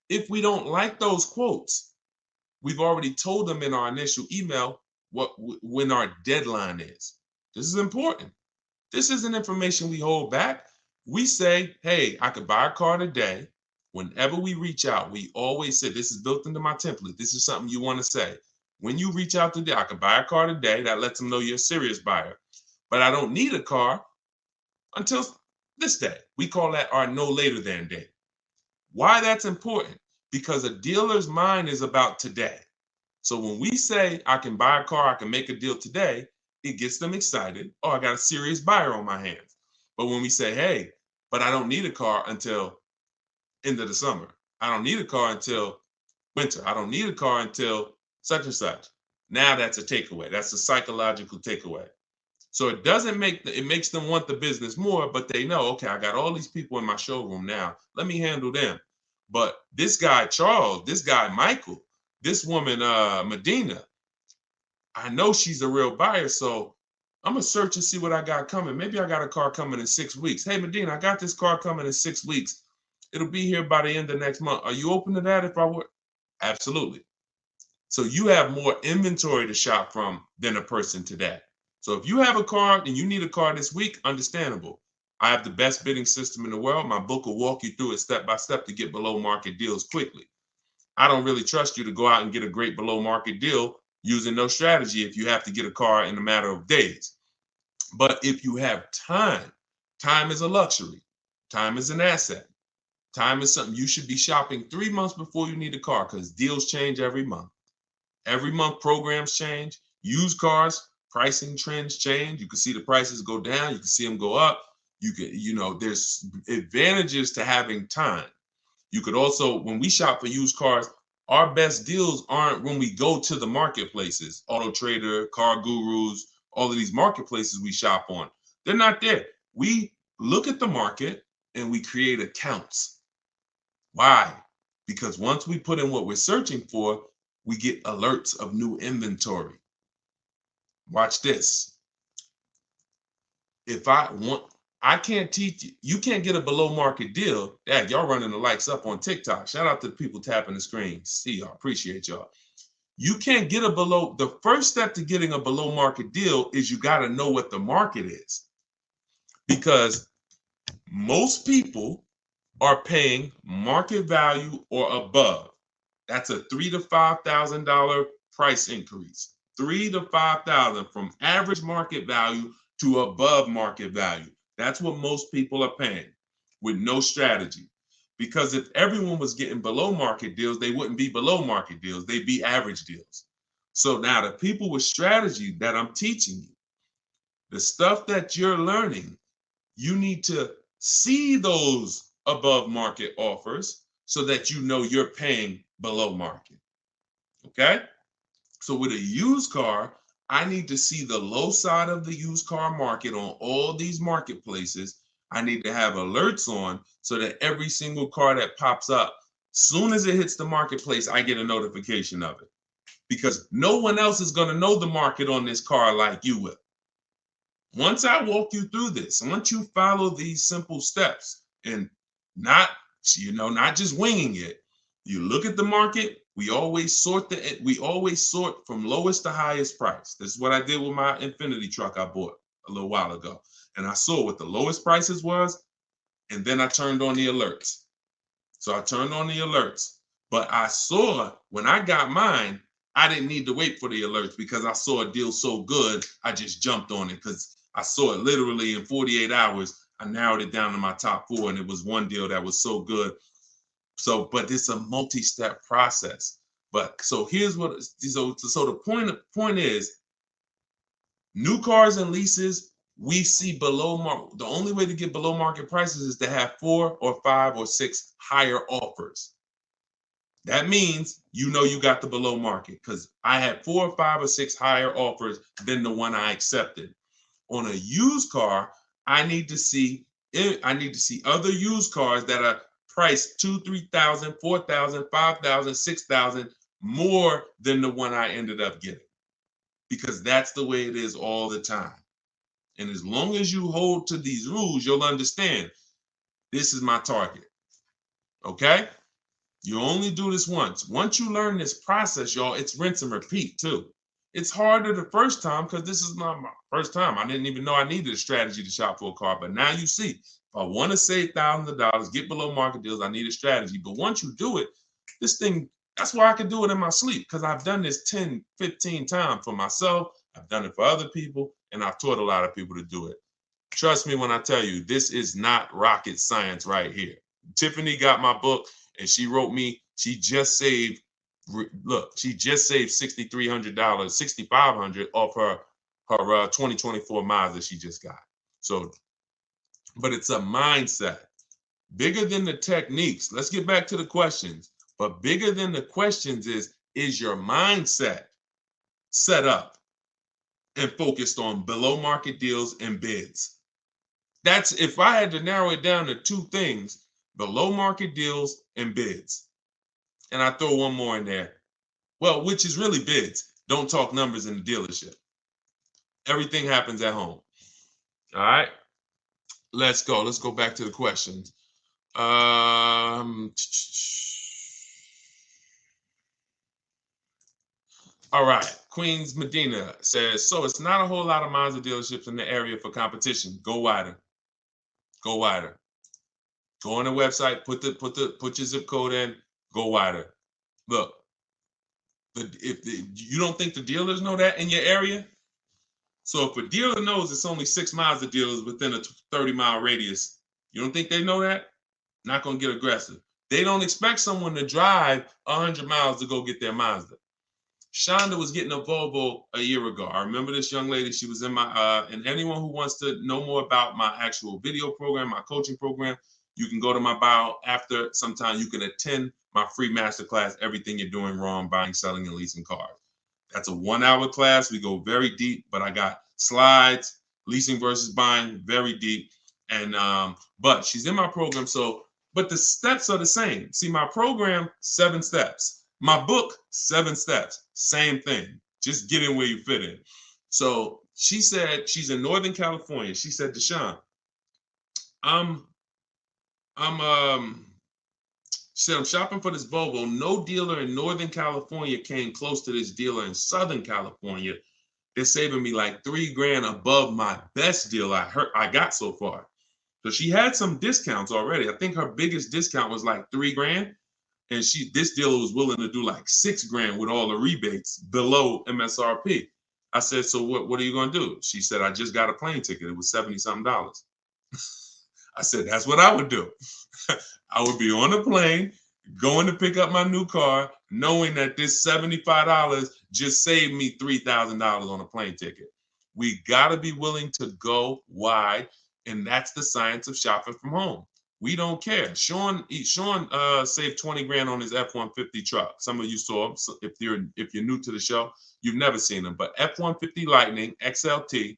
C: If we don't like those quotes, we've already told them in our initial email when our deadline is. This is important. This isn't information we hold back. We say, hey, I could buy a car today. Whenever we reach out, we always say, this is built into my template. This is something you want to say. When you reach out today, I could buy a car today. That lets them know you're a serious buyer. But I don't need a car until this day. We call that our no later than date. Why that's important? Because a dealer's mind is about today. So when we say I can buy a car, I can make a deal today, it gets them excited. Oh, I got a serious buyer on my hands. But when we say, hey, but I don't need a car until end of the summer. I don't need a car until winter. I don't need a car until such and such. Now that's a takeaway. That's a psychological takeaway. So it makes them want the business more, but they know, okay, I got all these people in my showroom now. Let me handle them. But this guy, Charles, this guy, Michael, this woman, Medina, I know she's a real buyer. So I'm going to search and see what I got coming. Maybe I got a car coming in 6 weeks. Hey, Medina, I got this car coming in 6 weeks. It'll be here by the end of next month. Are you open to that if I were? Absolutely. So you have more inventory to shop from than a person today. So if you have a car and you need a car this week, understandable. I have the best bidding system in the world. My book will walk you through it step by step to get below market deals quickly. I don't really trust you to go out and get a great below market deal using no strategy if you have to get a car in a matter of days. But if you have time is a luxury. Time is an asset. Time is something you should be shopping 3 months before you need a car, because deals change every month. Every month programs change. Used cars, pricing trends change. You can see the prices go down. You can see them go up. There's advantages to having time. You could also, when we shop for used cars, our best deals aren't when we go to the marketplaces, Auto Trader, Car Gurus, all of these marketplaces we shop on. They're not there. We look at the market and we create accounts. Why? Because once we put in what we're searching for, we get alerts of new inventory. Watch this. If I can't teach you, you can't get a below market deal. Dad, y'all running the lights up on TikTok. Shout out to the people tapping the screen. See y'all, appreciate y'all. You can't get the first step to getting a below market deal is you got to know what the market is. Because most people are paying market value or above. That's a $3,000 to $5,000 price increase. $3,000 to $5,000 from average market value to above market value. That's what most people are paying with no strategy. Because if everyone was getting below market deals, they wouldn't be below market deals. They'd be average deals. So now the people with strategy that I'm teaching you, the stuff that you're learning, you need to see those above market offers so that you know you're paying below market. Okay? So with a used car, I need to see the low side of the used car market on all these marketplaces. I need to have alerts on so that every single car that pops up, soon as it hits the marketplace, I get a notification of it. Because no one else is going to know the market on this car like you will. Once I walk you through this, once you follow these simple steps and not just winging it, you look at the market. We always sort from lowest to highest price. This is what I did with my Infinity truck I bought a little while ago. And I saw what the lowest prices was, and then I turned on the alerts. So I turned on the alerts, but I saw when I got mine, I didn't need to wait for the alerts because I saw a deal so good, I just jumped on it because I saw it literally in 48 hours. I narrowed it down to my top 4, and it was one deal that was so good. So, but it's a multi-step process. But so here's what, so the point is, new cars and leases, we see below market. The only way to get below market prices is to have 4 or 5 or 6 higher offers. That means you got the below market because I had 4 or 5 or 6 higher offers than the one I accepted. On a used car, I need to see other used cars that are priced $2,000, $3,000, $4,000, $5,000, $6,000 more than the one I ended up getting, because that's the way it is all the time. And as long as you hold to these rules, you'll understand this is my target. Okay? You only do this once. Once you learn this process, y'all, it's rinse and repeat too. It's harder the first time because this is not my first time. I didn't even know I needed a strategy to shop for a car. But now you see, if I want to save thousands of dollars, get below market deals, I need a strategy. But once you do it, this thing, that's why I can do it in my sleep, because I've done this 10, 15 times for myself. I've done it for other people, and I've taught a lot of people to do it. Trust me when I tell you, this is not rocket science right here. Tiffany got my book, and she wrote me, she just saved $6,300, $6,500 off her 2024 Mazda she just got. So, but it's a mindset. Bigger than the techniques. Let's get back to the questions. But bigger than the questions is your mindset set up and focused on below market deals and bids? That's, if I had to narrow it down to 2 things, below market deals and bids. And I throw one more in there. Well, which is really bids. Don't talk numbers in the dealership. Everything happens at home. All right. Let's go. Let's go back to the questions. All right. Queens Medina says, so it's not a whole lot of Mazda dealerships in the area for competition. Go wider. Go wider. Go on the website, put your zip code in, go wider. Look, you don't think the dealers know that in your area? So if a dealer knows it's only 6 Mazda dealers within a 30-mile radius, you don't think they know that? Not going to get aggressive. They don't expect someone to drive 100 miles to go get their Mazda. Shonda was getting a Volvo a year ago. I remember this young lady. She was in my, and anyone who wants to know more about my actual video program, my coaching program, you can go to my bio after. Sometime you can attend my free masterclass, Everything You're Doing Wrong, Buying, Selling, and Leasing Cars. That's a 1-hour class. We go very deep, but I got slides, leasing versus buying, very deep. And, but she's in my program. So, but the steps are the same. See, my program, 7 steps. My book, 7 steps, same thing. Just get in where you fit in. So she said she's in Northern California. She said, Deshone, I'm shopping for this Volvo. No dealer in Northern California came close to this dealer in Southern California. They're saving me like $3,000 above my best deal I got so far. So she had some discounts already. I think her biggest discount was like $3,000. And this dealer was willing to do like $6,000 with all the rebates below MSRP. I said, so what are you going to do? She said, I just got a plane ticket. It was $70-something. I said, that's what I would do. I would be on a plane, going to pick up my new car, knowing that this $75 just saved me $3,000 on a plane ticket. We got to be willing to go wide, and that's the science of shopping from home. We don't care. Sean saved $20,000 on his F-150 truck. Some of you saw him. So if you're new to the show, you've never seen him. But F-150 Lightning XLT,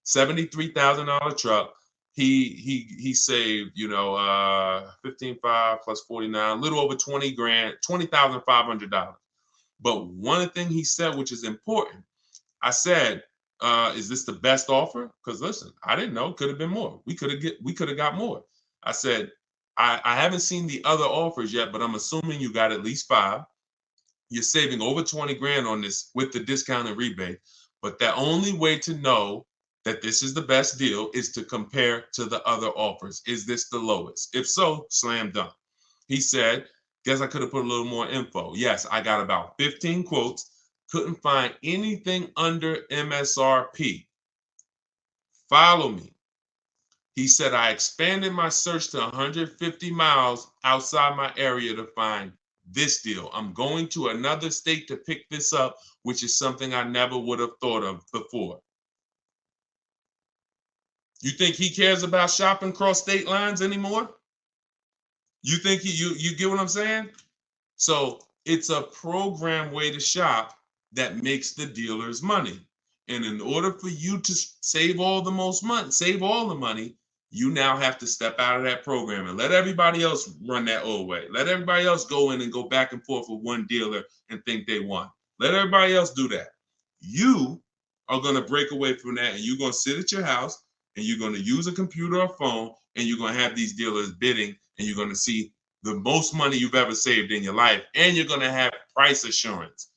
C: $73,000 truck. he saved, 15.5 plus 49, a little over 20 grand, $20,500. But one thing he said, which is important, I said, is this the best offer? Because listen, I didn't know. Could have been more. We could have got more. I said, I haven't seen the other offers yet, but I'm assuming you got at least 5. You're saving over 20 grand on this with the discount and rebate. But the only way to know that this is the best deal is to compare to the other offers. Is this the lowest? If so, slam dunk. He said, guess I could have put a little more info. Yes, I got about 15 quotes. Couldn't find anything under MSRP. Follow me. He said, I expanded my search to 150 miles outside my area to find this deal. I'm going to another state to pick this up, which is something I never would have thought of before. You think he cares about shopping across state lines anymore? You think you get what I'm saying? So it's a program way to shop that makes the dealers money. And in order for you to save all the money, you now have to step out of that program and let everybody else run that old way. Let everybody else go in and go back and forth with one dealer and think they won. Let everybody else do that. You are going to break away from that, and you're going to sit at your house and you're going to use a computer or phone, and you're going to have these dealers bidding, and you're going to see the most money you've ever saved in your life, and you're going to have price assurance,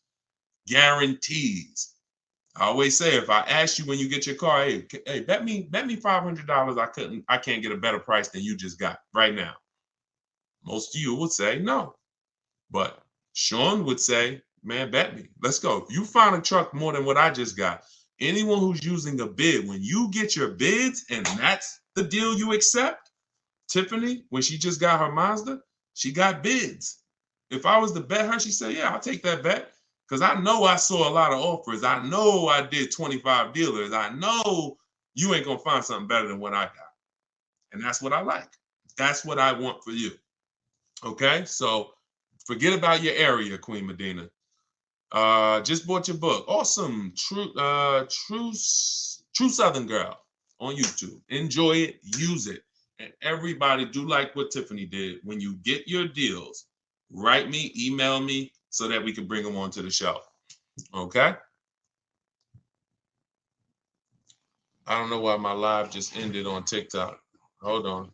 C: guarantees. I always say, if I ask you when you get your car, hey, bet me $500 I can't get a better price than you just got right now. Most of you would say no. But Sean would say, man, bet me. Let's go. If you find a truck more than what I just got, anyone who's using a bid, when you get your bids and that's the deal you accept, Tiffany, when she just got her Mazda, she got bids. If I was to bet her, she'd say, yeah, I'll take that bet. Because I know I saw a lot of offers. I know I did 25 dealers. I know you ain't going to find something better than what I got. And that's what I like. That's what I want for you. Okay? So forget about your area, Queen Medina. Just bought your book. Awesome. True Southern Girl on YouTube. Enjoy it. Use it. And everybody do like what Tiffany did. When you get your deals, write me, email me, so that we can bring them onto the show. Okay? I don't know why my live just ended on TikTok. Hold on.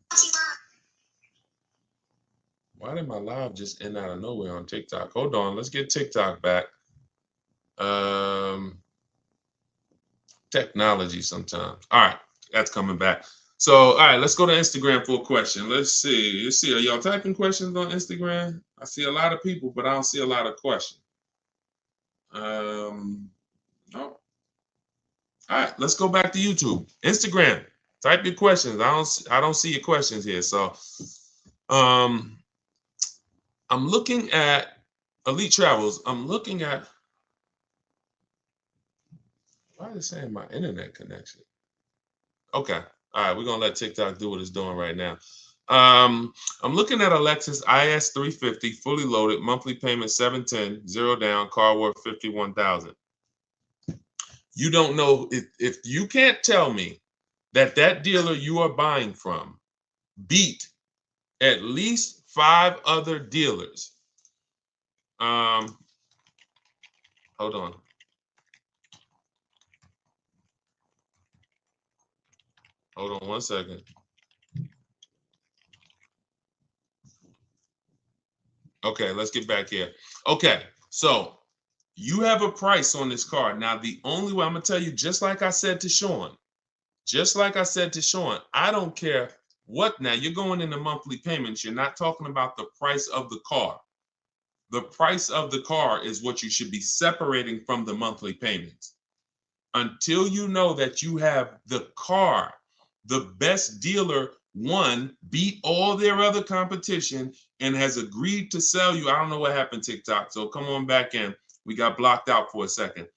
C: Why did my live just end out of nowhere on TikTok? Hold on. Let's get TikTok back. Technology sometimes. All right. That's coming back. So, all right, let's go to Instagram for a question. Let's see. Are y'all typing questions on Instagram? I see a lot of people, but I don't see a lot of questions. No. All right, let's go back to YouTube. Instagram. Type your questions. I don't see your questions here. So, I'm looking at Elite Travels. I'm looking at. Why is it saying my internet connection? Okay. All right, we're going to let TikTok do what it's doing right now. I'm looking at a Lexus IS 350, fully loaded, monthly payment $710, 0 down, car worth $51,000. You don't know, if you can't tell me that dealer you are buying from beat at least 5 other dealers. Hold on. Hold on one second. Okay, let's get back here. Okay, so you have a price on this car. Now, the only way I'm going to tell you, just like I said to Sean, I don't care what. Now, you're going into monthly payments. You're not talking about the price of the car. The price of the car is what you should be separating from the monthly payments. Until you know that you have the car, the best dealer, one, beat all their other competition and has agreed to sell you. I don't know what happened, TikTok, so come on back in. We got blocked out for a second.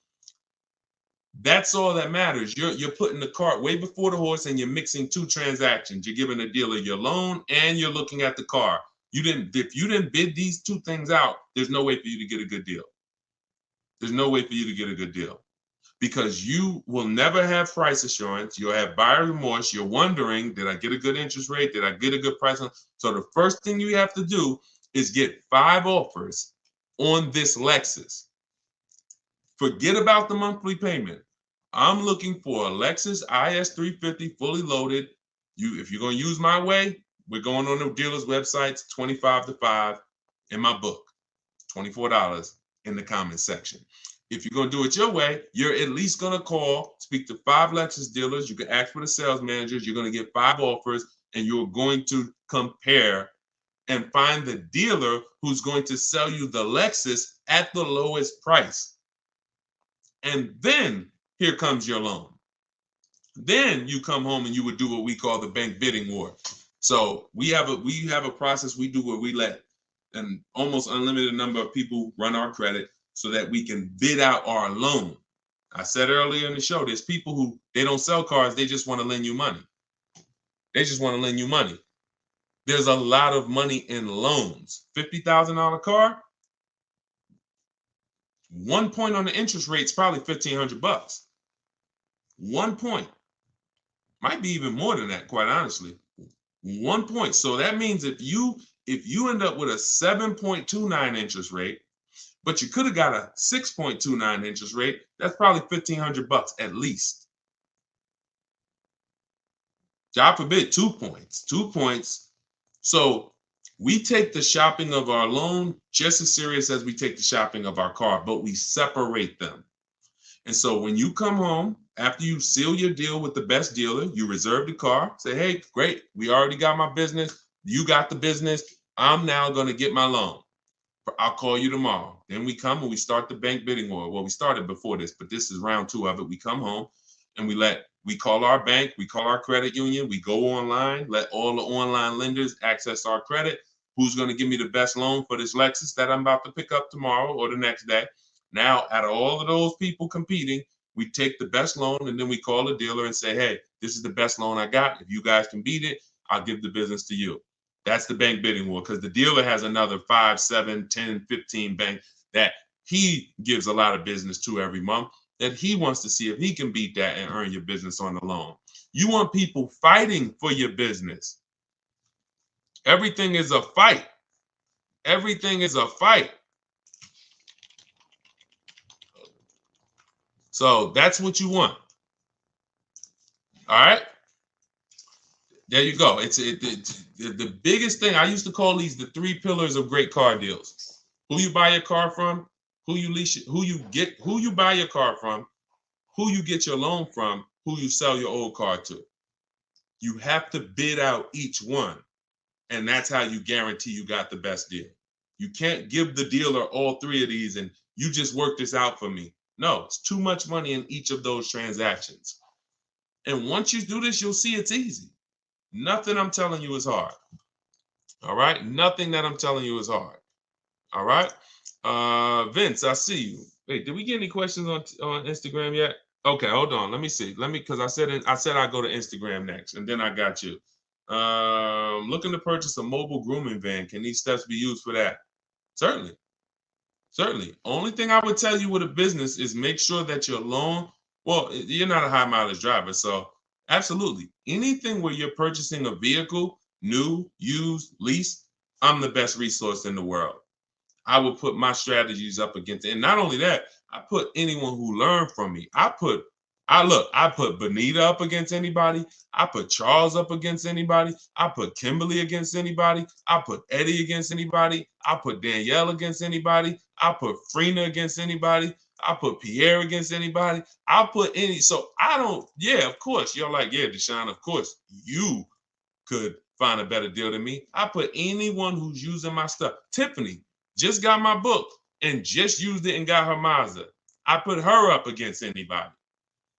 C: That's all that matters. You're putting the cart way before the horse, and you're mixing 2 transactions. You're giving the dealer your loan and you're looking at the car. If you didn't bid these 2 things out, there's no way for you to get a good deal. There's no way for you to get a good deal. because you will never have price assurance. You'll have buyer remorse. You're wondering, did I get a good interest rate? Did I get a good price? So the first thing you have to do is get 5 offers on this Lexus. Forget about the monthly payment. I'm looking for a Lexus IS 350 fully loaded. If you're going to use my way, we're going on the dealer's websites, 25 to 5 in my book, $24 in the comments section. If you're going to do it your way, you're at least going to call, speak to 5 Lexus dealers. You can ask for the sales managers. You're going to get 5 offers, and you're going to compare and find the dealer who's going to sell you the Lexus at the lowest price. And then here comes your loan. Then you come home and you would do what we call the bank bidding war. So we have a process we do where we let an almost unlimited number of people run our credit so that we can bid out our loan. I said earlier in the show, there's people who they don't sell cars, they just want to lend you money. They just want to lend you money. There's a lot of money in loans. $50,000 car, 1 point on the interest rate is probably $1,500. 1 point. Might be even more than that, quite honestly. 1 point. So that means if you end up with a 7.29 interest rate, but you could have got a 6.29 interest rate, that's probably $1,500 at least. God forbid, 2 points. 2 points. So we take the shopping of our loan just as serious as we take the shopping of our car, but we separate them. And so when you come home, after you seal your deal with the best dealer, you reserve the car, say, hey, great, we already got my business. You got the business. I'm now going to get my loan. I'll call you tomorrow. Then we come and we start the bank bidding war. Well, we started before this, but this is round 2 of it. We come home and we call our bank, we call our credit union, we go online, let all the online lenders access our credit. Who's going to give me the best loan for this Lexus that I'm about to pick up tomorrow or the next day? Now, out of all of those people competing, we take the best loan and then we call the dealer and say, hey, this is the best loan I got. If you guys can beat it, I'll give the business to you. That's the bank bidding war, because the dealer has another 5, 7, 10, 15 bank that he gives a lot of business to every month that he wants to see if he can beat that and earn your business on the loan. You want people fighting for your business. Everything is a fight. Everything is a fight. So that's what you want. All right. There you go. It's the biggest thing. I used to call these the 3 pillars of great car deals. Who you buy your car from, who you buy your car from, who you get your loan from, who you sell your old car to. You have to bid out each one. And that's how you guarantee you got the best deal. You can't give the dealer all 3 of these and you just work this out for me. No, it's too much money in each of those transactions. And once you do this, you'll see it's easy. Nothing I'm telling you is hard. All right? Nothing that I'm telling you is hard. All right? Vince, I see you. Wait, did we get any questions on Instagram yet? Okay, hold on. Let me see. Because I said I'd go to Instagram next, and then I got you. Looking to purchase a mobile grooming van. Can these steps be used for that? Certainly. Certainly. Only thing I would tell you with a business is make sure that your loan, well, you're not a high mileage driver, so absolutely. Anything where you're purchasing a vehicle, new, used, leased, I'm the best resource in the world. I would put my strategies up against it. And not only that, I put anyone who learned from me. I put Benita up against anybody. I put Charles up against anybody. I put Kimberly against anybody. I put Eddie against anybody. I put Danielle against anybody. I put Frina against anybody. I put Pierre against anybody. I'll put any. So I don't, yeah, of course. You're like, yeah, Deshone, of course you could find a better deal than me. I put anyone who's using my stuff. Tiffany just got my book and just used it and got her Mazda. I put her up against anybody.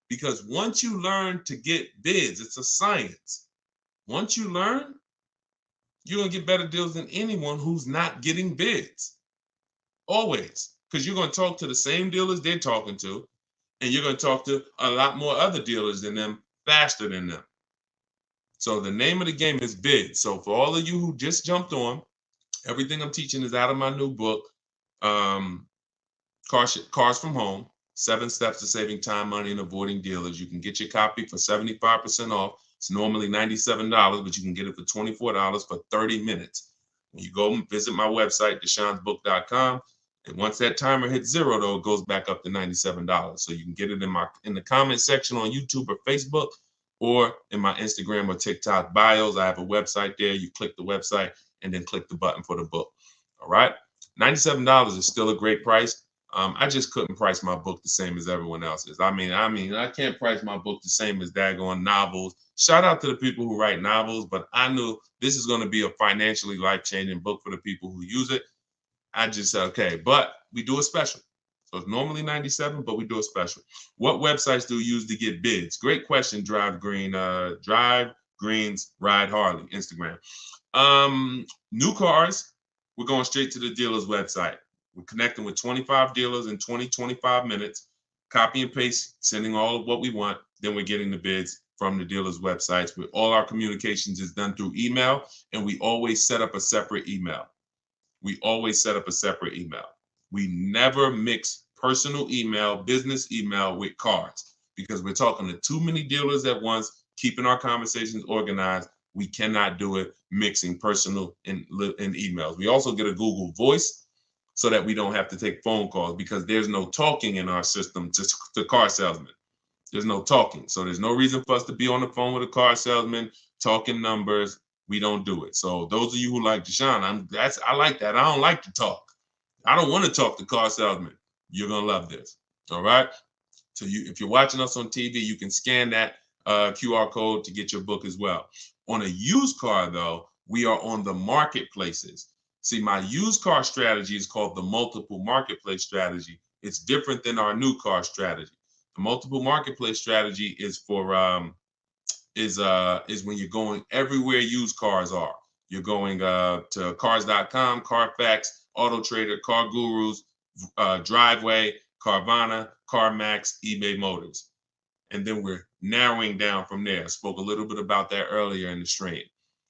C: Because once you learn to get bids, it's a science. Once you learn, you're going to get better deals than anyone who's not getting bids. Always. Because you're going to talk to the same dealers they're talking to, and you're going to talk to a lot more other dealers than them faster than them. So the name of the game is bid. So for all of you who just jumped on, everything I'm teaching is out of my new book, Cars from Home. 7 Steps to Saving Time, Money, and Avoiding Dealers. You can get your copy for 75% off. It's normally $97, but you can get it for $24 for 30 minutes. When you go and visit my website, deshonsbook.com, and once that timer hits 0, though, it goes back up to $97. So you can get it in the comment section on YouTube or Facebook, or in my Instagram or TikTok bios. I have a website there. You click the website and then click the button for the book. All right. $97 is still a great price. I just couldn't price my book the same as everyone else's. I mean, I can't price my book the same as daggone novels. Shout out to the people who write novels, but I knew this is going to be a financially life-changing book for the people who use it. I just said, okay, but we do a special. So it's normally $97, but we do a special. What websites do you use to get bids? Great question, Drive Greens, Ride Harley, Instagram. New cars, we're going straight to the dealer's website. We're connecting with 25 dealers in 25 minutes, copy and paste, sending all of what we want. Then we're getting the bids from the dealer's websites. With all our communications is done through email, and we always set up a separate email. We never mix personal email, business email with cars, because we're talking to too many dealers at once, keeping our conversations organized. We cannot do it mixing personal and emails. We also get a Google Voice so that we don't have to take phone calls, because there's no talking in our system to car salesmen. There's no talking. So there's no reason for us to be on the phone with a car salesman talking numbers. We don't do it. So those of you who like Deshone, I like that. I don't like to talk. I don't want to talk to car salesmen. You're going to love this. All right. So if you're watching us on TV, you can scan that QR code to get your book as well. On a used car, though, we are on the marketplaces. See, my used car strategy is called the multiple marketplace strategy. It's different than our new car strategy. The multiple marketplace strategy is for is when you're going everywhere used cars are. You're going to cars.com, Carfax, Auto Trader, Car Gurus, Driveway, Carvana, CarMax, eBay Motors. And then we're narrowing down from there. I spoke a little bit about that earlier in the stream.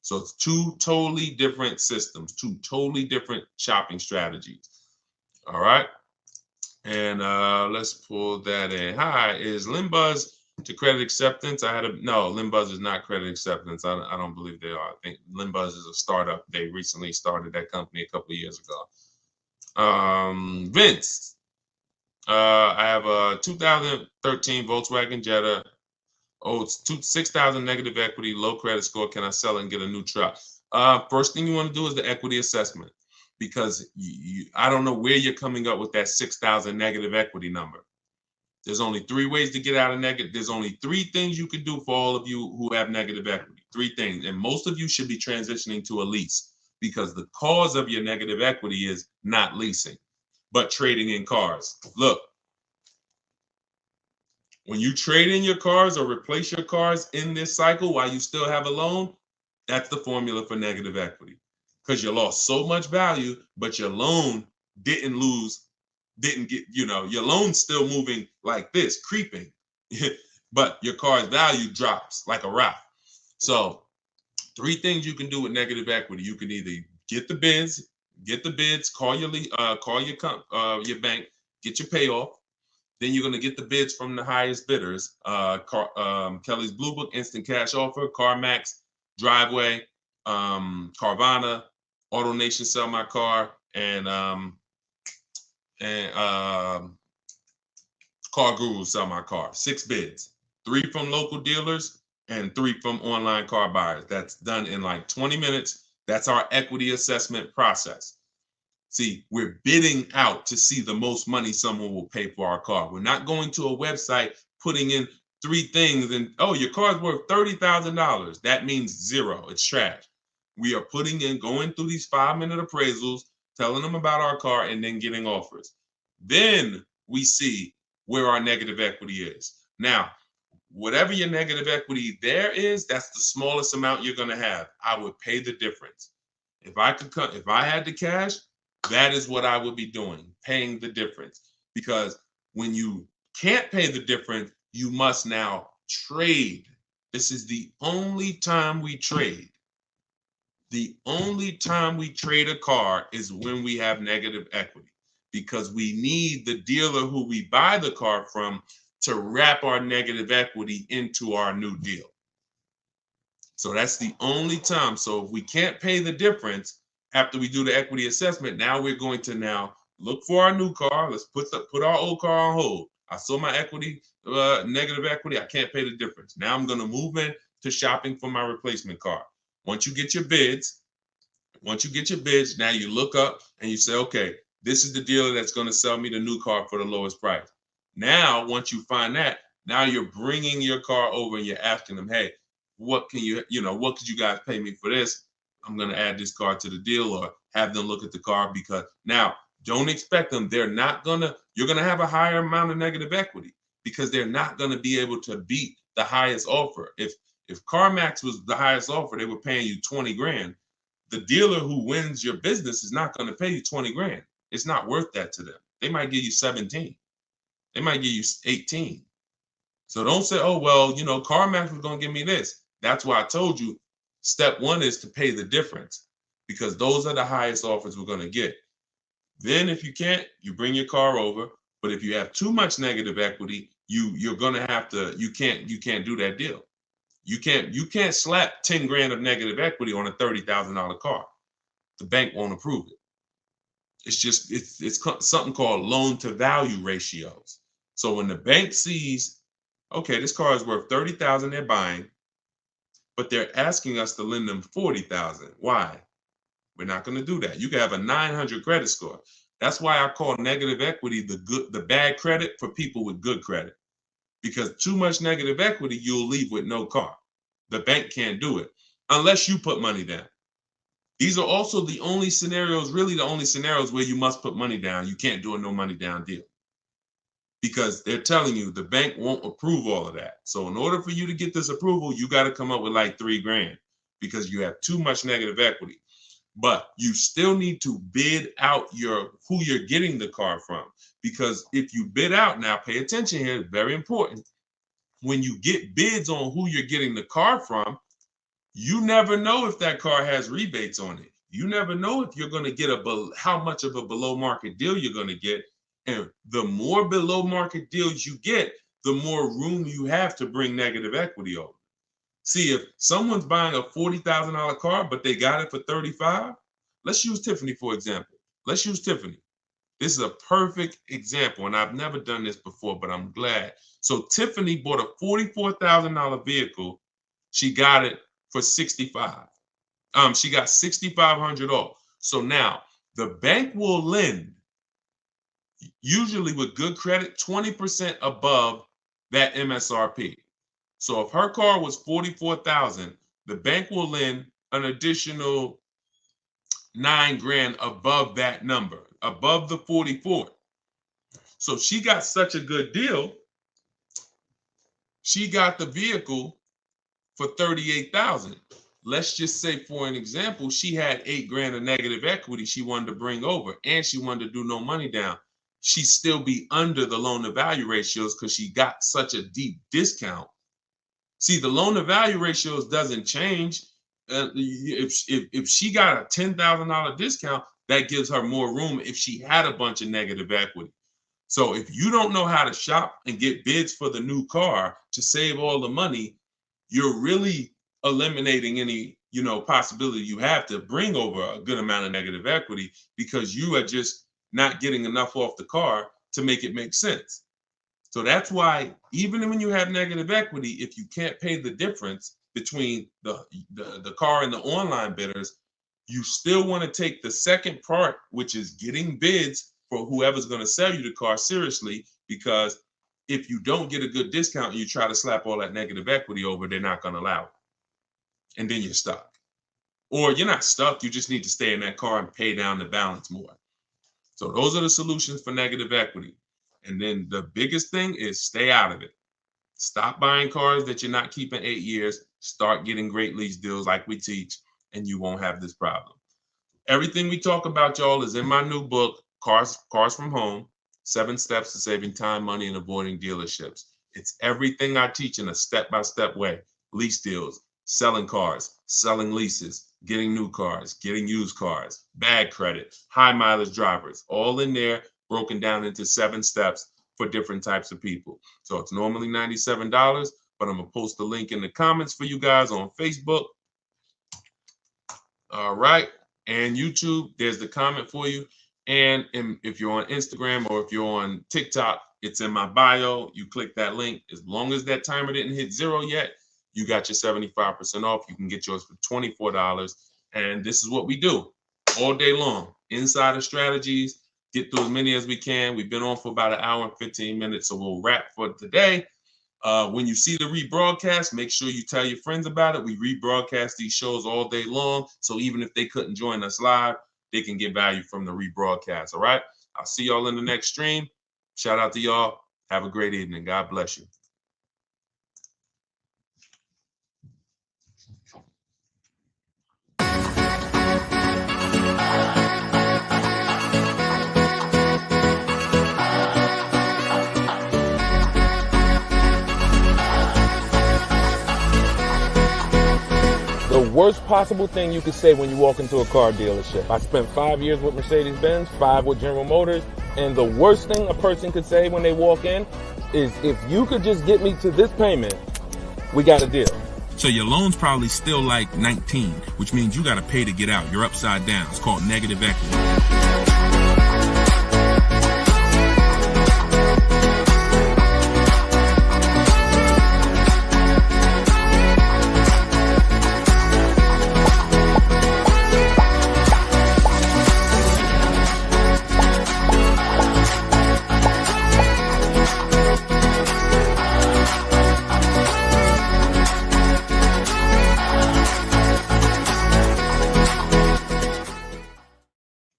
C: So it's 2 totally different systems, 2 totally different shopping strategies. All right. And let's pull that in. Hi, is Limbuzz to credit acceptance? No, Limbuzz is not credit acceptance. I don't believe they are. I think Limbuzz is a startup. They recently started that company a couple of years ago. Vince, I have a 2013 Volkswagen Jetta. Oh, it's 6,000 negative equity, low credit score. Can I sell it and get a new truck? First thing you want to do is the equity assessment, because I don't know where you're coming up with that 6,000 negative equity number. There's only 3 ways to get out of negative. There's only 3 things you can do for all of you who have negative equity. 3 things. And most of you should be transitioning to a lease, because the cause of your negative equity is not leasing, but trading in cars. Look, when you trade in your cars or replace your cars in this cycle while you still have a loan, that's the formula for negative equity, because you lost so much value, but your loan didn't get, your loan's still moving like this, creeping, but your car's value drops like a rock. So 3 things you can do with negative equity. You can either get the bids, call your bank, get your payoff. Then you're going to get the bids from the highest bidders. Kelly's Blue Book, Instant Cash Offer, CarMax, Driveway, Carvana, Auto Nation, Sell My Car, and Car Guru, Sell My Car. 6 bids, 3 from local dealers and 3 from online car buyers. That's done in like 20 minutes. That's our equity assessment process. See, we're bidding out to see the most money someone will pay for our car. We're not going to a website, putting in 3 things and, oh, your car's worth $30,000. That means 0. It's trash. We are going through these 5-minute appraisals, telling them about our car, and then getting offers. Then we see where our negative equity is. Now, whatever your negative equity there is, that's the smallest amount you're going to have. I would pay the difference. If I had the cash, that is what I would be doing, paying the difference. Because when you can't pay the difference, you must now trade. This is the only time we trade. The only time we trade a car is when we have negative equity. because we need the dealer who we buy the car from to wrap our negative equity into our new deal. So that's the only time. So if we can't pay the difference after we do the equity assessment, now we're going to now look for our new car. Let's put our old car on hold. I saw my equity, negative equity. I can't pay the difference. Now I'm going to move in to shopping for my replacement car. Once you get your bids, now you look up and you say, okay, this is the dealer that's going to sell me the new car for the lowest price. Now, once you find that, now you're bringing your car over and you're asking them, hey, what could you guys pay me for this? I'm going to add this car to the deal, or have them look at the car, because now don't expect them. You're going to have a higher amount of negative equity because they're not going to be able to beat the highest offer. If CarMax was the highest offer, they were paying you 20 grand. The dealer who wins your business is not going to pay you 20 grand. It's not worth that to them. They might give you 17. They might give you 18. So don't say, oh, well, CarMax was going to give me this. That's why I told you step one is to pay the difference, because those are the highest offers we're going to get. Then if you can't, you bring your car over. But if you have too much negative equity, you're going to have to, you can't do that deal. You can't slap 10 grand of negative equity on a $30,000 car. The bank won't approve it. It's something called loan to value ratios. So when the bank sees, okay, this car is worth 30,000, they're buying, but they're asking us to lend them 40,000. Why? We're not going to do that. You can have a 900 credit score. That's why I call negative equity the bad credit for people with good credit. Because too much negative equity, you'll leave with no car. The bank can't do it unless you put money down. These are also the only scenarios where you must put money down. You can't do a no money down deal, because they're telling you the bank won't approve all of that. So in order for you to get this approval, you got to come up with like 3 grand because you have too much negative equity. But you still need to bid out who you're getting the car from, because if you bid out, now pay attention here, very important. When you get bids on who you're getting the car from, you never know if that car has rebates on it. You never know if you're going to get how much of a below market deal you're going to get. And the more below market deals you get, the more room you have to bring negative equity over. See, if someone's buying a $40,000 car, but they got it for 35, let's use Tiffany, for example. Let's use Tiffany. This is a perfect example, and I've never done this before, but I'm glad. So Tiffany bought a $44,000 vehicle. She got it for 65. She got 6,500 off. So now the bank will lend, usually with good credit, 20% above that MSRP. So if her car was 44,000, the bank will lend an additional 9 grand above that number, above the 44. So she got such a good deal. She got the vehicle for 38,000. Let's just say, for an example, she had 8 grand of negative equity she wanted to bring over, and she wanted to do no money down. She'd still be under the loan to value ratios because she got such a deep discount. See, the loan to value ratios doesn't change. If she got a $10,000 discount, that gives her more room if she had a bunch of negative equity. So if you don't know how to shop and get bids for the new car to save all the money, you're really eliminating any, possibility you have to bring over a good amount of negative equity, because you are just not getting enough off the car to make it make sense. So that's why even when you have negative equity, if you can't pay the difference between the car and the online bidders, you still want to take the second part, which is getting bids for whoever's going to sell you the car seriously, because if you don't get a good discount and you try to slap all that negative equity over, they're not going to allow it. And then you're stuck. Or you're not stuck, you just need to stay in that car and pay down the balance more. So those are the solutions for negative equity. And then the biggest thing is stay out of it. Stop buying cars that you're not keeping 8 years. Start getting great lease deals like we teach, and you won't have this problem. Everything we talk about, y'all, is in my new book, Cars from Home, 7 Steps to Saving Time, Money, and Avoiding Dealerships. It's everything I teach in a step-by-step way. Lease deals, selling cars, selling leases, getting new cars, getting used cars, bad credit, high mileage drivers, all in there broken down into 7 steps for different types of people. So it's normally $97, but I'm gonna post the link in the comments for you guys on Facebook. All right, and YouTube, there's the comment for you. And if you're on Instagram or if you're on TikTok, it's in my bio. You click that link. As long as that timer didn't hit 0 yet, you got your 75% off. You can get yours for $24. And this is what we do all day long. Insider strategies, get through as many as we can. We've been on for about 1 hour and 15 minutes, so we'll wrap for today. When you see the rebroadcast, make sure you tell your friends about it. We rebroadcast these shows all day long, so even if they couldn't join us live, they can get value from the rebroadcast, all right? I'll see y'all in the next stream. Shout out to y'all. Have a great evening. God bless you.
A: The worst possible thing you could say when you walk into a car dealership. I spent 5 years with Mercedes-Benz, 5 with General Motors, and the worst thing a person could say when they walk in is, if you could just get me to this payment, we got a deal.
B: So your loan's probably still like 19, which means you got to pay to get out. You're upside down. It's called negative equity.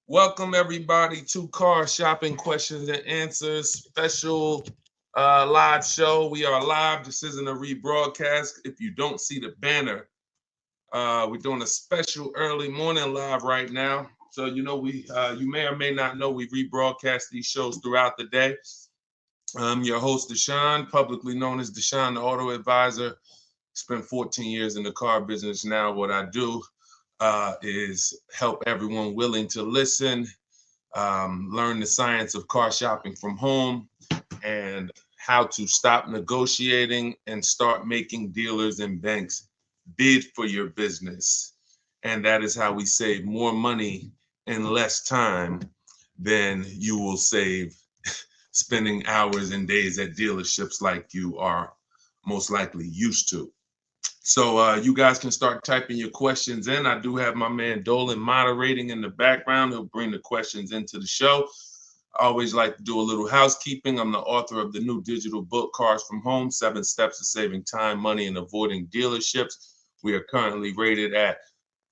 C: Welcome everybody to Car Shopping Questions and Answers special live show. We are live. This isn't a rebroadcast. If you don't see the banner, we're doing a special early morning live right now. So you know you may or may not know we rebroadcast these shows throughout the day. I'm your host Deshone, publicly known as Deshone the Auto Advisor. Spent 14 years in the car business. Now what I do is help everyone willing to listen, learn the science of car shopping from home, and how to stop negotiating and start making dealers and banks bid for your business. And that is how we save more money in less time than you will save spending hours and days at dealerships like you are most likely used to. So you guys can start typing your questions in. I do have my man Dolan moderating in the background. He'll bring the questions into the show. I always like to do a little housekeeping. I'm the author of the new digital book, Cars from Home, 7 Steps to Saving Time, Money, and Avoiding Dealerships. We are currently rated at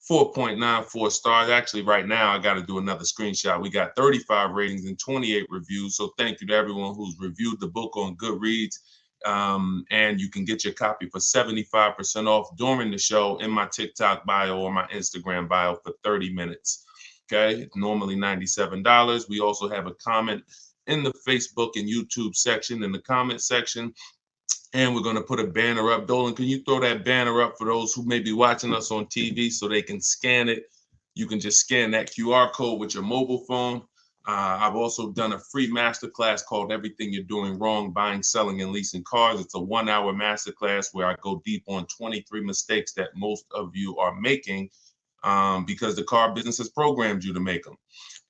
C: 4.94 stars. Actually, right now, I got to do another screenshot. We got 35 ratings and 28 reviews. So thank you to everyone who's reviewed the book on Goodreads. And you can get your copy for 75% off during the show in my TikTok bio or my Instagram bio for 30 minutes. Okay, it's normally $97. We also have a comment in the Facebook and YouTube section, in the comment section. And we're going to put a banner up. Dolan, can you throw that banner up for those who may be watching us on TV so they can scan it? You can just scan that QR code with your mobile phone. I've also done a free masterclass called Everything You're Doing Wrong, Buying, Selling, and Leasing Cars. It's a 1-hour masterclass where I go deep on 23 mistakes that most of you are making because the car business has programmed you to make them.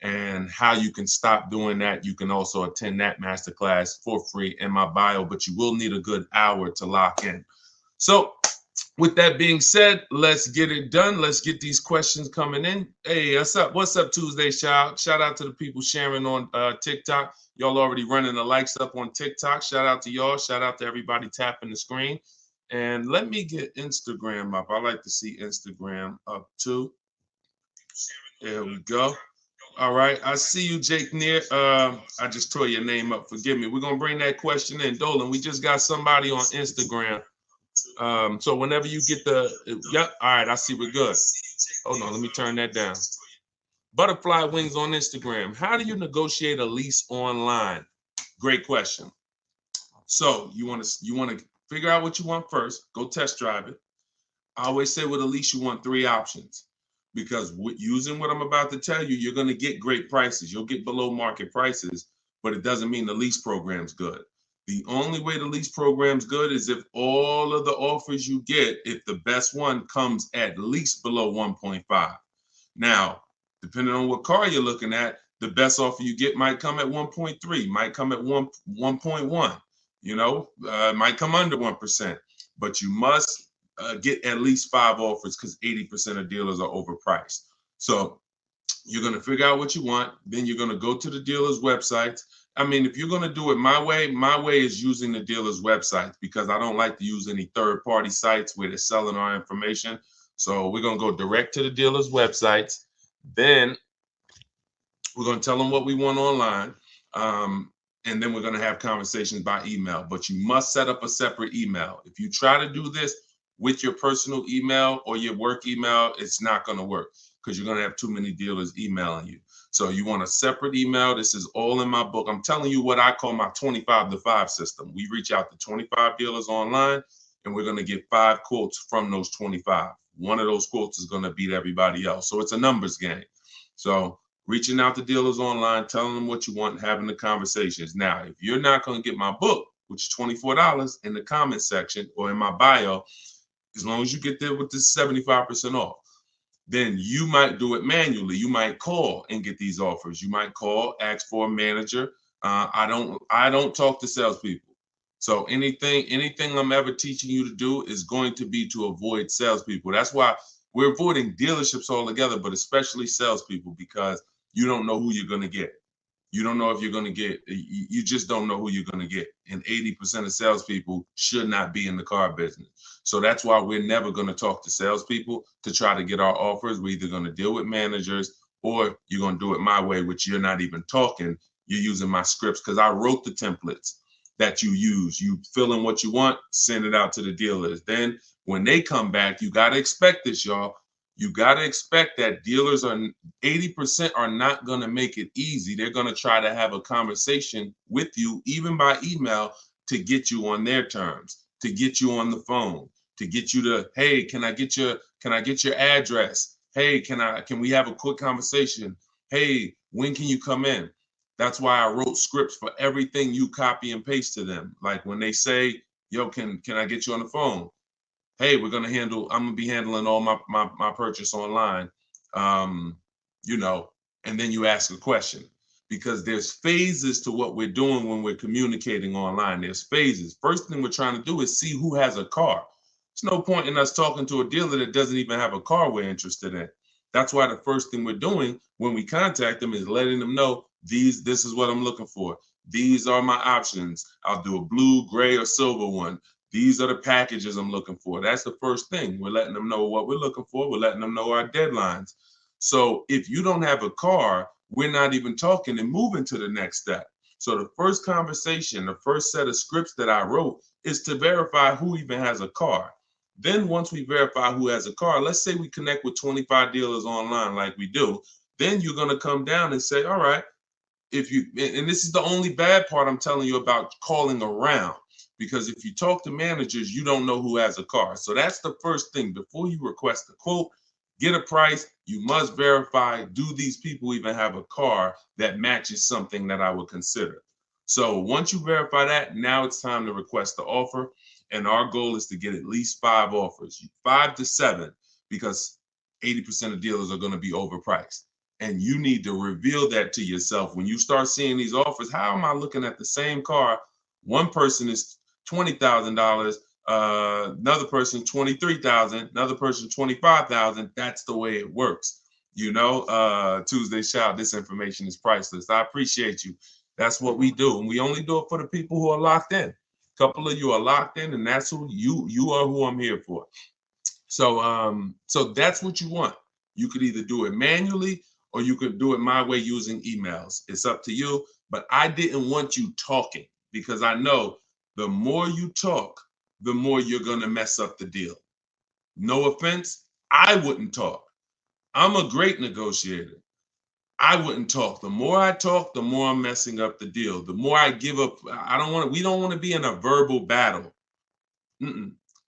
C: And how you can stop doing that. You can also attend that masterclass for free in my bio, but you will need a good hour to lock in. So with that being said, let's get it done. Let's get these questions coming in. Hey, what's up? What's up, Tuesday, child? Shout out to the people sharing on TikTok. Y'all already running the likes up on TikTok. Shout out to y'all. Shout out to everybody tapping the screen. And let me get Instagram up. I like to see Instagram up too. There we go. All right. I see you, Jake Neer. I just tore your name up. Forgive me. We're going to bring that question in. Dolan, we just got somebody on Instagram. So whenever you get yep. All right. I see we're good. Hold on. Let me turn that down. Butterfly Wings on Instagram. How do you negotiate a lease online? Great question. So you want to figure out what you want first. Go test drive it. I always say with a lease, you want 3 options. Because using what I'm about to tell you, you're going to get great prices. You'll get below market prices, but it doesn't mean the lease program's good. The only way the lease program's good is if all of the offers you get, if the best one comes at least below 1.5. Now, depending on what car you're looking at, the best offer you get might come at 1.3, might come at 1.1, might come under 1%, but you must get at least 5 offers because 80% of dealers are overpriced. So you're going to figure out what you want. Then you're going to go to the dealer's websites. I mean, if you're going to do it my way is using the dealer's websites, because I don't like to use any third-party sites where they're selling our information. So we're going to go direct to the dealer's websites. Then we're going to tell them what we want online. And then we're going to have conversations by email. But you must set up a separate email. If you try to do this with your personal email or your work email, it's not going to work, because you're going to have too many dealers emailing you. So you want a separate email. This is all in my book. I'm telling you what I call my 25-to-5 system. We reach out to 25 dealers online, and we're going to get 5 quotes from those 25. One of those quotes is going to beat everybody else. So it's a numbers game. So reaching out to dealers online, telling them what you want, having the conversations. Now, if you're not going to get my book, which is $24 in the comment section or in my bio, as long as you get there with this 75% off, then you might do it manually. You might call and get these offers. You might call, ask for a manager. I don't talk to salespeople. So anything I'm ever teaching you to do is going to be to avoid salespeople. That's why we're avoiding dealerships altogether, but especially salespeople, because you don't know who you're going to get. You don't know if you're going to get, you just don't know who you're going to get. And 80% of salespeople should not be in the car business. So that's why we're never going to talk to salespeople to try to get our offers. We're either going to deal with managers, or you're going to do it my way, which you're not even talking. You're using my scripts, because I wrote the templates that you use. You fill in what you want, send it out to the dealers. Then when they come back, you got to expect this, y'all. You got to expect that dealers 80% are not going to make it easy. They're going to try to have a conversation with you, even by email, to get you on their terms, to get you on the phone, to get you to, hey, can I get your address? Hey, can we have a quick conversation? Hey, when can you come in? That's why I wrote scripts for everything you copy and paste to them. Like when they say, yo, can I get you on the phone? Hey, I'm going to be handling all my purchase online, and then you ask a question, because there's phases to what we're doing when we're communicating online. There's phases. First thing we're trying to do is see who has a car. There's no point in us talking to a dealer that doesn't even have a car we're interested in. That's why the first thing we're doing when we contact them is letting them know, this is what I'm looking for. These are my options. I'll do a blue, gray, or silver one. These are the packages I'm looking for. That's the first thing. We're letting them know what we're looking for. We're letting them know our deadlines. So if you don't have a car, we're not even talking and moving to the next step. So the first conversation, the first set of scripts that I wrote is to verify who even has a car. Then once we verify who has a car, let's say we connect with 25 dealers online like we do, then you're going to come down and say, all right, and this is the only bad part I'm telling you about calling around. Because if you talk to managers, you don't know who has a car. So that's the first thing. Before you request a quote, get a price, you must verify, do these people even have a car that matches something that I would consider? So once you verify that, now it's time to request the offer. And our goal is to get at least 5 offers, 5 to 7, because 80% of dealers are going to be overpriced. And you need to reveal that to yourself. When you start seeing these offers, how am I looking at the same car? One person is $20,000, another person $23,000, another person $25,000. That's the way it works. Tuesday shout, this information is priceless. I appreciate you. That's what we do. And we only do it for the people who are locked in. A couple of you are locked in, and that's who you are, who I'm here for. So that's what you want. You could either do it manually or you could do it my way using emails. It's up to you. But I didn't want you talking, because I know the more you talk, the more you're going to mess up the deal. No offense, I wouldn't talk. I'm a great negotiator. I wouldn't talk. The more I talk, the more I'm messing up the deal. The more I give up, we don't want to be in a verbal battle.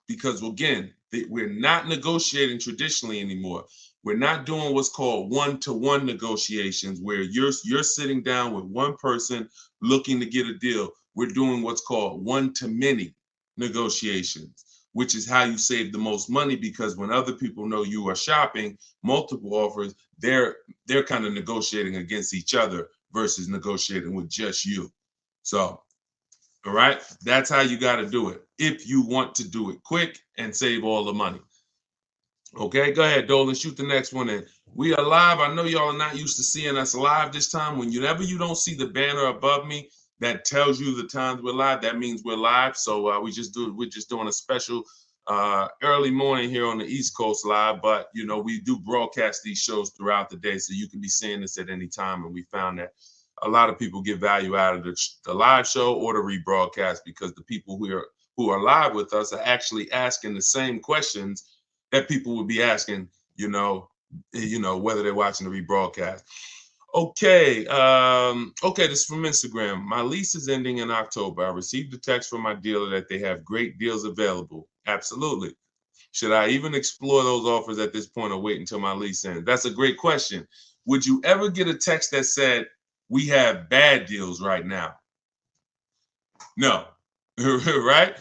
C: Because again, we're not negotiating traditionally anymore. We're not doing what's called one-to-one negotiations where you're sitting down with one person looking to get a deal. We're doing what's called one-to-many negotiations, which is how you save the most money, because when other people know you are shopping multiple offers, they're kind of negotiating against each other versus negotiating with just you. So, all right, that's how you got to do it if you want to do it quick and save all the money. Okay, go ahead, Dolan, shoot the next one in. We are live. I know y'all are not used to seeing us live this time. Whenever you don't see the banner above me that tells you the times we're live, that means we're live. So we're just doing a special early morning here on the East Coast live. But you know, we do broadcast these shows throughout the day, so you can be seeing this at any time. And we found that a lot of people get value out of the live show or the rebroadcast, because the people who are live with us are actually asking the same questions that people would be asking, you know, whether they're watching the rebroadcast. Okay, okay, this is from Instagram. My lease is ending in October. I received a text from my dealer that they have great deals available. Absolutely. Should I even explore those offers at this point or wait until my lease ends? That's a great question. Would you ever get a text that said, we have bad deals right now? No, right?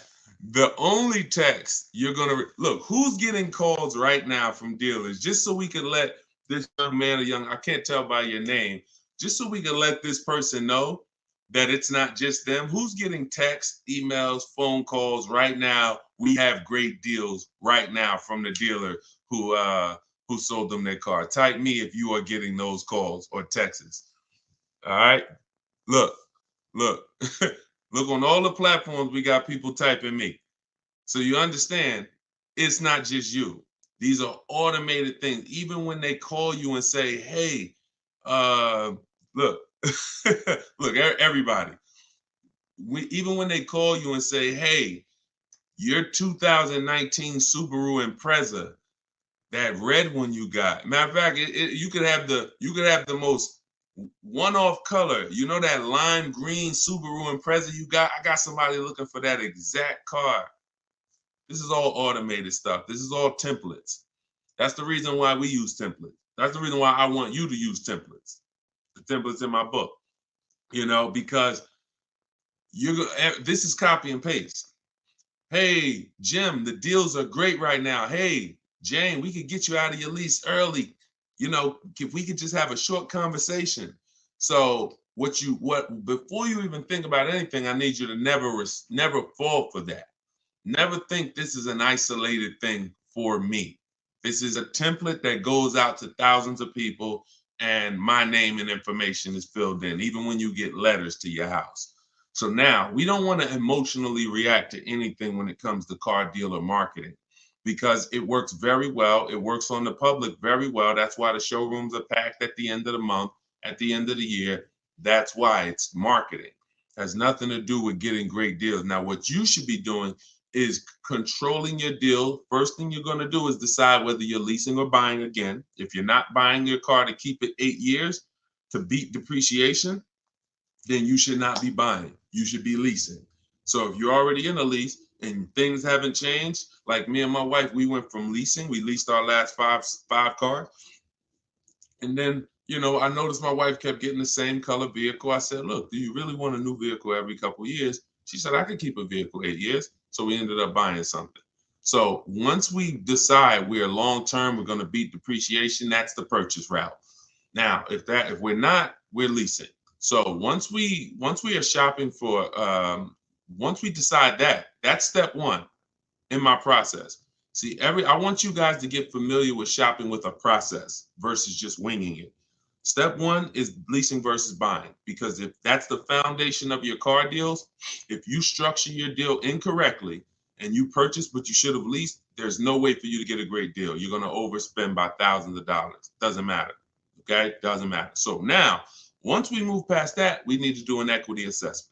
C: The only text you're going to look, who's getting calls right now from dealers, just so we can let this young man or I can't tell by your name, just so we can let this person know that it's not just them. Who's getting texts, emails, phone calls right now? We have great deals right now from the dealer who sold them their car. Type me if you are getting those calls or texts. All right. Look. Look, on all the platforms, we got people typing me. So you understand, it's not just you. These are automated things. Even when they call you and say, hey, look, look, everybody. Even when they call you and say, hey, your 2019 Subaru Impreza, that red one you got. Matter of fact, you could have the most one-off color. You know that lime green Subaru Impreza you got? I got somebody looking for that exact car. This is all automated stuff. This is all templates. That's the reason why we use templates. That's the reason why I want you to use templates. The templates in my book. You know, because this is copy and paste. Hey, Jim, the deals are great right now. Hey, Jane, we could get you out of your lease early. You know, if we could just have a short conversation. So before you even think about anything, I need you to never fall for that. Never think this is an isolated thing for me. This is a template that goes out to thousands of people, and my name and information is filled in, even when you get letters to your house. So now we don't want to emotionally react to anything when it comes to car dealer marketing, because it works very well. It works on the public very well. That's why the showrooms are packed at the end of the month, at the end of the year. That's why it's marketing. It has nothing to do with getting great deals. Now, what you should be doing is controlling your deal. First thing you're going to do is decide whether you're leasing or buying again. If you're not buying your car to keep it 8 years to beat depreciation, then you should not be buying. You should be leasing. So if you're already in a lease and things haven't changed, like me and my wife, we went from leasing. We leased our last five cars. And then, you know, I noticed my wife kept getting the same color vehicle. I said, look, do you really want a new vehicle every couple of years? She said, I could keep a vehicle 8 years. So we ended up buying something. So once we decide we're long-term, we're going to beat depreciation, that's the purchase route. Now, if we're not, we're leasing. So once we are shopping for, once we decide that's step one in my process. See, I want you guys to get familiar with shopping with a process versus just winging it. Step one is leasing versus buying, because if that's the foundation of your car deals, if you structure your deal incorrectly and you purchase but you should have leased, there's no way for you to get a great deal. You're going to overspend by thousands of dollars. Doesn't matter. Okay? Doesn't matter. So now, once we move past that, we need to do an equity assessment.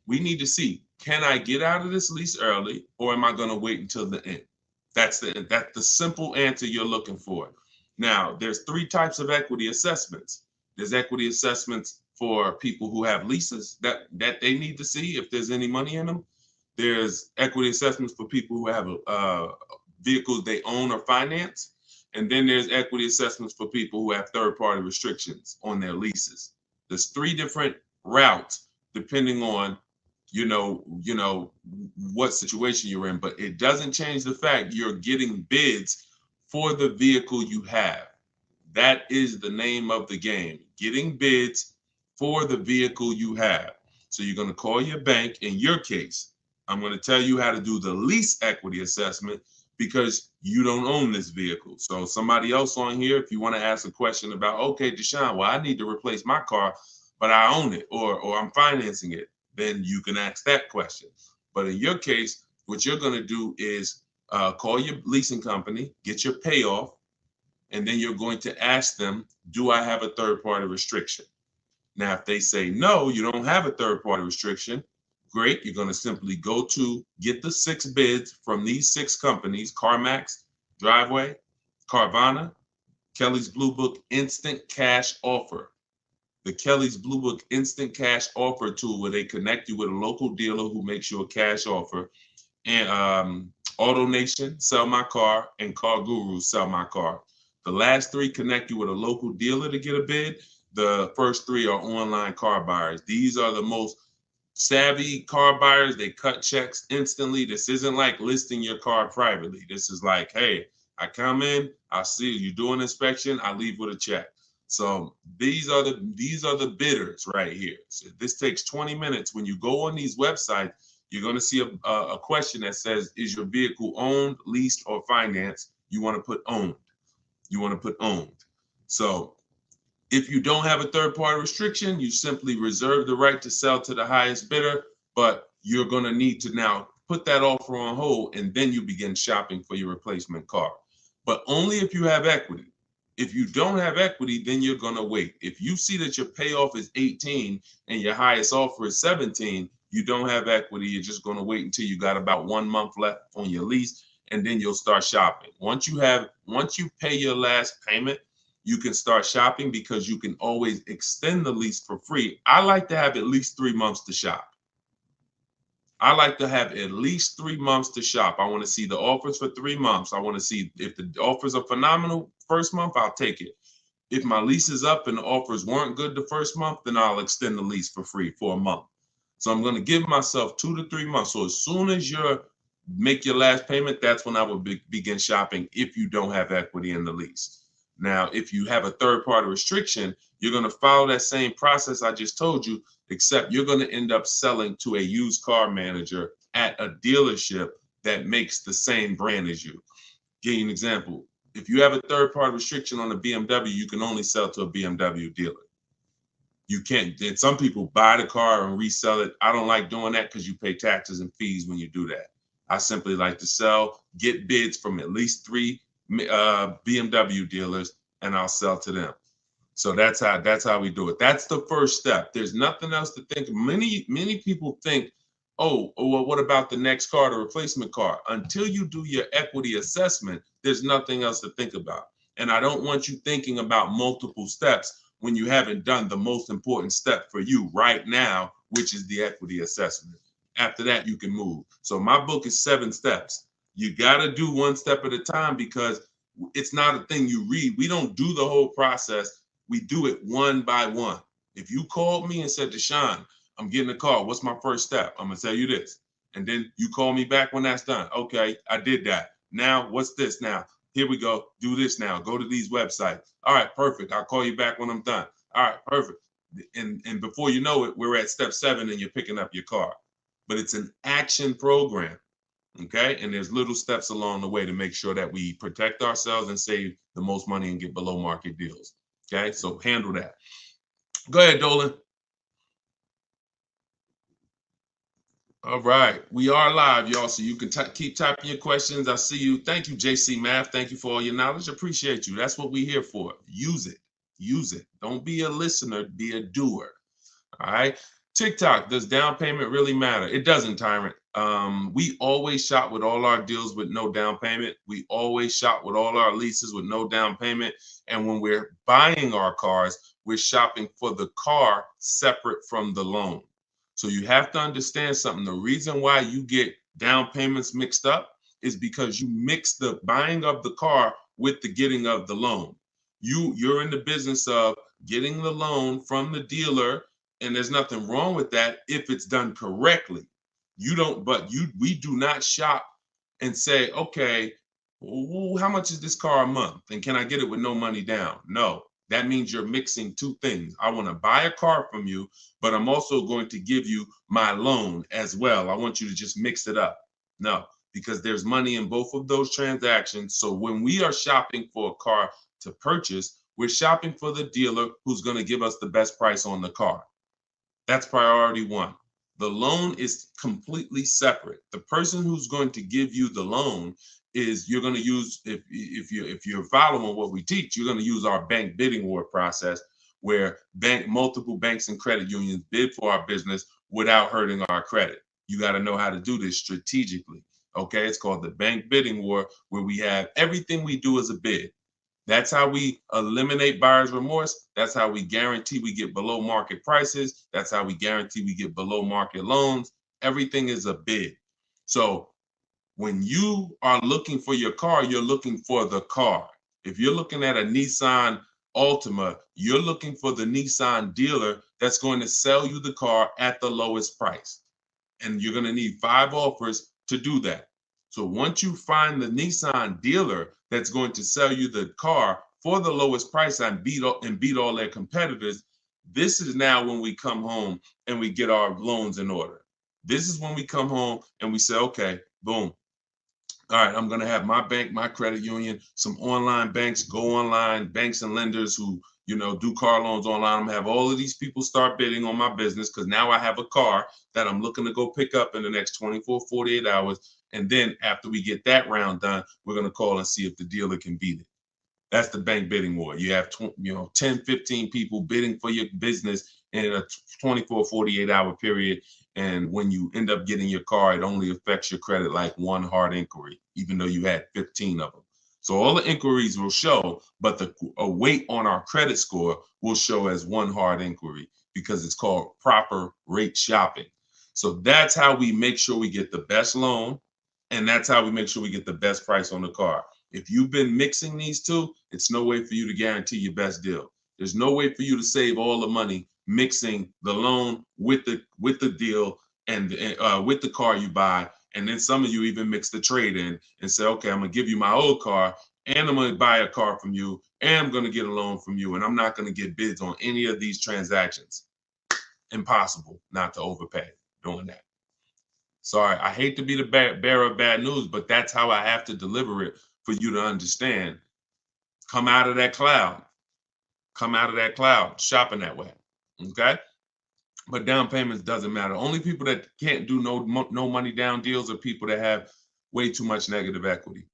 C: We need to see, can I get out of this lease early, or am I going to wait until the end? That's the simple answer you're looking for. Now, there's 3 types of equity assessments. There's equity assessments for people who have leases that they need to see if there's any money in them. There's equity assessments for people who have vehicles they own or finance. And then there's equity assessments for people who have third-party restrictions on their leases. There's 3 different routes depending on, you know, what situation you're in, but it doesn't change the fact you're getting bids for the vehicle you have. That is the name of the game, getting bids for the vehicle you have. So you're going to call your bank. In your case, I'm going to tell you how to do the lease equity assessment because you don't own this vehicle. So somebody else on here, if you want to ask a question about, okay, Deshone, well, I need to replace my car, but I own it or I'm financing it, then you can ask that question. But in your case, what you're going to do is call your leasing company, get your payoff, and then you're going to ask them, do I have a third-party restriction? Now, if they say, no, you don't have a third-party restriction, great. You're going to simply go to get the 6 bids from these 6 companies, CarMax, Driveway, Carvana, Kelly's Blue Book Instant Cash Offer. The Kelly's Blue Book Instant Cash Offer tool where they connect you with a local dealer who makes you a cash offer. And AutoNation, Sell My Car, and Car Guru, Sell My Car. The last 3 connect you with a local dealer to get a bid. The first 3 are online car buyers. These are the most savvy car buyers. They cut checks instantly. This isn't like listing your car privately. This is like, hey, I come in, I see you do an inspection, I leave with a check. So these are the bidders right here. So this takes 20 minutes. When you go on these websites, you're going to see a question that says, is your vehicle owned, leased, or financed? You want to put owned. You want to put owned. So if you don't have a third-party restriction, you simply reserve the right to sell to the highest bidder, but you're going to need to now put that offer on hold, and then you begin shopping for your replacement car. But only if you have equity. If you don't have equity, then you're going to wait. If you see that your payoff is 18 and your highest offer is 17, you don't have equity. You're just going to wait until you got about 1 month left on your lease, and then you'll start shopping. Once you pay your last payment, you can start shopping because you can always extend the lease for free. I like to have at least 3 months to shop. I like to have at least 3 months to shop. I want to see the offers for 3 months. I want to see if the offers are phenomenal first month, I'll take it. If my lease is up and the offers weren't good the first month, then I'll extend the lease for free for a month. So I'm going to give myself 2 to 3 months. So as soon as you make your last payment, that's when I will begin shopping if you don't have equity in the lease. Now, if you have a third-party restriction, you're going to follow that same process I just told you, except you're going to end up selling to a used car manager at a dealership that makes the same brand as you. Give you an example. If you have a third-party restriction on a BMW, you can only sell to a BMW dealer. You can't. And some people buy the car and resell it. I don't like doing that because you pay taxes and fees when you do that. I simply like to get bids from at least 3 BMW dealers, and I'll sell to them. So that's how we do it. That's the first step. There's nothing else to think. Many people think, oh, well, what about the next car, the replacement car? Until you do your equity assessment, there's nothing else to think about. And I don't want you thinking about multiple steps when you haven't done the most important step for you right now, which is the equity assessment. After that, you can move. So my book is 7 steps. You got to do 1 step at a time because it's not a thing you read. We don't do the whole process. We do it one by one. If you called me and said, Deshone, I'm getting a call. What's my first step? I'm going to tell you this. And then you call me back when that's done. Okay, I did that. Now, what's this now? Here we go. Do this now. Go to these websites. All right, perfect. I'll call you back when I'm done. All right, perfect. And before you know it, we're at step 7 and you're picking up your car. But it's an action program. Okay, and there's little steps along the way to make sure that we protect ourselves and save the most money and get below market deals. Okay, so handle that. Go ahead, Dolan. All right, we are live, y'all, so you can keep typing your questions. I see you. Thank you, JC Math. Thank you for all your knowledge. Appreciate you. That's what we're here for. Use it. Use it. Don't be a listener. Be a doer. All right. TikTok, does down payment really matter? It doesn't, Tyrant. We always shop with all our deals with no down payment. We always shop with all our leases with no down payment. And when we're buying our cars, we're shopping for the car separate from the loan. So you have to understand something. The reason why you get down payments mixed up is because you mix the buying of the car with the getting of the loan. You're in the business of getting the loan from the dealer, and there's nothing wrong with that if it's done correctly. We do not shop and say, okay, how much is this car a month? And can I get it with no money down? No, that means you're mixing two things. I want to buy a car from you, but I'm also going to give you my loan as well. I want you to just mix it up. No, because there's money in both of those transactions. So when we are shopping for a car to purchase, we're shopping for the dealer who's going to give us the best price on the car. That's priority one. The loan is completely separate. The person who's going to give you the loan is you're going to use, if you're following what we teach, you're going to use our bank bidding war process, where multiple banks and credit unions bid for our business without hurting our credit. You got to know how to do this strategically. Okay, it's called the bank bidding war, where we have everything we do as a bid. That's how we eliminate buyer's remorse. That's how we guarantee we get below market prices. That's how we guarantee we get below market loans. Everything is a bid. So when you are looking for your car, you're looking for the car. If you're looking at a Nissan Altima, you're looking for the Nissan dealer that's going to sell you the car at the lowest price. And you're going to need 5 offers to do that. So once you find the Nissan dealer that's going to sell you the car for the lowest price and beat all their competitors, this is now when we come home and we get our loans in order. This is when we come home and we say, okay, boom. All right, I'm going to have my bank, my credit union, some online banks, go online, banks and lenders who, do car loans online. I'm going to have all of these people start bidding on my business, because now I have a car that I'm looking to go pick up in the next 24, 48 hours. And then after we get that round done, we're going to call and see if the dealer can beat it. That's the bank bidding war. You have 10, 15 people bidding for your business in a 24, 48-hour period. And when you end up getting your car, it only affects your credit like one hard inquiry, even though you had 15 of them. So all the inquiries will show, but the weight on our credit score will show as one hard inquiry, because it's called proper rate shopping. So that's how we make sure we get the best loan, and that's how we make sure we get the best price on the car. If you've been mixing these two, it's no way for you to guarantee your best deal. There's no way for you to save all the money mixing the loan with the deal and with the car you buy. And then some of you even mix the trade in and say, okay, I'm going to give you my old car, and I'm going to buy a car from you, and I'm going to get a loan from you, and I'm not going to get bids on any of these transactions. Impossible not to overpay doing that. Sorry, I hate to be the bearer of bad news, but that's how I have to deliver it for you to understand. Come out of that cloud. Come out of that cloud shopping that way. Okay? But down payments doesn't matter. Only people that can't do no money down deals are people that have way too much negative equity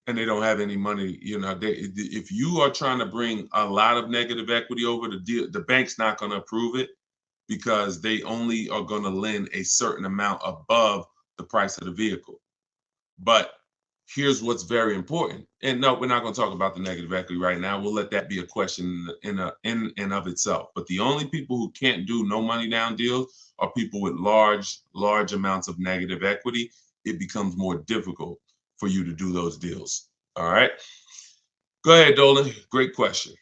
C: and they don't have any money. If you are trying to bring a lot of negative equity over the deal, the bank's not going to approve it, because they only are going to lend a certain amount above the price of the vehicle. But here's what's very important. And no, we're not going to talk about the negative equity right now. We'll let that be a question in and of itself. But the only people who can't do no money down deals are people with large amounts of negative equity. It becomes more difficult for you to do those deals. All right. Go ahead, Dolan. Great question.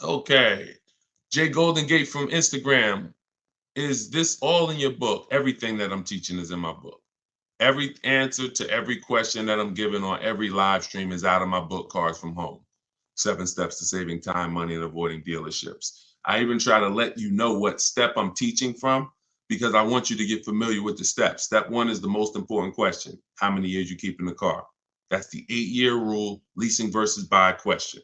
C: Okay. Jay Golden Gate from Instagram. Is this all in your book? Everything that I'm teaching is in my book. Every answer to every question that I'm giving on every live stream is out of my book, Cars from Home. 7 Steps to Saving Time, Money, and Avoiding Dealerships. I even try to let you know what step I'm teaching from, because I want you to get familiar with the steps. Step 1 is the most important question. How many years you keep in the car? That's the 8-year rule, leasing versus buy question,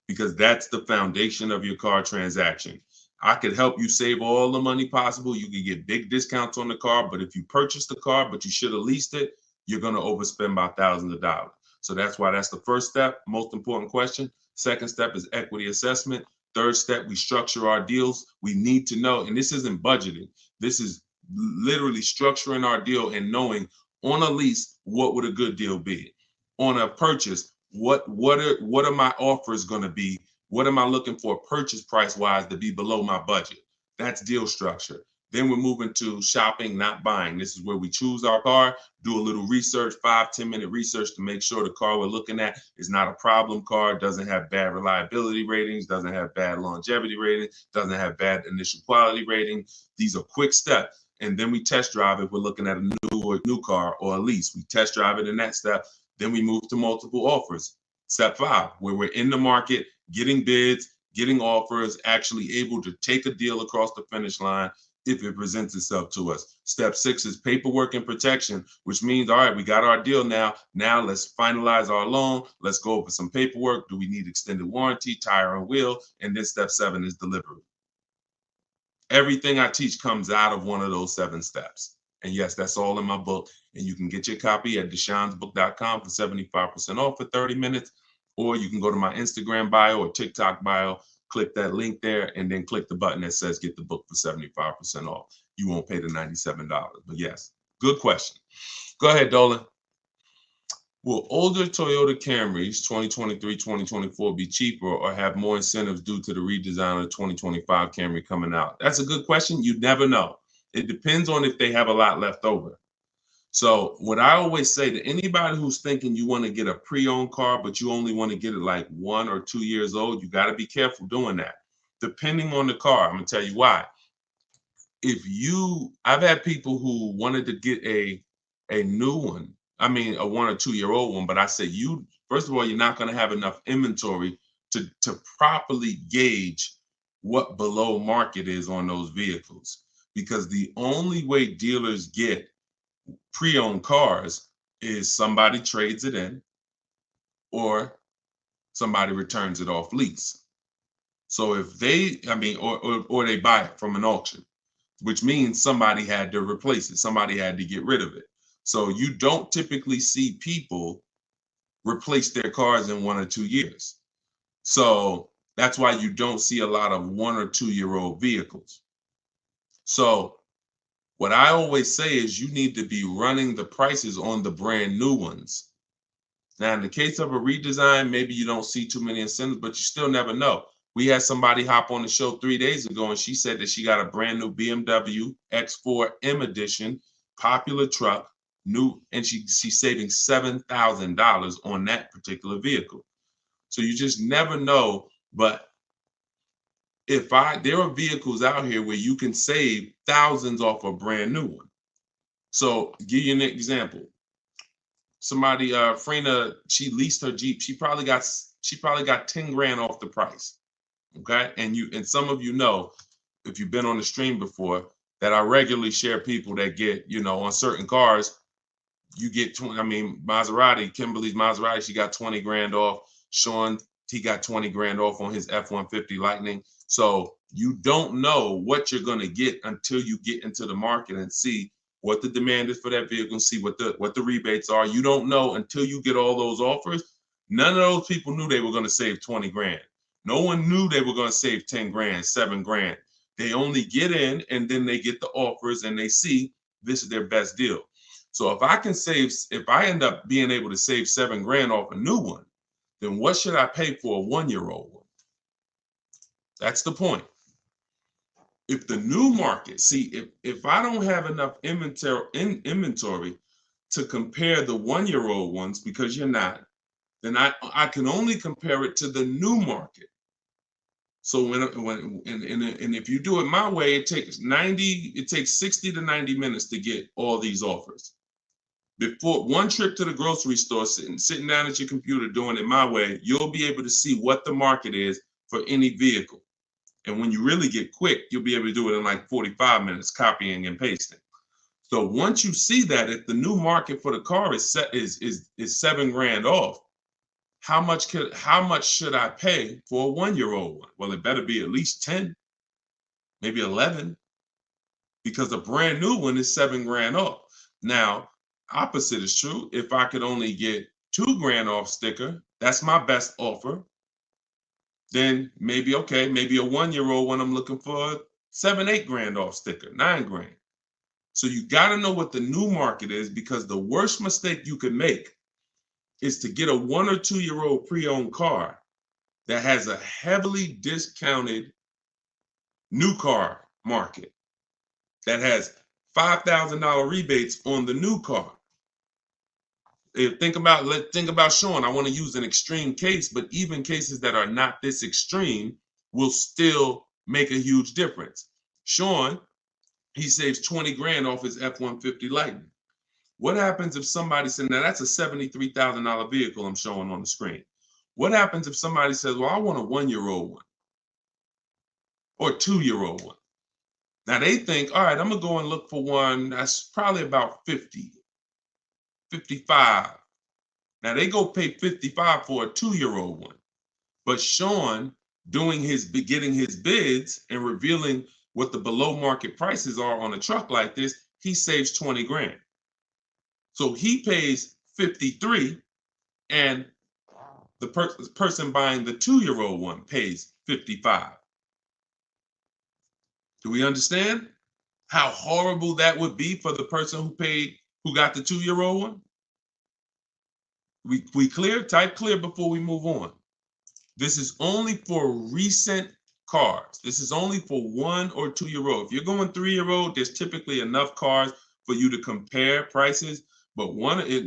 C: because that's the foundation of your car transaction. I could help you save all the money possible. You can get big discounts on the car, but if you purchase the car, but you should have leased it, you're going to overspend by thousands of dollars. So that's why that's the first step, most important question. Second step is equity assessment. Third step, we structure our deals. We need to know, and this isn't budgeting. This is literally structuring our deal and knowing on a lease, what would a good deal be? On a purchase, what are my offers going to be? What am I looking for purchase price wise to be below my budget? That's deal structure. Then we're moving to shopping, not buying. This is where we choose our car, do a little research, 5-10 minute research to make sure the car we're looking at is not a problem car, doesn't have bad reliability ratings, doesn't have bad longevity ratings, doesn't have bad initial quality rating. These are quick steps. And then we test drive if we're looking at a new car or a lease. We test drive it in that step. Then we move to multiple offers. Step 5, where we're in the market, getting bids, getting offers, actually able to take a deal across the finish line if it presents itself to us. Step 6 is paperwork and protection, which means, all right, we got our deal now. Now let's finalize our loan. Let's go over some paperwork. Do we need extended warranty, tire and wheel? And then step 7 is delivery. Everything I teach comes out of one of those 7 steps. And yes, that's all in my book. And you can get your copy at deshonsbook.com for 75% off for 30 minutes. Or you can go to my Instagram bio or TikTok bio, click that link there, and then click the button that says get the book for 75% off. You won't pay the $97. But yes, good question. Go ahead, Dolan. Will older Toyota Camrys 2023, 2024 be cheaper or have more incentives due to the redesign of the 2025 Camry coming out? That's a good question. You never know. It depends on if they have a lot left over. So what I always say to anybody who's thinking you want to get a pre-owned car, but you only want to get it like 1 or 2 years old, you got to be careful doing that. Depending on the car, I'm going to tell you why. I've had people who wanted to get a new one, I mean, a 1 or 2 year old one, but I say first of all, you're not going to have enough inventory to properly gauge what below market is on those vehicles. Because the only way dealers get pre-owned cars is somebody trades it in or somebody returns it off lease. So if or they buy it from an auction, which means somebody had to replace it. Somebody had to get rid of it. So you don't typically see people replace their cars in 1 or 2 years. So that's why you don't see a lot of 1 or 2 year old vehicles. So what I always say is you need to be running the prices on the brand new ones. Now, in the case of a redesign, maybe you don't see too many incentives, but you still never know. We had somebody hop on the show 3 days ago, and she said that she got a brand new BMW X4 M Edition, popular truck, new, and she's saving $7,000 on that particular vehicle. So you just never know. But there are vehicles out here where you can save thousands off a brand new one. So give you an example. Somebody, Frena, she leased her Jeep. She probably got 10 grand off the price. Okay. And some of you know, if you've been on the stream before, that I regularly share people that get, on certain cars, you get 20. I mean, Maserati, Kimberly's Maserati, she got 20 grand off. Sean, he got 20 grand off on his F-150 Lightning. So you don't know what you're going to get until you get into the market and see what the demand is for that vehicle, and see what the rebates are. You don't know until you get all those offers. None of those people knew they were going to save 20 grand. No one knew they were going to save 10 grand, 7 grand. They only get in and then they get the offers and they see this is their best deal. So if I end up being able to save 7 grand off a new one, then what should I pay for a 1 year old one? That's the point. If the new market, if I don't have enough inventory to compare the 1 year old ones, because you're not, then I can only compare it to the new market. So if you do it my way, it takes 60 to 90 minutes to get all these offers. Before one trip to the grocery store, sitting down at your computer doing it my way, you'll be able to see what the market is for any vehicle. And when you really get quick, you'll be able to do it in like 45 minutes, copying and pasting. So once you see that, if the new market for the car is 7 grand off, how much should I pay for a 1 year old one? Well, it better be at least 10, maybe 11, because a brand new one is 7 grand off. Now, opposite is true. If I could only get 2 grand off sticker, that's my best offer. Then maybe a 1 year old one I'm looking for 7, 8 grand off sticker, 9 grand. So you got to know what the new market is, because the worst mistake you could make is to get a 1 or 2 year old pre-owned car that has a heavily discounted new car market. that has $5,000 rebates on the new car. Think about Sean. I want to use an extreme case, but even cases that are not this extreme will still make a huge difference. Sean, he saves 20 grand off his F-150 Lightning. What happens if somebody said, now that's a $73,000 vehicle I'm showing on the screen. What happens if somebody says, well, I want a 1-year-old one or a 2-year-old one? Now they think, all right, I'm gonna go and look for one that's probably about 50, 55. Now they go pay 55 for a 2-year-old one. But Sean getting his bids and revealing what the below market prices are on a truck like this, he saves 20 grand. So he pays 53 and the person buying the 2-year-old one pays 55. Do we understand how horrible that would be for the person who got the 2-year-old one? We clear? Type clear before we move on. This is only for recent cars. This is only for 1 or 2-year-old. If you're going 3-year-old, there's typically enough cars for you to compare prices. But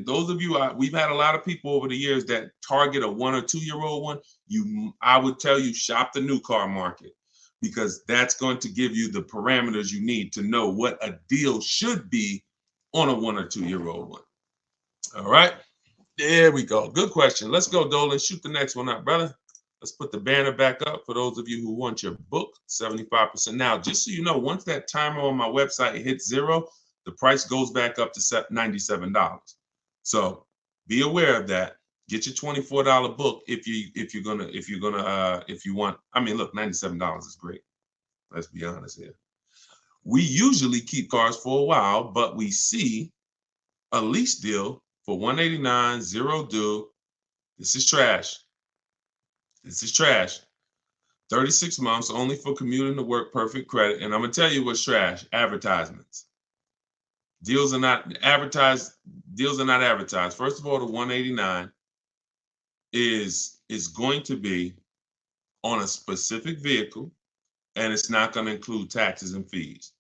C: those of you, we've had a lot of people over the years that target a 1 or 2-year-old one. I would tell you, shop the new car market, because that's going to give you the parameters you need to know what a deal should be on a 1 or 2-year-old one. All right, there we go. Good question. Let's go, Dolan. Shoot the next one up, brother. Let's put the banner back up for those of you who want your book, 75%. Now, just so you know, once that timer on my website hits 0, the price goes back up to $97. So be aware of that. Get your $24 book if you want. I mean, look, $97 is great. Let's be honest here. We usually keep cars for a while, but we see a lease deal for $189, 0 due. This is trash. This is trash. 36 months only for commuting to work, perfect credit. And I'm gonna tell you what's trash: advertisements. Deals are not advertised. First of all, the 189 is going to be on a specific vehicle, and it's not going to include taxes and fees.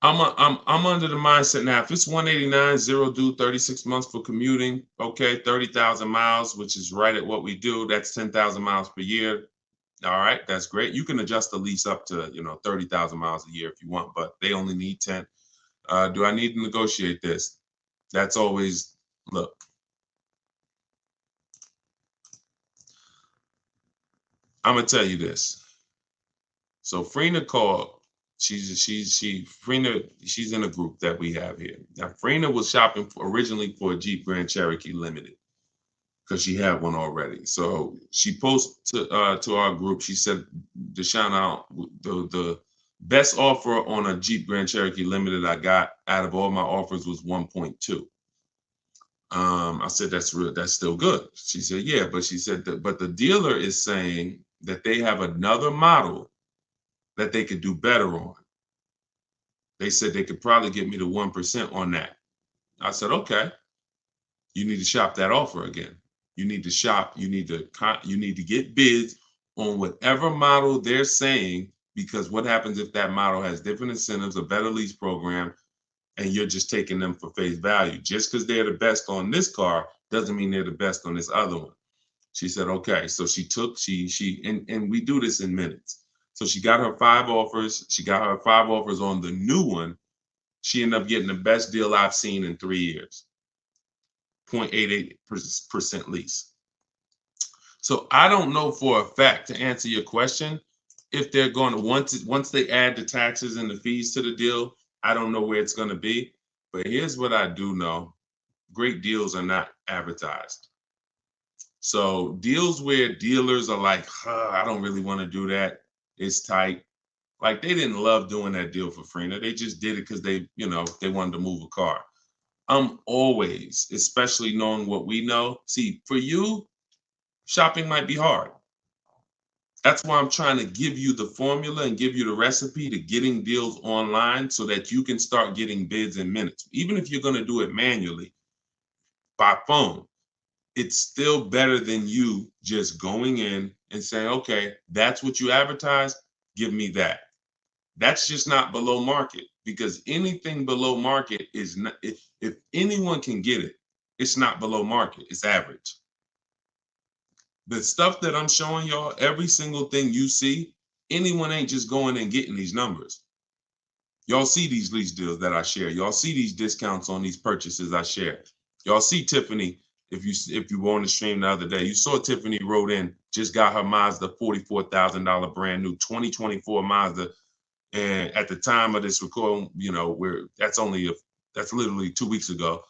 C: I'm under the mindset now, if it's 189, 0 due, 36 months for commuting, okay, 30,000 miles, which is right at what we do. That's 10,000 miles per year. All right, that's great. You can adjust the lease up to 30,000 miles a year if you want, but they only need 10. Do I need to negotiate this? That's always, look. I'm gonna tell you this. So Frina called. She's in a group that we have here. Now Frina was shopping originally for a Jeep Grand Cherokee Limited because she had one already. So she posted to our group. She said, Deshone, the best offer on a Jeep Grand Cherokee Limited I got out of all my offers was 1.2. I said, that's still good. She said, yeah, but she said but the dealer is saying that they have another model that they could do better on. They said they could probably get me to 1% on that. I said, okay, you need to shop that offer again. You need to shop, you need to get bids on whatever model they're saying, because what happens if that model has different incentives, a better lease program, and you're just taking them for face value? Just because they're the best on this car doesn't mean they're the best on this other one. She said, okay. So and we do this in minutes. So she got her 5 offers. She got her 5 offers on the new one. She ended up getting the best deal I've seen in 3 years. 0.88% lease. So I don't know for a fact, to answer your question, if they're going to, once they add the taxes and the fees to the deal, I don't know where it's going to be. But here's what I do know. Great deals are not advertised. So deals where dealers are like, I don't really want to do that, it's tight. Like, they didn't love doing that deal for Frina. They just did it because they wanted to move a car. I'm always, especially knowing what we know. See, for you, shopping might be hard. That's why I'm trying to give you the formula and give you the recipe to getting deals online so that you can start getting bids in minutes. Even if you're going to do it manually by phone, it's still better than you just going in and saying, okay, that's what you advertise, give me that. That's just not below market, because anything below market is not, if anyone can get it, it's not below market, it's average. The stuff that I'm showing y'all, every single thing you see, anyone ain't just going and getting these numbers. Y'all see these lease deals that I share. Y'all see these discounts on these purchases I share. Y'all see Tiffany, if you were on the stream the other day, you saw Tiffany wrote in, just got her Mazda $44,000 brand new 2024 Mazda. And at the time of this recording, you know, that's literally 2 weeks ago.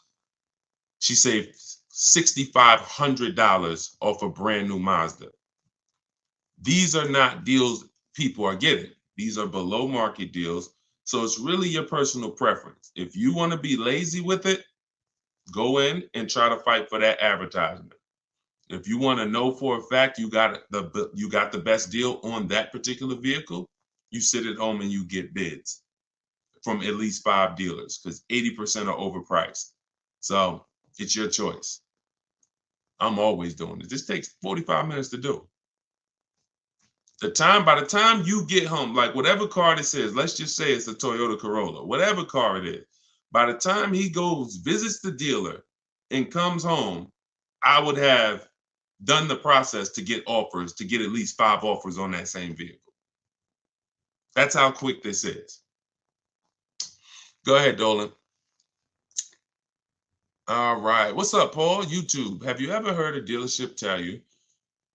C: She saved $6,500 off a brand new Mazda. These are not deals people are getting. These are below market deals. So it's really your personal preference. If you want to be lazy with it, go in and try to fight for that advertisement. If you want to know for a fact you got the best deal on that particular vehicle, you sit at home and you get bids from at least 5 dealers, because 80% are overpriced. So it's your choice. I'm always doing it. This takes 45 minutes to do. By the time you get home, like whatever car this is, let's just say it's a Toyota Corolla, whatever car it is, by the time he goes, visits the dealer and comes home, I would have done the process to get offers, to get at least 5 offers on that same vehicle. That's how quick this is. Go ahead, Dolan. All right. What's up, Paul? YouTube. Have you ever heard a dealership tell you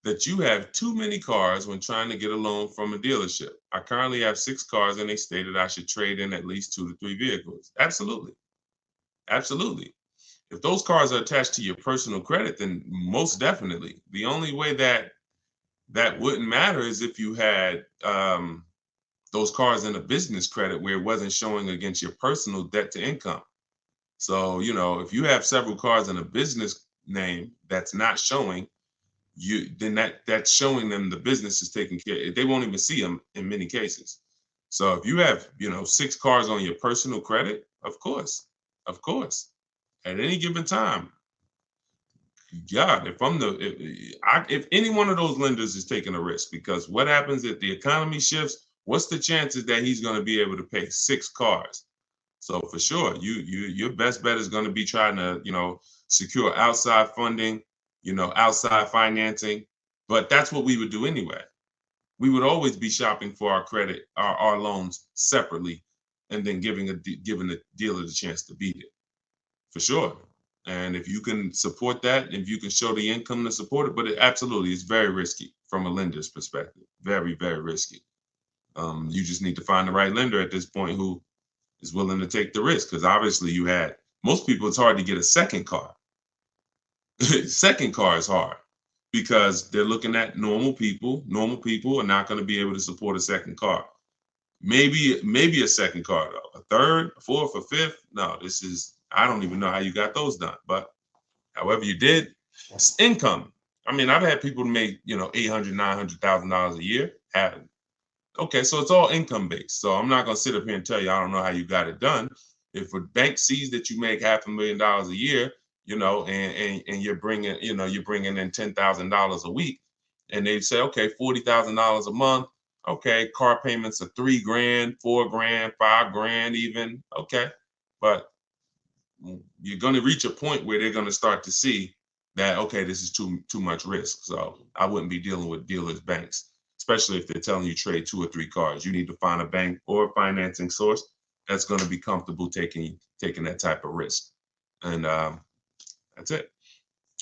C: that you have too many cars when trying to get a loan from a dealership? I currently have 6 cars and they stated I should trade in at least 2 to 3 vehicles. Absolutely. Absolutely. If those cars are attached to your personal credit, then most definitely. The only way that wouldn't matter is if you had those cars in a business credit where it wasn't showing against your personal debt to income. So, you know, if you have several cars in a business name that's not showing, then that's showing them the business is taking care. They won't even see them in many cases. So if you have, 6 cars on your personal credit, of course, at any given time, God, if any one of those lenders is taking a risk, because what happens if the economy shifts? What's the chances that he's going to be able to pay 6 cars? So for sure, your best bet is going to be trying to, secure outside funding, outside financing. But that's what we would do anyway. We would always be shopping for our credit, our loans separately, and then giving the dealer the chance to beat it. For sure. And if you can support that, if you can show the income to support it, but it absolutely is very risky from a lender's perspective. Very, very risky. You just need to find the right lender at this point who is willing to take the risk, because obviously most people, it's hard to get a second car. Second car is hard because they're looking at normal people. Normal people are not going to be able to support a second car. Maybe a second car though, a third, a fourth, a fifth. No, I don't even know how you got those done, but however you did, it's income. I mean, I've had people make, $800,000, $900,000 a year. Okay, so it's all income based. So I'm not gonna sit up here and tell you I don't know how you got it done. If a bank sees that you make $500,000 a year, and you're bringing in $10,000 a week, and they say, okay, $40,000 a month. Okay, car payments are $3,000, $4,000, $5,000 even. Okay, but you're going to reach a point where they're going to start to see that, okay, this is too much risk. So I wouldn't be dealing with dealers, banks, especially if they're telling you trade 2 or 3 cars. You need to find a bank or a financing source that's going to be comfortable taking that type of risk. And that's it.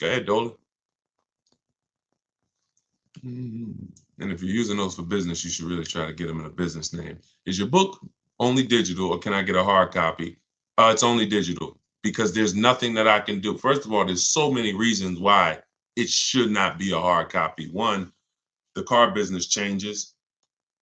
C: Go ahead, Dolan. And if you're using those for business, you should really try to get them in a business name. Is your book only digital, or can I get a hard copy? It's only digital, because there's nothing that I can do. First of all, there's so many reasons why it should not be a hard copy. One, the car business changes.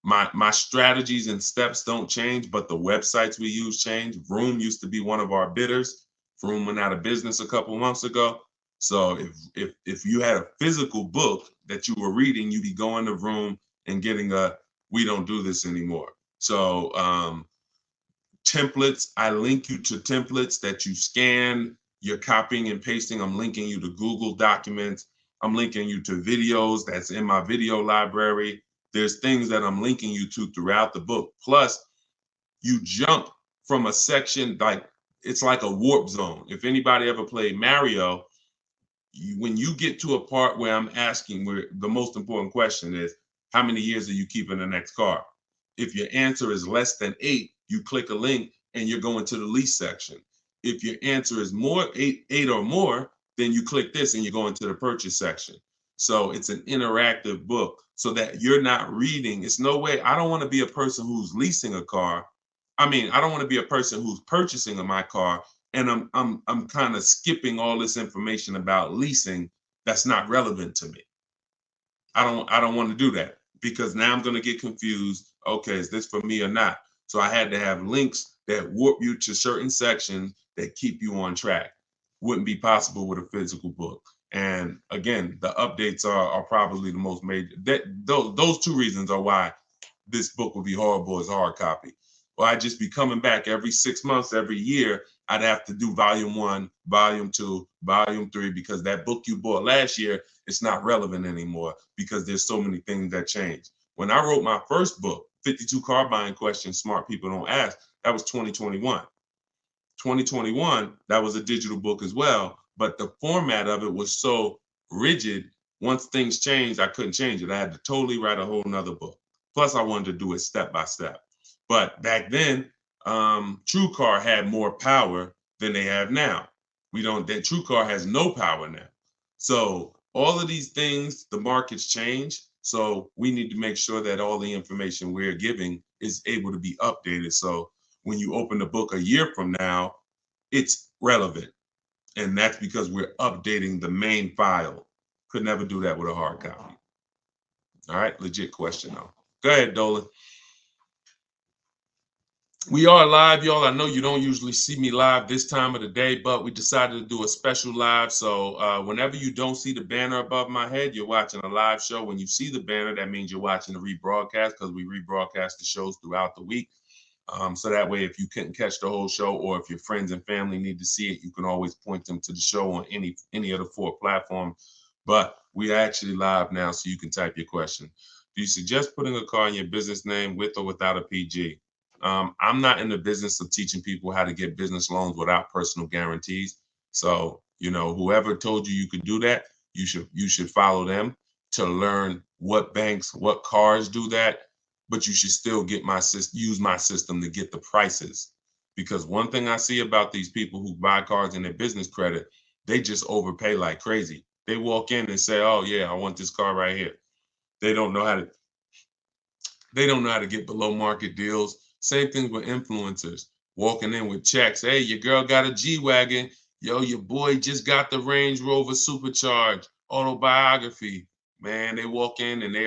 C: My strategies and steps don't change, but the websites we use change. Vroom used to be one of our bidders. Vroom went out of business a couple months ago. So if you had a physical book that you were reading, you'd be going to Vroom and getting we don't do this anymore. So templates, I link you to templates that you scan, you're copying and pasting. I'm linking you to Google Documents. I'm linking you to videos that's in my video library. There's things that I'm linking you to throughout the book. Plus, you jump from a section, like it's like a warp zone. If anybody ever played Mario, when you get to a part where I'm asking, where the most important question is, how many years are you keeping the next car? If your answer is less than 8, you click a link and you're going to the lease section. If your answer is more, eight or more, then you click this and you're going to the purchase section. So it's an interactive book so that you're not reading. It's no way. I don't want to be a person who's leasing a car. I mean, I don't want to be a person who's purchasing my car and I'm kind of skipping all this information about leasing that's not relevant to me. I don't want to do that because now I'm going to get confused. Okay, is this for me or not? So I had to have links that warp you to certain sections that keep you on track. Wouldn't be possible with a physical book. And again, the updates are probably the most major. Those two reasons are why this book would be horrible as a hard copy. Well, I'd just be coming back every 6 months, every year. I'd have to do volume 1, volume 2, volume 3, because that book you bought last year, it's not relevant anymore because there's so many things that change. When I wrote my first book, 52 Car Buying Questions Smart People Don't Ask, that was 2021. 2021, that was a digital book as well, but the format of it was so rigid. Once things changed, I couldn't change it. I had to totally write a whole nother book. Plus, I wanted to do it step by step. But back then, TrueCar had more power than they have now. That TrueCar has no power now. So all of these things, the market's changed. So we need to make sure that all the information we're giving is able to be updated. So when you open the book a year from now, it's relevant. And that's because we're updating the main file. Could never do that with a hard copy. All right, legit question though. Go ahead, Dolan. We are live, y'all. I know you don't usually see me live this time of the day, but we decided to do a special live. So whenever you don't see the banner above my head, you're watching a live show. When you see the banner, that means you're watching the rebroadcast because we rebroadcast the shows throughout the week. So that way, if you couldn't catch the whole show or if your friends and family need to see it, you can always point them to the show on any of the 4 platforms. But we are actually live now, so you can type your question. Do you suggest putting a car in your business name with or without a PG? I'm not in the business of teaching people how to get business loans without personal guarantees. So, whoever told you you could do that, you should follow them to learn what banks, what cars do that. But you should still use my system to get the prices. Because one thing I see about these people who buy cars in their business credit, they just overpay like crazy. They walk in and say, "Oh yeah, I want this car right here." They don't know how to get below market deals. Same thing with influencers walking in with checks. Hey, your girl got a G-Wagon. Yo, your boy just got the Range Rover Supercharged autobiography. Man, they walk in and they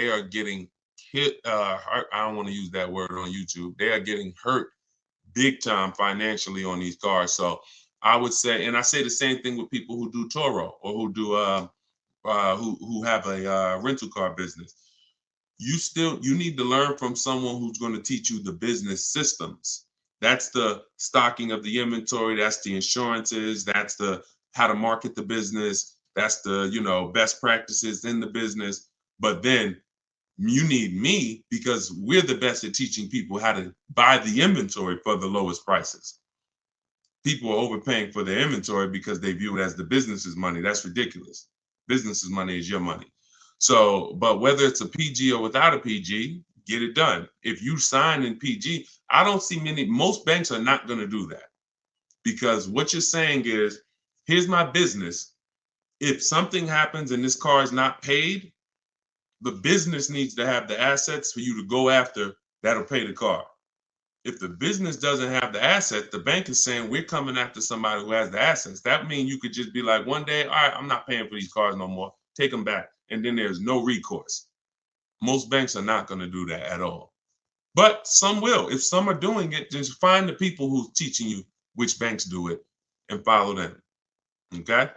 C: are getting hit. I don't want to use that word on YouTube. They are getting hurt big time financially on these cars. So I would say, and I say the same thing with people who do Toro or who do who have a rental car business. You need to learn from someone who's going to teach you the business systems. That's the stocking of the inventory. That's the insurances. That's the how to market the business. That's the best practices in the business. But then you need me because we're the best at teaching people how to buy the inventory for the lowest prices. People are overpaying for their inventory because they view it as the business's money. That's ridiculous. Business's money is your money. So, but whether it's a PG or without a PG, get it done. If you sign in PG, I don't see most banks are not going to do that because what you're saying is, here's my business. If something happens and this car is not paid, the business needs to have the assets for you to go after that'll pay the car. If the business doesn't have the assets, the bank is saying we're coming after somebody who has the assets. That means you could just be like, one day, all right, I'm not paying for these cars no more. Take them back. And then there's no recourse. Most banks are not going to do that at all. But some will. If some are doing it, just find the people who's teaching you which banks do it and follow them. Okay?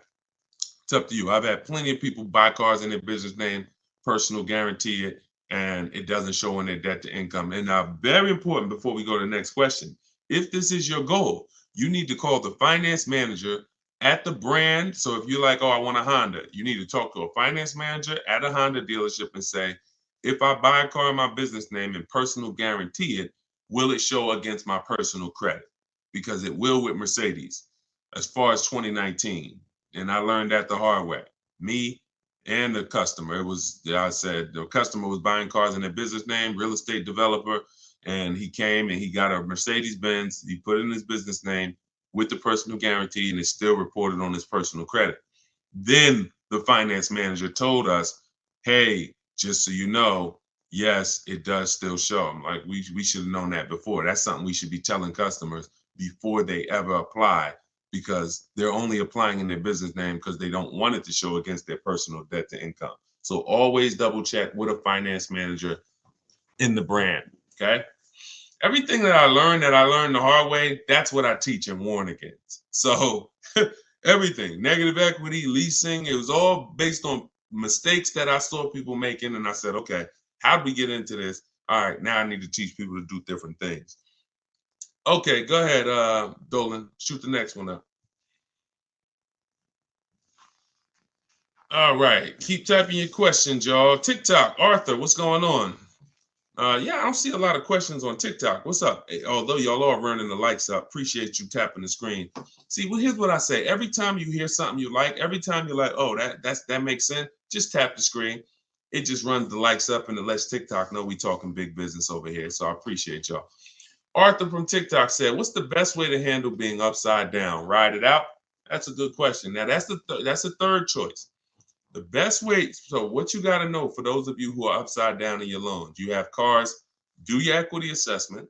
C: It's up to you. I've had plenty of people buy cars in their business name, personal guarantee it, and it doesn't show in their debt to income. And now, very important before we go to the next question, if this is your goal, you need to call the finance manager at the brand. So if you're like, oh, I want a Honda, you need to talk to a finance manager at a Honda dealership and say, if I buy a car in my business name and personal guarantee it, will it show against my personal credit? Because it will with Mercedes as far as 2019. And I learned that the hard way. Me and the customer. It was, I said, the customer was buying cars in their business name, real estate developer, and he came and he got a Mercedes Benz. He put it in his business name with the personal guarantee, and it's still reported on his personal credit. Then the finance manager told us, hey, just so you know, yes, it does still show. I'm like, we should have known that before. That's something we should be telling customers before they ever apply, because they're only applying in their business name because they don't want it to show against their personal debt to income. So always double check with a finance manager in the brand, okay? Everything that I learned the hard way, that's what I teach and warn against. So everything, negative equity, leasing, it was all based on mistakes that I saw people making. And I said, okay, how do we get into this? All right, now I need to teach people to do different things. Okay, go ahead, Dolan. Shoot the next one up. All right, keep typing your questions, y'all. TikTok, Arthur, what's going on? Yeah, I don't see a lot of questions on TikTok. What's up? Although y'all are running the likes up, appreciate you tapping the screen. See, well, here's what I say. Every time you hear something you like, every time you're like, oh, that makes sense, just tap the screen. It just runs the likes up and it lets TikTok know we talking big business over here. So I appreciate y'all. Arthur from TikTok said, what's the best way to handle being upside down? Ride it out? That's a good question. Now, that's the third choice. The best way, so what you got to know for those of you who are upside down in your loans, you have cars, do your equity assessment.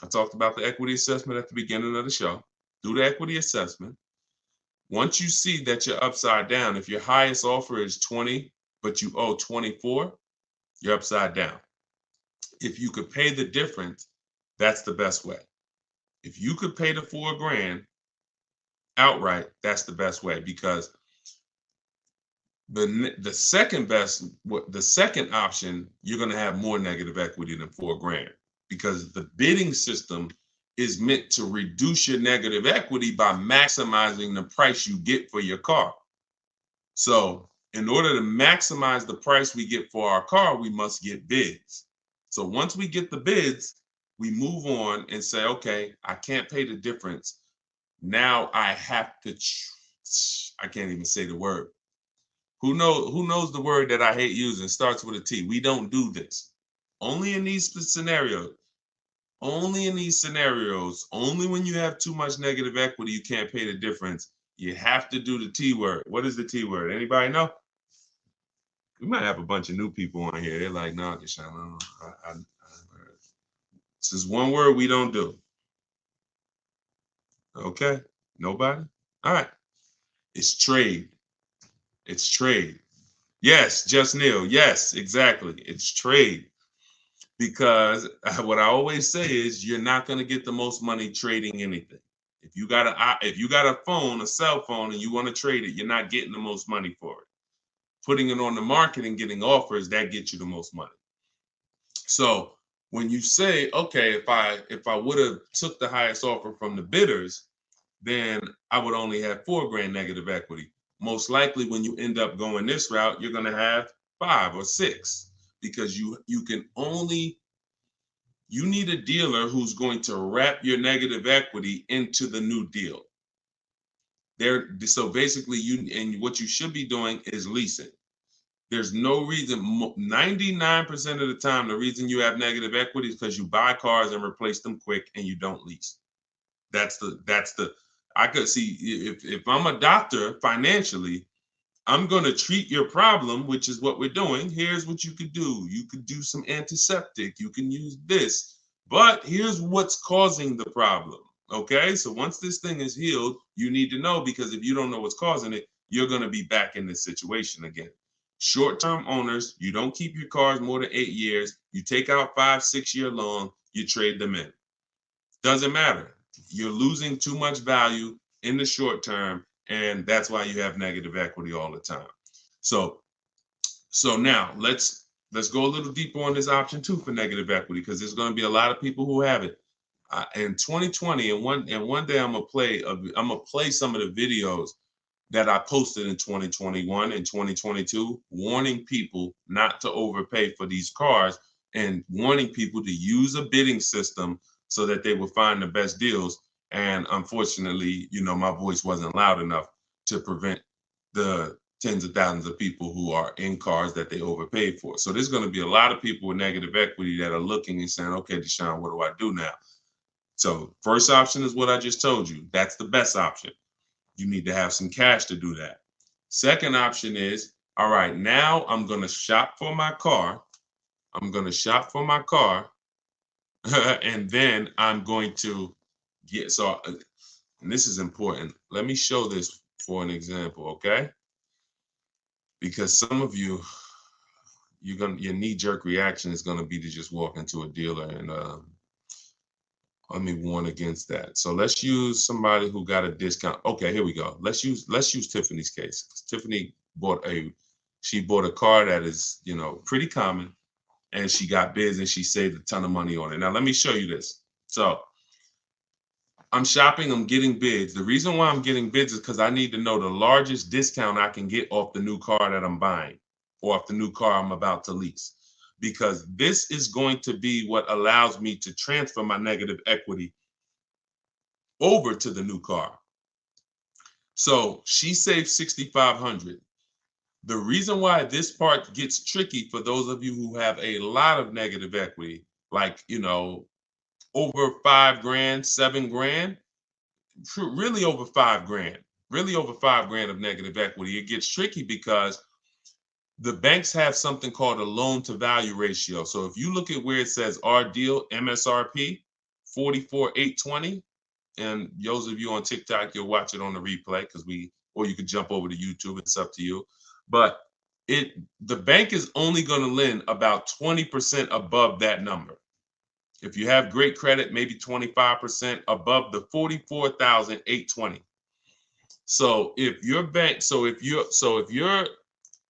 C: I talked about the equity assessment at the beginning of the show. Do the equity assessment. Once you see that you're upside down, if your highest offer is 20, but you owe 24, you're upside down. If you could pay the difference, that's the best way. If you could pay the $4,000 outright, that's the best way, because the second option, you're going to have more negative equity than $4,000, because the bidding system is meant to reduce your negative equity by maximizing the price you get for your car. So in order to maximize the price we get for our car, we must get bids. So once we get the bids, we move on and say, okay, I can't pay the difference. Now I have to, I can't even say the word. Who knows the word that I hate using? Starts with a T. We don't do this. Only in these scenarios. Only in these scenarios. Only when you have too much negative equity, you can't pay the difference. You have to do the T word. What is the T word? Anybody know? We might have a bunch of new people on here. They're like, no, Deshone, this is one word we don't do. Okay, nobody? All right. It's trade. It's trade. Yes, just Neil. Yes, exactly. It's trade. Because what I always say is you're not going to get the most money trading anything. If you got a phone, a cell phone, and you want to trade it, you're not getting the most money for it. Putting it on the market and getting offers, that gets you the most money. So when you say, okay, if I would have took the highest offer from the bidders, then I would only have $4,000 negative equity. Most likely when you end up going this route, you're going to have 5 or 6, because you need a dealer who's going to wrap your negative equity into the new deal. So basically what you should be doing is leasing. There's no reason, 99% of the time, the reason you have negative equity is because you buy cars and replace them quick and you don't lease. I could see, if I'm a doctor financially, I'm going to treat your problem, which is what we're doing. Here's what you could do. You could do some antiseptic. You can use this. But here's what's causing the problem. Okay? So once this thing is healed, you need to know, because if you don't know what's causing it, you're going to be back in this situation again. Short-term owners, you don't keep your cars more than 8 years. You take out 5-6 year loan, you trade them in. Doesn't matter. You're losing too much value in the short term, and that's why you have negative equity all the time. So now let's go a little deeper on this option 2 for negative equity, because there's going to be a lot of people who have it. In 2020, and one day I'm gonna play some of the videos that I posted in 2021 and 2022, warning people not to overpay for these cars, and wanting people to use a bidding system so that they would find the best deals. And unfortunately, my voice wasn't loud enough to prevent the tens of thousands of people who are in cars that they overpaid for. So there's going to be a lot of people with negative equity that are looking and saying, okay, Deshone, what do I do now? So first option is what I just told you. That's the best option. You need to have some cash to do that. Second option is, all right, now I'm going to shop for my car. And then I'm going to and this is important. Let me show this for an example, okay? Because some of you, your knee-jerk reaction is going to be to just walk into a dealer, and let me warn against that. So let's use somebody who got a discount. Okay, here we go. Let's use Tiffany's case. Tiffany bought a car that is, pretty common, and she got bids and she saved a ton of money on it. Now let me show you this. So I'm shopping, I'm getting bids. The reason why I'm getting bids is because I need to know the largest discount I can get off the new car that I'm buying, or off the new car I'm about to lease, because this is going to be what allows me to transfer my negative equity over to the new car. So she saved $6,500. The reason why this part gets tricky for those of you who have a lot of negative equity, like, over $5,000, $7,000, really over $5,000 of negative equity. It gets tricky because the banks have something called a loan to value ratio. So if you look at where it says our deal MSRP 44,820, and those of you on TikTok, you'll watch it on the replay or you could jump over to YouTube. It's up to you. But the bank is only going to lend about 20% above that number. If you have great credit, maybe 25% above the 44,820. So if you're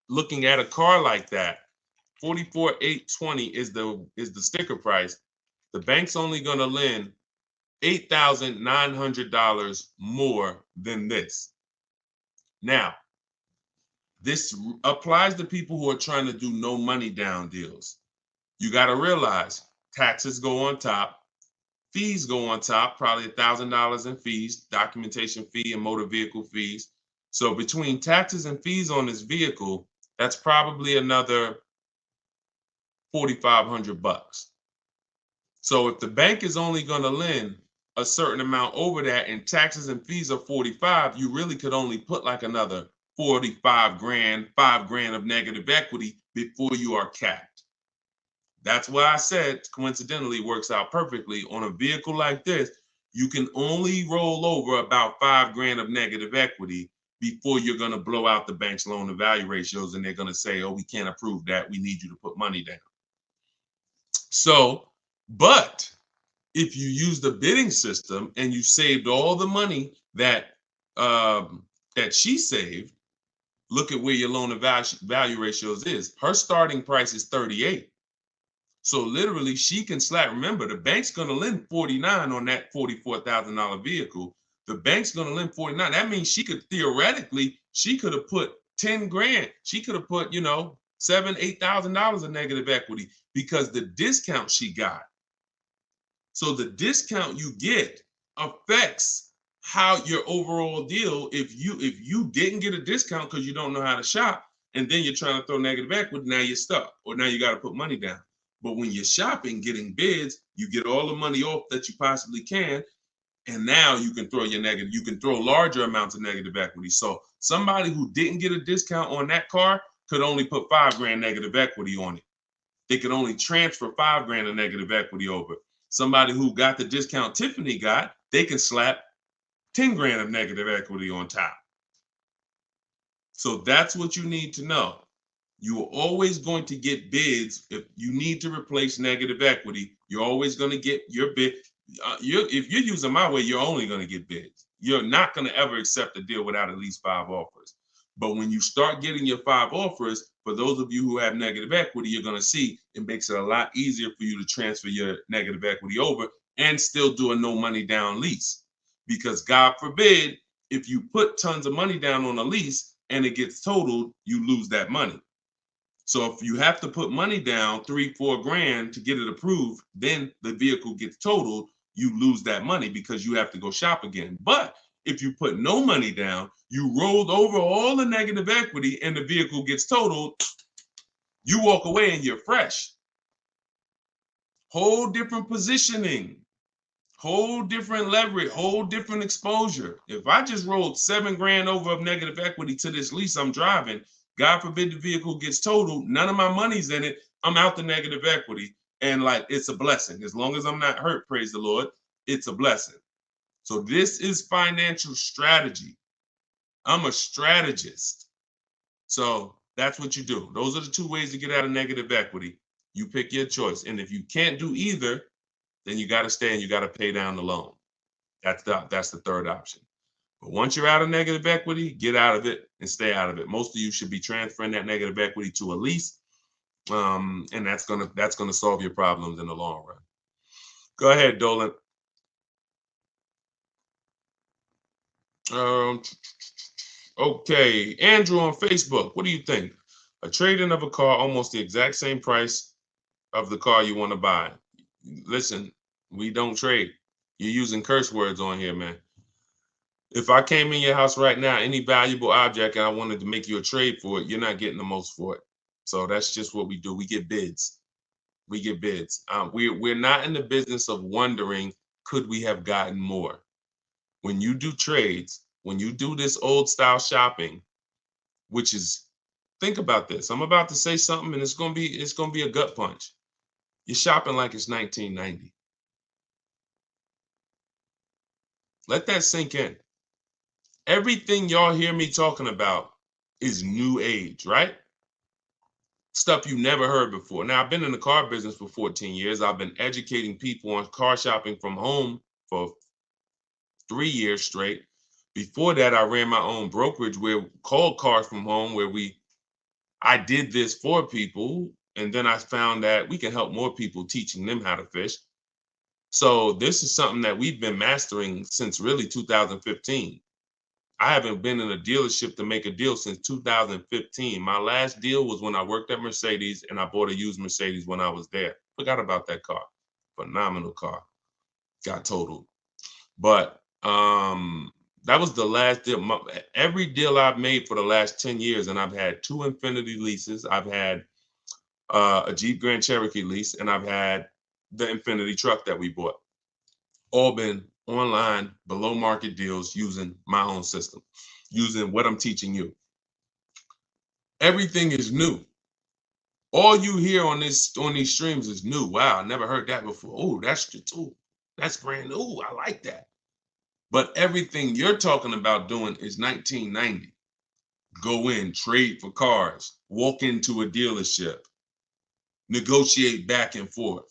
C: looking at a car like that, 44,820 is the sticker price. The bank's only going to lend $8,900 more than this. Now, this applies to people who are trying to do no money down deals. You got to realize taxes go on top, fees go on top, probably $1,000 in fees, documentation fee and motor vehicle fees. So between taxes and fees on this vehicle, that's probably another $4,500. So if the bank is only going to lend a certain amount over that and taxes and fees are 45, you really could only put like another 45 grand, $5,000 of negative equity before you are capped. That's why I said, coincidentally, works out perfectly. On a vehicle like this, you can only roll over about $5,000 of negative equity before you're going to blow out the bank's loan to value ratios, and they're going to say, oh, we can't approve that. We need you to put money down. So, but if you use the bidding system and you saved all the money that she saved, look at where your loan to value ratios is. Her starting price is 38. So literally she can slap. Remember, the bank's going to lend 49 on that $44,000 vehicle. The bank's going to lend 49. That means she could have put 10 grand. She could have put, $7,000, $8,000 of negative equity because the discount she got. So the discount you get affects how your overall deal. If you didn't get a discount because you don't know how to shop, and then you're trying to throw negative equity, now you're stuck, or now you got to put money down. But when you're shopping, getting bids, you get all the money off that you possibly can, and now you can throw larger amounts of negative equity. So somebody who didn't get a discount on that car could only put $5,000 negative equity on it. They could only transfer $5,000 of negative equity over. Somebody who got the discount Tiffany got, they can slap $10,000 of negative equity on top. So that's what you need to know. You are always going to get bids. If you need to replace negative equity, you're always going to get your bid. If you're using my way, you're only going to get bids. You're not going to ever accept a deal without at least 5 offers. But when you start getting your 5 offers, for those of you who have negative equity, you're going to see it makes it a lot easier for you to transfer your negative equity over and still do a no money down lease. Because God forbid, if you put tons of money down on a lease and it gets totaled, you lose that money. So if you have to put money down, 3-4 grand to get it approved, then the vehicle gets totaled, you lose that money because you have to go shop again. But if you put no money down, you rolled over all the negative equity and the vehicle gets totaled, you walk away and you're fresh. Whole different positioning, whole different leverage, whole different exposure. If I just rolled 7 grand over of negative equity to this lease I'm driving, God forbid the vehicle gets totaled, none of my money's in it, I'm out the negative equity. And like, it's a blessing. As long as I'm not hurt, praise the Lord, it's a blessing. So this is financial strategy. I'm a strategist. So that's what you do. Those are the 2 ways to get out of negative equity. You pick your choice. And if you can't do either, then you got to stay and you got to pay down the loan. That's the third option. But once you're out of negative equity, get out of it and stay out of it. Most of you should be transferring that negative equity to a lease, and that's gonna solve your problems in the long run. Go ahead, Dolan. Okay, Andrew on Facebook. What do you think? A trade-in of a car almost the exact same price of the car you want to buy. Listen, we don't trade. You're using curse words on here, man. If I came in your house right now, any valuable object, and I wanted to make you a trade for it, you're not getting the most for it. So that's just what we do. We get bids. We get bids. We're not in the business of wondering, could we have gotten more? When you do trades, when you do this old style shopping, which is, think about this. I'm about to say something and it's gonna be a gut punch. You're shopping like it's 1990. Let that sink in. Everything y'all hear me talking about is new age, right? Stuff you never heard before. Now, I've been in the car business for 14 years. I've been educating people on car shopping from home for 3 years straight. Before that, I ran my own brokerage called Cars from Home, where I did this for people. And then I found that we can help more people teaching them how to fish. So this is something that we've been mastering since really 2015. I haven't been in a dealership to make a deal since 2015. My last deal was when I worked at Mercedes and I bought a used Mercedes when I was there. Forgot about that car. Phenomenal car. Got totaled. But that was the last deal. Every deal I've made for the last 10 years, and I've had 2 Infiniti leases. I've had a Jeep Grand Cherokee lease, and I've had the Infiniti truck that we bought. All been online, below market deals using my own system, using what I'm teaching you. Everything is new. All you hear on these streams is new. Wow, I never heard that before. Oh, that's brand new. Ooh, I like that. But everything you're talking about doing is 1990. Go in, trade for cars, walk into a dealership, negotiate back and forth.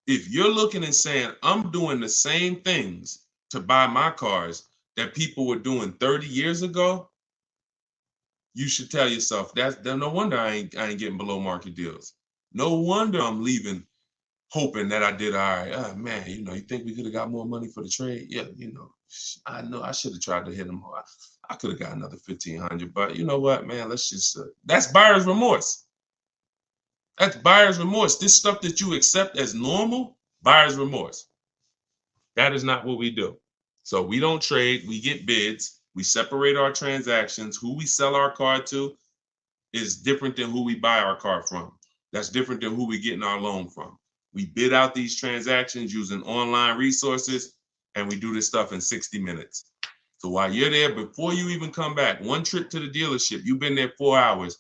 C: If you're looking and saying, I'm doing the same things to buy my cars that people were doing 30 years ago, you should tell yourself, no wonder I ain't getting below market deals. No wonder I'm leaving hoping that I did all right. Oh, man, you think we could have got more money for the trade? Yeah, I know I should have tried to hit them more. I could have got another 1,500, but you know what, man, let's just, that's buyer's remorse. That's buyer's remorse. This stuff that you accept as normal, buyer's remorse. That is not what we do. So we don't trade, we get bids, we separate our transactions. Who we sell our car to is different than who we buy our car from. That's different than who we getting our loan from. We bid out these transactions using online resources, and we do this stuff in 60 minutes. So while you're there, before you even come back, one trip to the dealership, you've been there 4 hours,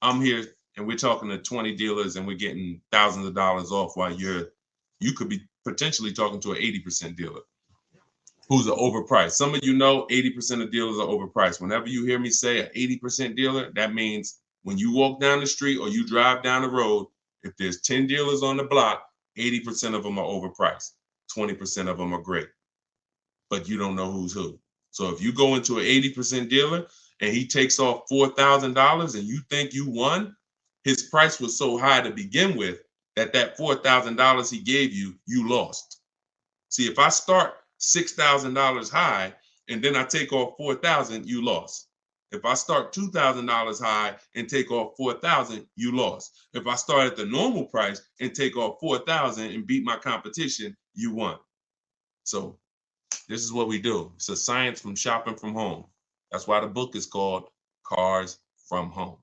C: I'm here and we're talking to 20 dealers and we're getting thousands of dollars off while you could be potentially talking to an 80% dealer who's overpriced. Some of you know 80% of dealers are overpriced. Whenever you hear me say an 80% dealer, that means when you walk down the street or you drive down the road, if there's 10 dealers on the block, 80% of them are overpriced. 20% of them are great, but you don't know who's who. So if you go into an 80% dealer and he takes off $4,000 and you think you won, his price was so high to begin with that $4,000 he gave you, you lost. See, if I start $6,000 high and then I take off $4,000, you lost. If I start $2,000 high and take off $4,000, you lost. If I start at the normal price and take off $4,000 and beat my competition, you won. So this is what we do. It's a science from shopping from home. That's why the book is called Cars from Home.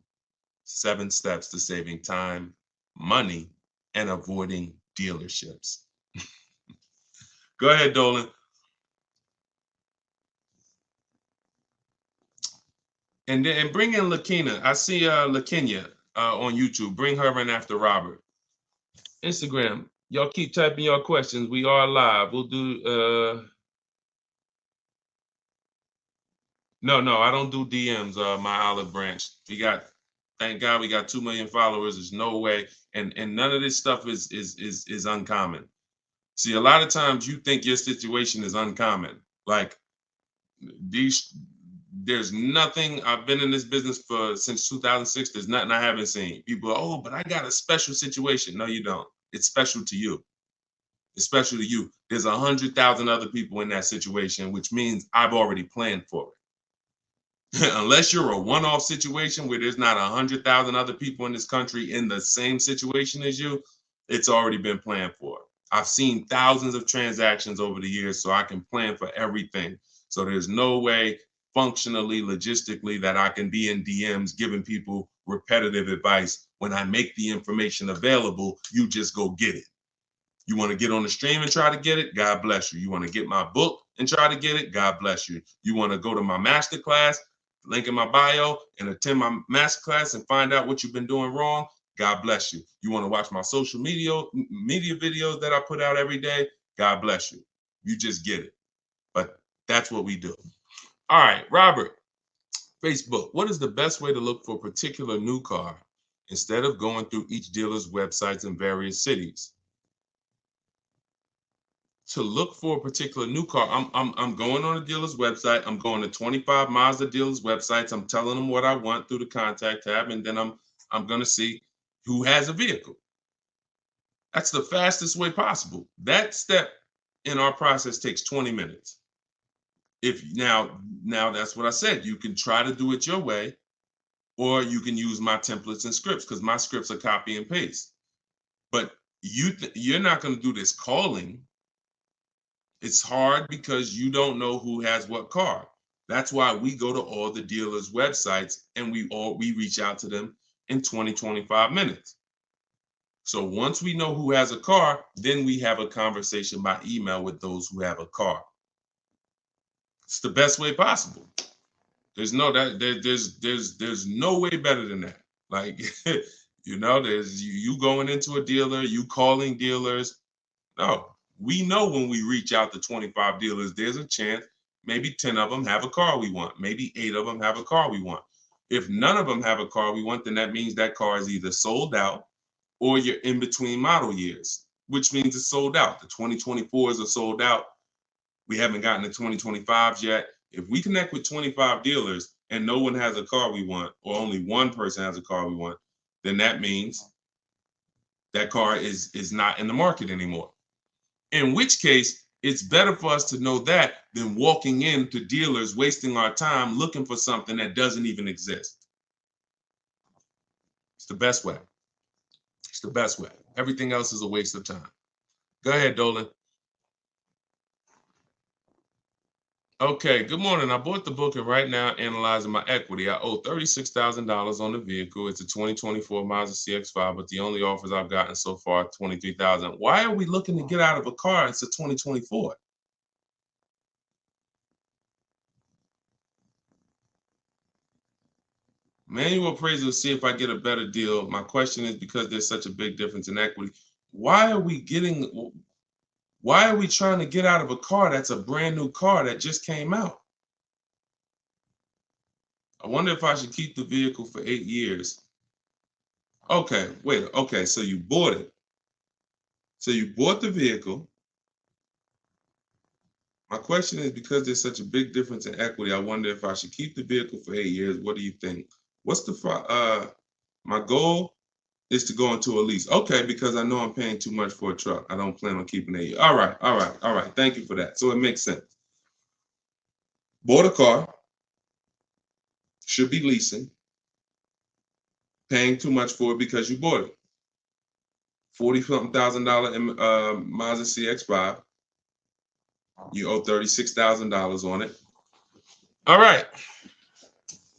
C: 7 steps to saving time, money, and avoiding dealerships. Go ahead, Dolan. And then bring in Lakina. I see Lakenya on YouTube. Bring her in after Robert. Instagram. Y'all keep typing your questions. We are live. We'll do No, I don't do DMs, my olive branch. Thank God we got 2 million followers. There's no way. And none of this stuff is uncommon. See, a lot of times you think your situation is uncommon. Like there's nothing. I've been in this business since 2006. There's nothing I haven't seen. People are, oh, but I got a special situation. No, you don't. It's special to you. It's special to you. There's 100,000 other people in that situation, which means I've already planned for it. Unless you're a one-off situation where there's not 100,000 other people in this country in the same situation as you, it's already been planned for. I've seen thousands of transactions over the years, so I can plan for everything. So there's no way functionally, logistically, that I can be in DMs giving people repetitive advice. When I make the information available, you just go get it. You want to get on the stream and try to get it? God bless you. You want to get my book and try to get it? God bless you. You want to go to my masterclass, link in my bio, and attend my masterclass and find out what you've been doing wrong? God bless you. You want to watch my social media videos that I put out every day? God bless you. You just get it. But that's what we do. All right, Robert, Facebook. What is the best way to look for a particular new car instead of going through each dealer's websites in various cities? To look for a particular new car, I'm going on a dealer's website. I'm going to 25 Mazda dealers' websites. I'm telling them what I want through the contact tab, and then I'm going to see who has a vehicle. That's the fastest way possible. That step in our process takes 20 minutes. If now that's what I said. You can try to do it your way, or you can use my templates and scripts, because my scripts are copy and paste. But you're not going to do this calling. It's hard because you don't know who has what car. That's why we go to all the dealers' websites and we reach out to them in 20-25 minutes. So once we know who has a car, then we have a conversation by email with those who have a car. It's the best way possible. There's no way better than that. Like, there's you going into a dealer, you calling dealers. No. We know when we reach out to 25 dealers, there's a chance maybe 10 of them have a car we want. Maybe 8 of them have a car we want. If none of them have a car we want, then that means that car is either sold out or you're in between model years, which means it's sold out. The 2024s are sold out. We haven't gotten the 2025s yet. If we connect with 25 dealers and no one has a car we want, or only one person has a car we want, then that means that car is not in the market anymore. In which case, it's better for us to know that than walking into dealers, wasting our time looking for something that doesn't even exist. It's the best way. It's the best way. Everything else is a waste of time. Go ahead, Dolan. Okay, good morning. I bought the book and right now analyzing my equity. I owe $36,000 on the vehicle. It's a 2024 Mazda CX-5, but the only offers I've gotten so far are $23,000. Why are we looking to get out of a car? It's a 2024. Manual appraisal to see if I get a better deal. My question is, because there's such a big difference in equity, why are we trying to get out of a car that's a brand new car that just came out? I wonder if I should keep the vehicle for 8 years. Okay, wait. Okay, so you bought it. So you bought the vehicle. My question is, because there's such a big difference in equity, I wonder if I should keep the vehicle for 8 years. What do you think? My goal is to go into a lease. Okay, because I know I'm paying too much for a truck. I don't plan on keeping it. All right. Thank you for that. So it makes sense. Bought a car. should be leasing, paying too much for it because you bought it. $40-something thousand Mazda CX-5. You owe $36,000 on it. All right.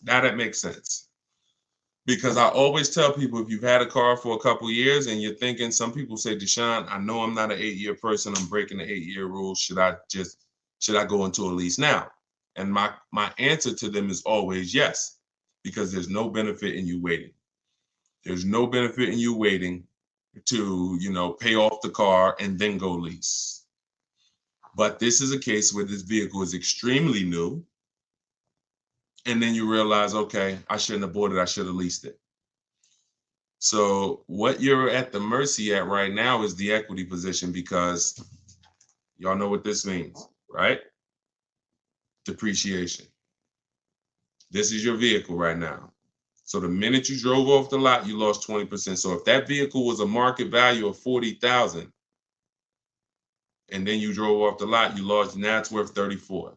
C: Now that makes sense. Because I always tell people, if you've had a car for a couple years and you're thinking, some people say, Deshone, I know I'm not an 8-year person. I'm breaking the 8-year rule. Should I go into a lease now? And my answer to them is always yes, because there's no benefit in you waiting. There's no benefit in you waiting to, pay off the car and then go lease. But this is a case where this vehicle is extremely new. And then you realize, okay, I shouldn't have bought it. I should have leased it. So what you're at the mercy at right now is the equity position, because y'all know what this means, right? Depreciation. This is your vehicle right now. So the minute you drove off the lot, you lost 20%. So if that vehicle was a market value of $40,000 and then you drove off the lot, you lost, now it's worth 34.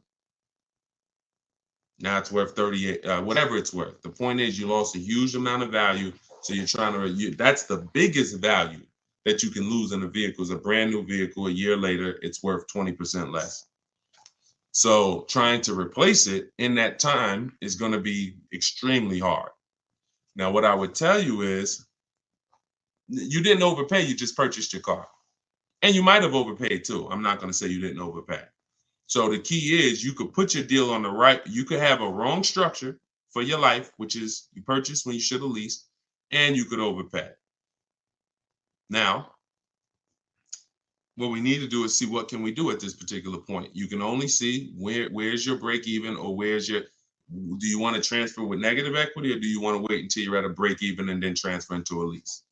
C: Now it's worth 38, whatever it's worth. The point is, you lost a huge amount of value. So you're trying to, that's the biggest value that you can lose in a vehicle. Is a brand new vehicle. A year later, it's worth 20% less. So trying to replace it in that time is going to be extremely hard. Now, what I would tell you is, you didn't overpay. You just purchased your car. And you might have overpaid too. I'm not going to say you didn't overpay. So the key is, you could put your deal on the right. You could have a wrong structure for your life, which is you purchased when you should have leased, and you could overpay. Now, what we need to do is see what can we do at this particular point. You can only see where's your break even, or do you want to transfer with negative equity, or do you want to wait until you're at a break even and then transfer into a lease?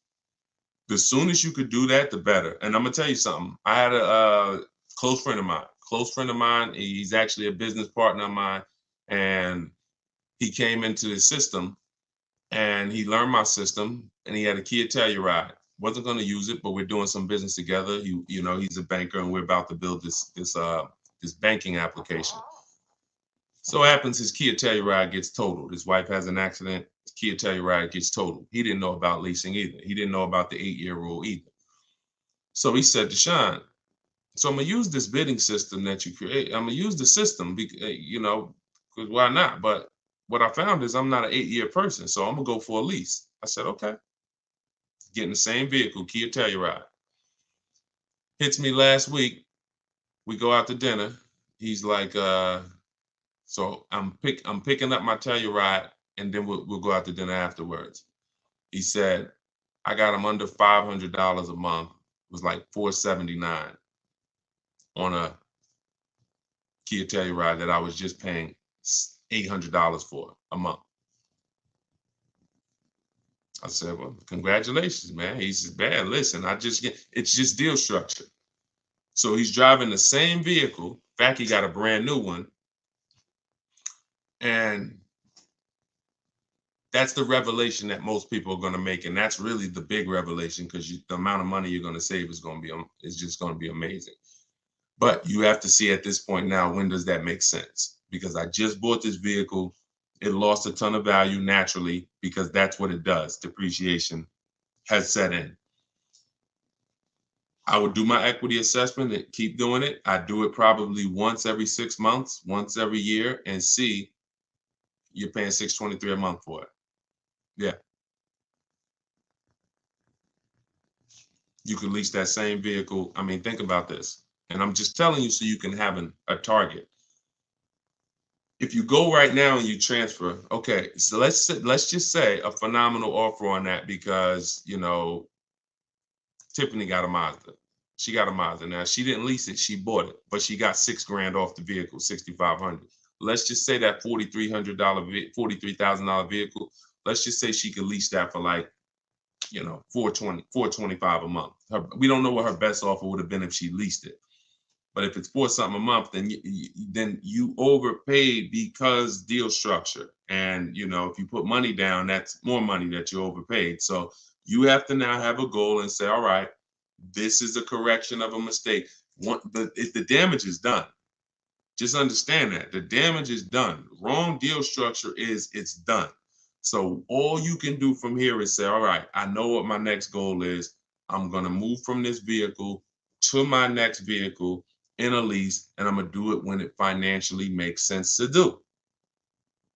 C: The soon as you could do that, the better. And I'm going to tell you something. I had a close friend of mine. He's actually a business partner of mine. And he came into the system and he learned my system, and he had a Kia Telluride. Wasn't going to use it, but we're doing some business together. He's a banker, and we're about to build this banking application. So what happens, his Kia Telluride gets totaled. His wife has an accident. His Kia Telluride gets totaled. He didn't know about leasing either. He didn't know about the 8-year rule either. So he said, Deshone, so I'm going to use this bidding system that you create. I'm going to use the system, because why not? But what I found is, I'm not an 8-year person, so I'm going to go for a lease. I said, okay. Getting the same vehicle, Kia Telluride. Hits me last week. We go out to dinner. He's like, so I'm picking up my Telluride, and then we'll go out to dinner afterwards. He said, I got him under $500 a month. It was like $479 on a Kia Telluride that I was just paying $800 for a month. I said, well, congratulations, man. He says, man, listen, it's just deal structure. So he's driving the same vehicle. In fact, he got a brand new one. And that's the revelation that most people are going to make. And that's really the big revelation, because the amount of money you're going to save is just going to be amazing. But you have to see at this point now, when does that make sense? Because I just bought this vehicle. It lost a ton of value naturally, because that's what it does. Depreciation has set in. I would do my equity assessment and keep doing it. I do it probably once every 6 months, once every year, and see, you're paying $623 a month for it. Yeah. You could lease that same vehicle. I mean, think about this. And I'm just telling you so you can have a target. If you go right now and you transfer, okay, so let's just say a phenomenal offer on that, because, Tiffany got a Mazda. She got a Mazda. Now, she didn't lease it, she bought it, but she got $6,000 off the vehicle, $6,500. Let's just say that $43,000 vehicle, let's just say she could lease that for like, $425 a month. We don't know what her best offer would have been if she leased it. But if it's $4-something a month, then you overpaid because deal structure. And, if you put money down, that's more money that you overpaid. So you have to now have a goal and say, all right, this is a correction of a mistake. If the damage is done, Just understand that the damage is done. Wrong deal structure is it's done. So all you can do from here is say, all right, I know what my next goal is. I'm going to move from this vehicle to my next vehicle in a lease, and I'm going to do it when it financially makes sense to do.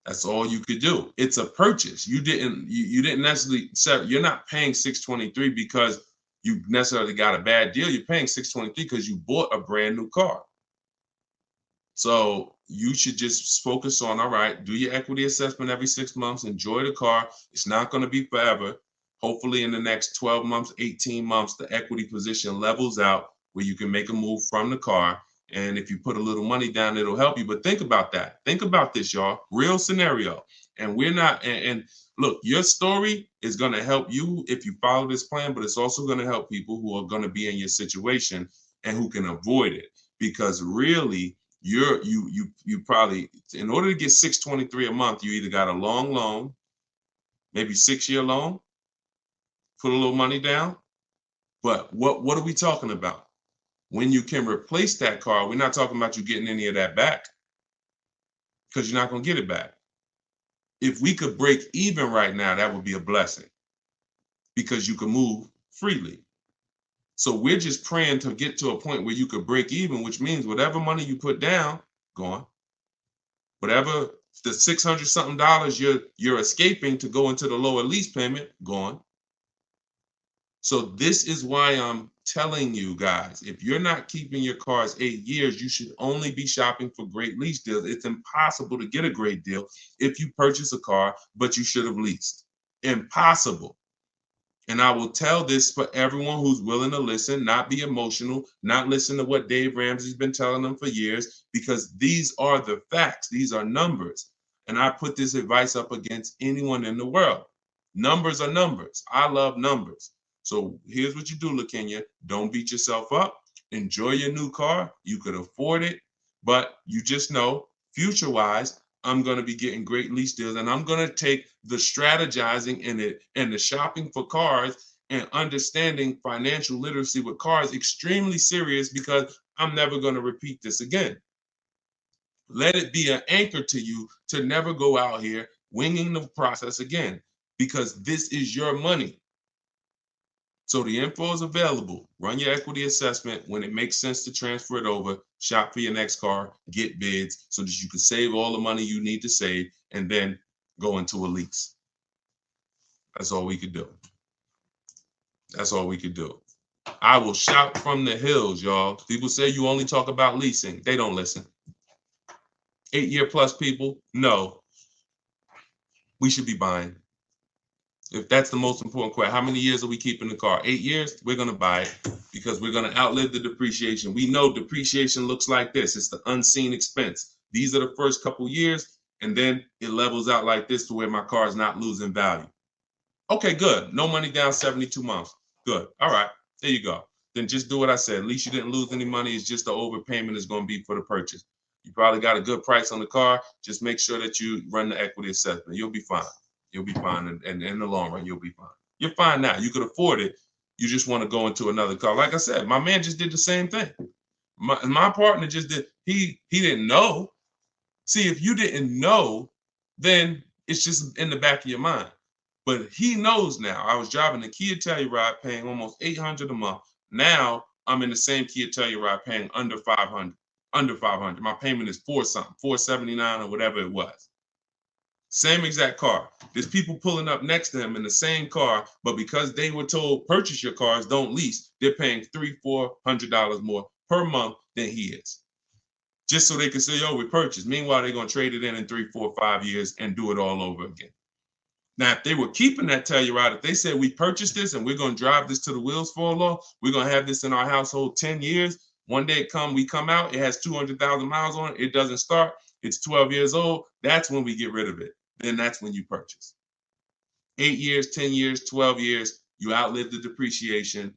C: That's all you could do. It's a purchase. You didn't necessarily sell. You're not paying $623 because you necessarily got a bad deal. You're paying $623 because you bought a brand new car. So you should just focus on, all right, do your equity assessment every 6 months, enjoy the car. It's not going to be forever. Hopefully in the next 12 months, 18 months, the equity position levels out where you can make a move from the car. And if you put a little money down, it'll help you. But think about that. Think about this, y'all. Real scenario. And we're not, and look, your story is going to help you if you follow this plan, but it's also going to help people who are going to be in your situation and who can avoid it. Because really, you probably, in order to get $623 a month, you either got a long loan, maybe 6-year loan, put a little money down. But what are we talking about? When you can replace that car, we're not talking about you getting any of that back, because you're not going to get it back. If we could break even right now, that would be a blessing, because you can move freely. So we're just praying to get to a point where you could break even, which means whatever money you put down, gone. Whatever the $600 something you're escaping to go into the lower lease payment, gone. So this is why I'm telling you guys, if you're not keeping your cars 8 years, you should only be shopping for great lease deals. It's impossible to get a great deal if you purchase a car, but you should have leased. Impossible. And I will tell this for everyone who's willing to listen, not be emotional, not listen to what Dave Ramsey's been telling them for years, because these are the facts. These are numbers. And I put this advice up against anyone in the world. Numbers are numbers. I love numbers. So here's what you do, LaKenya. Don't beat yourself up. Enjoy your new car. You could afford it, but you just know, future-wise, I'm going to be getting great lease deals, and I'm going to take the strategizing in it and the shopping for cars and understanding financial literacy with cars extremely serious, because I'm never going to repeat this again. Let it be an anchor to you to never go out here winging the process again, because this is your money. So the info is available. Run your equity assessment. When it makes sense to transfer it over, shop for your next car, get bids so that you can save all the money you need to save, and then go into a lease. That's all we could do. That's all we could do. I will shout from the hills, y'all. People say you only talk about leasing. They don't listen. 8-year plus people, no. We should be buying. If that's the most important question, how many years are we keeping the car? 8 years? We're going to buy it, because we're going to outlive the depreciation. We know depreciation looks like this. It's the unseen expense. These are the first couple years, and then it levels out like this to where my car is not losing value. Okay, good. No money down, 72 months. Good. All right. There you go. Then just do what I said. At least you didn't lose any money. It's just the overpayment is going to be for the purchase. You probably got a good price on the car. Just make sure that you run the equity assessment. You'll be fine. You'll be fine. And in the long run, you'll be fine. You're fine now. You could afford it. You just want to go into another car. Like I said, my man just did the same thing. My partner just did. He didn't know. See, if you didn't know, then it's just in the back of your mind. But he knows now. I was driving a Kia Telluride paying almost $800 a month. Now I'm in the same Kia Telluride paying under $500. Under $500. My payment is $479 or whatever it was. Same exact car. There's people pulling up next to him in the same car, but because they were told purchase your cars, don't lease, they're paying $300-400 more per month than he is. Just so they can say, oh, we purchased. Meanwhile, they're going to trade it in 3, 4, 5 years and do it all over again. Now, if they were keeping that Telluride, if they said we purchased this and we're going to drive this till the wheels fall off, we're going to have this in our household 10 years. One day we come out, it has 200,000 miles on it. It doesn't start. It's 12 years old. That's when we get rid of it. Then that's when you purchase. 8 years, 10 years, 12 years, you outlive the depreciation.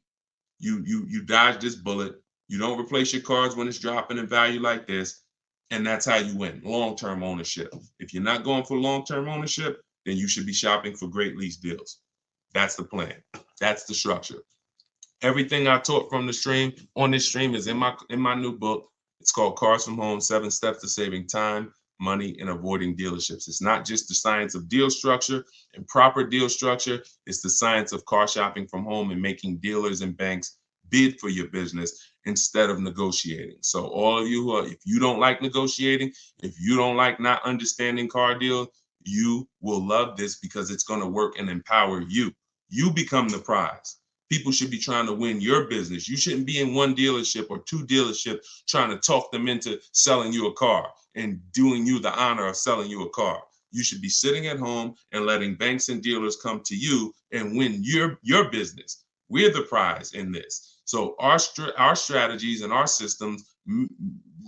C: You dodge this bullet. You don't replace your cars when it's dropping in value like this. And that's how you win. Long-term ownership. If you're not going for long-term ownership, then you should be shopping for great lease deals. That's the plan. That's the structure. Everything I taught from the stream on this stream is in my new book. It's called Cars from Home, 7 Steps to Saving Time, Money, and Avoiding Dealerships. It's not just the science of deal structure and proper deal structure. It's the science of car shopping from home and making dealers and banks bid for your business instead of negotiating. So all of you who are, if you don't like negotiating, if you don't like not understanding car deals, you will love this because it's going to work and empower you. You become the prize. People should be trying to win your business. You shouldn't be in one dealership or 2 dealerships trying to talk them into selling you a car and doing you the honor of selling you a car. You should be sitting at home and letting banks and dealers come to you and win your business. We're the prize in this. So our strategies and our systems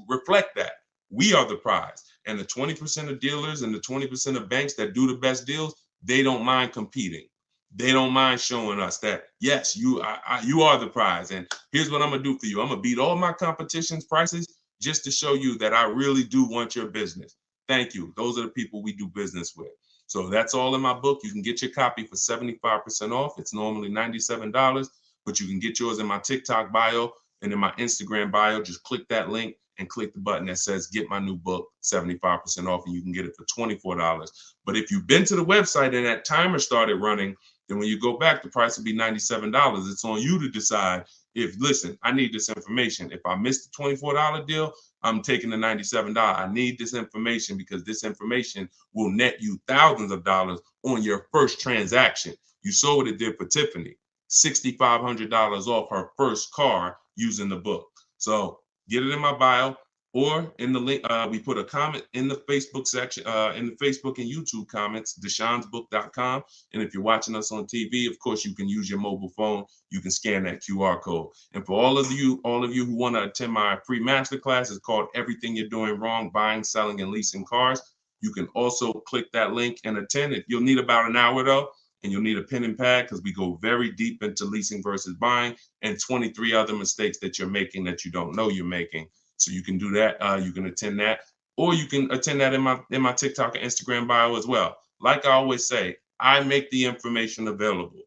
C: reflect that. We are the prize. And the 20% of dealers and the 20% of banks that do the best deals, they don't mind competing. They don't mind showing us that, yes, you are the prize. And here's what I'm going to do for you. I'm going to beat all my competition's prices just to show you that I really do want your business. Thank you. Those are the people we do business with. So that's all in my book. You can get your copy for 75% off. It's normally $97, but you can get yours in my TikTok bio and in my Instagram bio. Just click that link and click the button that says get my new book 75% off, and you can get it for $24. But if you've been to the website and that timer started running, then when you go back, the price will be $97. It's on you to decide if, listen, I need this information. If I missed the $24 deal, I'm taking the $97. I need this information because this information will net you thousands of dollars on your first transaction. You saw what it did for Tiffany, $6,500 off her first car using the book. So get it in my bio or in the link. We put a comment in the Facebook section, in the Facebook and YouTube comments, deshonsbook.com. And if you're watching us on TV, of course, you can use your mobile phone. You can scan that QR code. And for all of you who want to attend my free masterclass, it's called Everything You're Doing Wrong, Buying, Selling, and Leasing Cars. You can also click that link and attend. You'll need about an hour though, and you'll need a pen and pad because we go very deep into leasing versus buying and 23 other mistakes that you're making that you don't know you're making. So you can do that. You can attend that, or you can attend that in my TikTok and Instagram bio as well. Like I always say, I make the information available.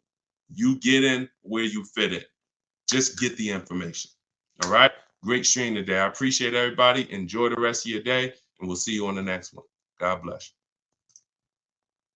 C: You get in where you fit in. Just get the information. All right. Great stream today. I appreciate everybody. Enjoy the rest of your day, and we'll see you on the next one. God bless you.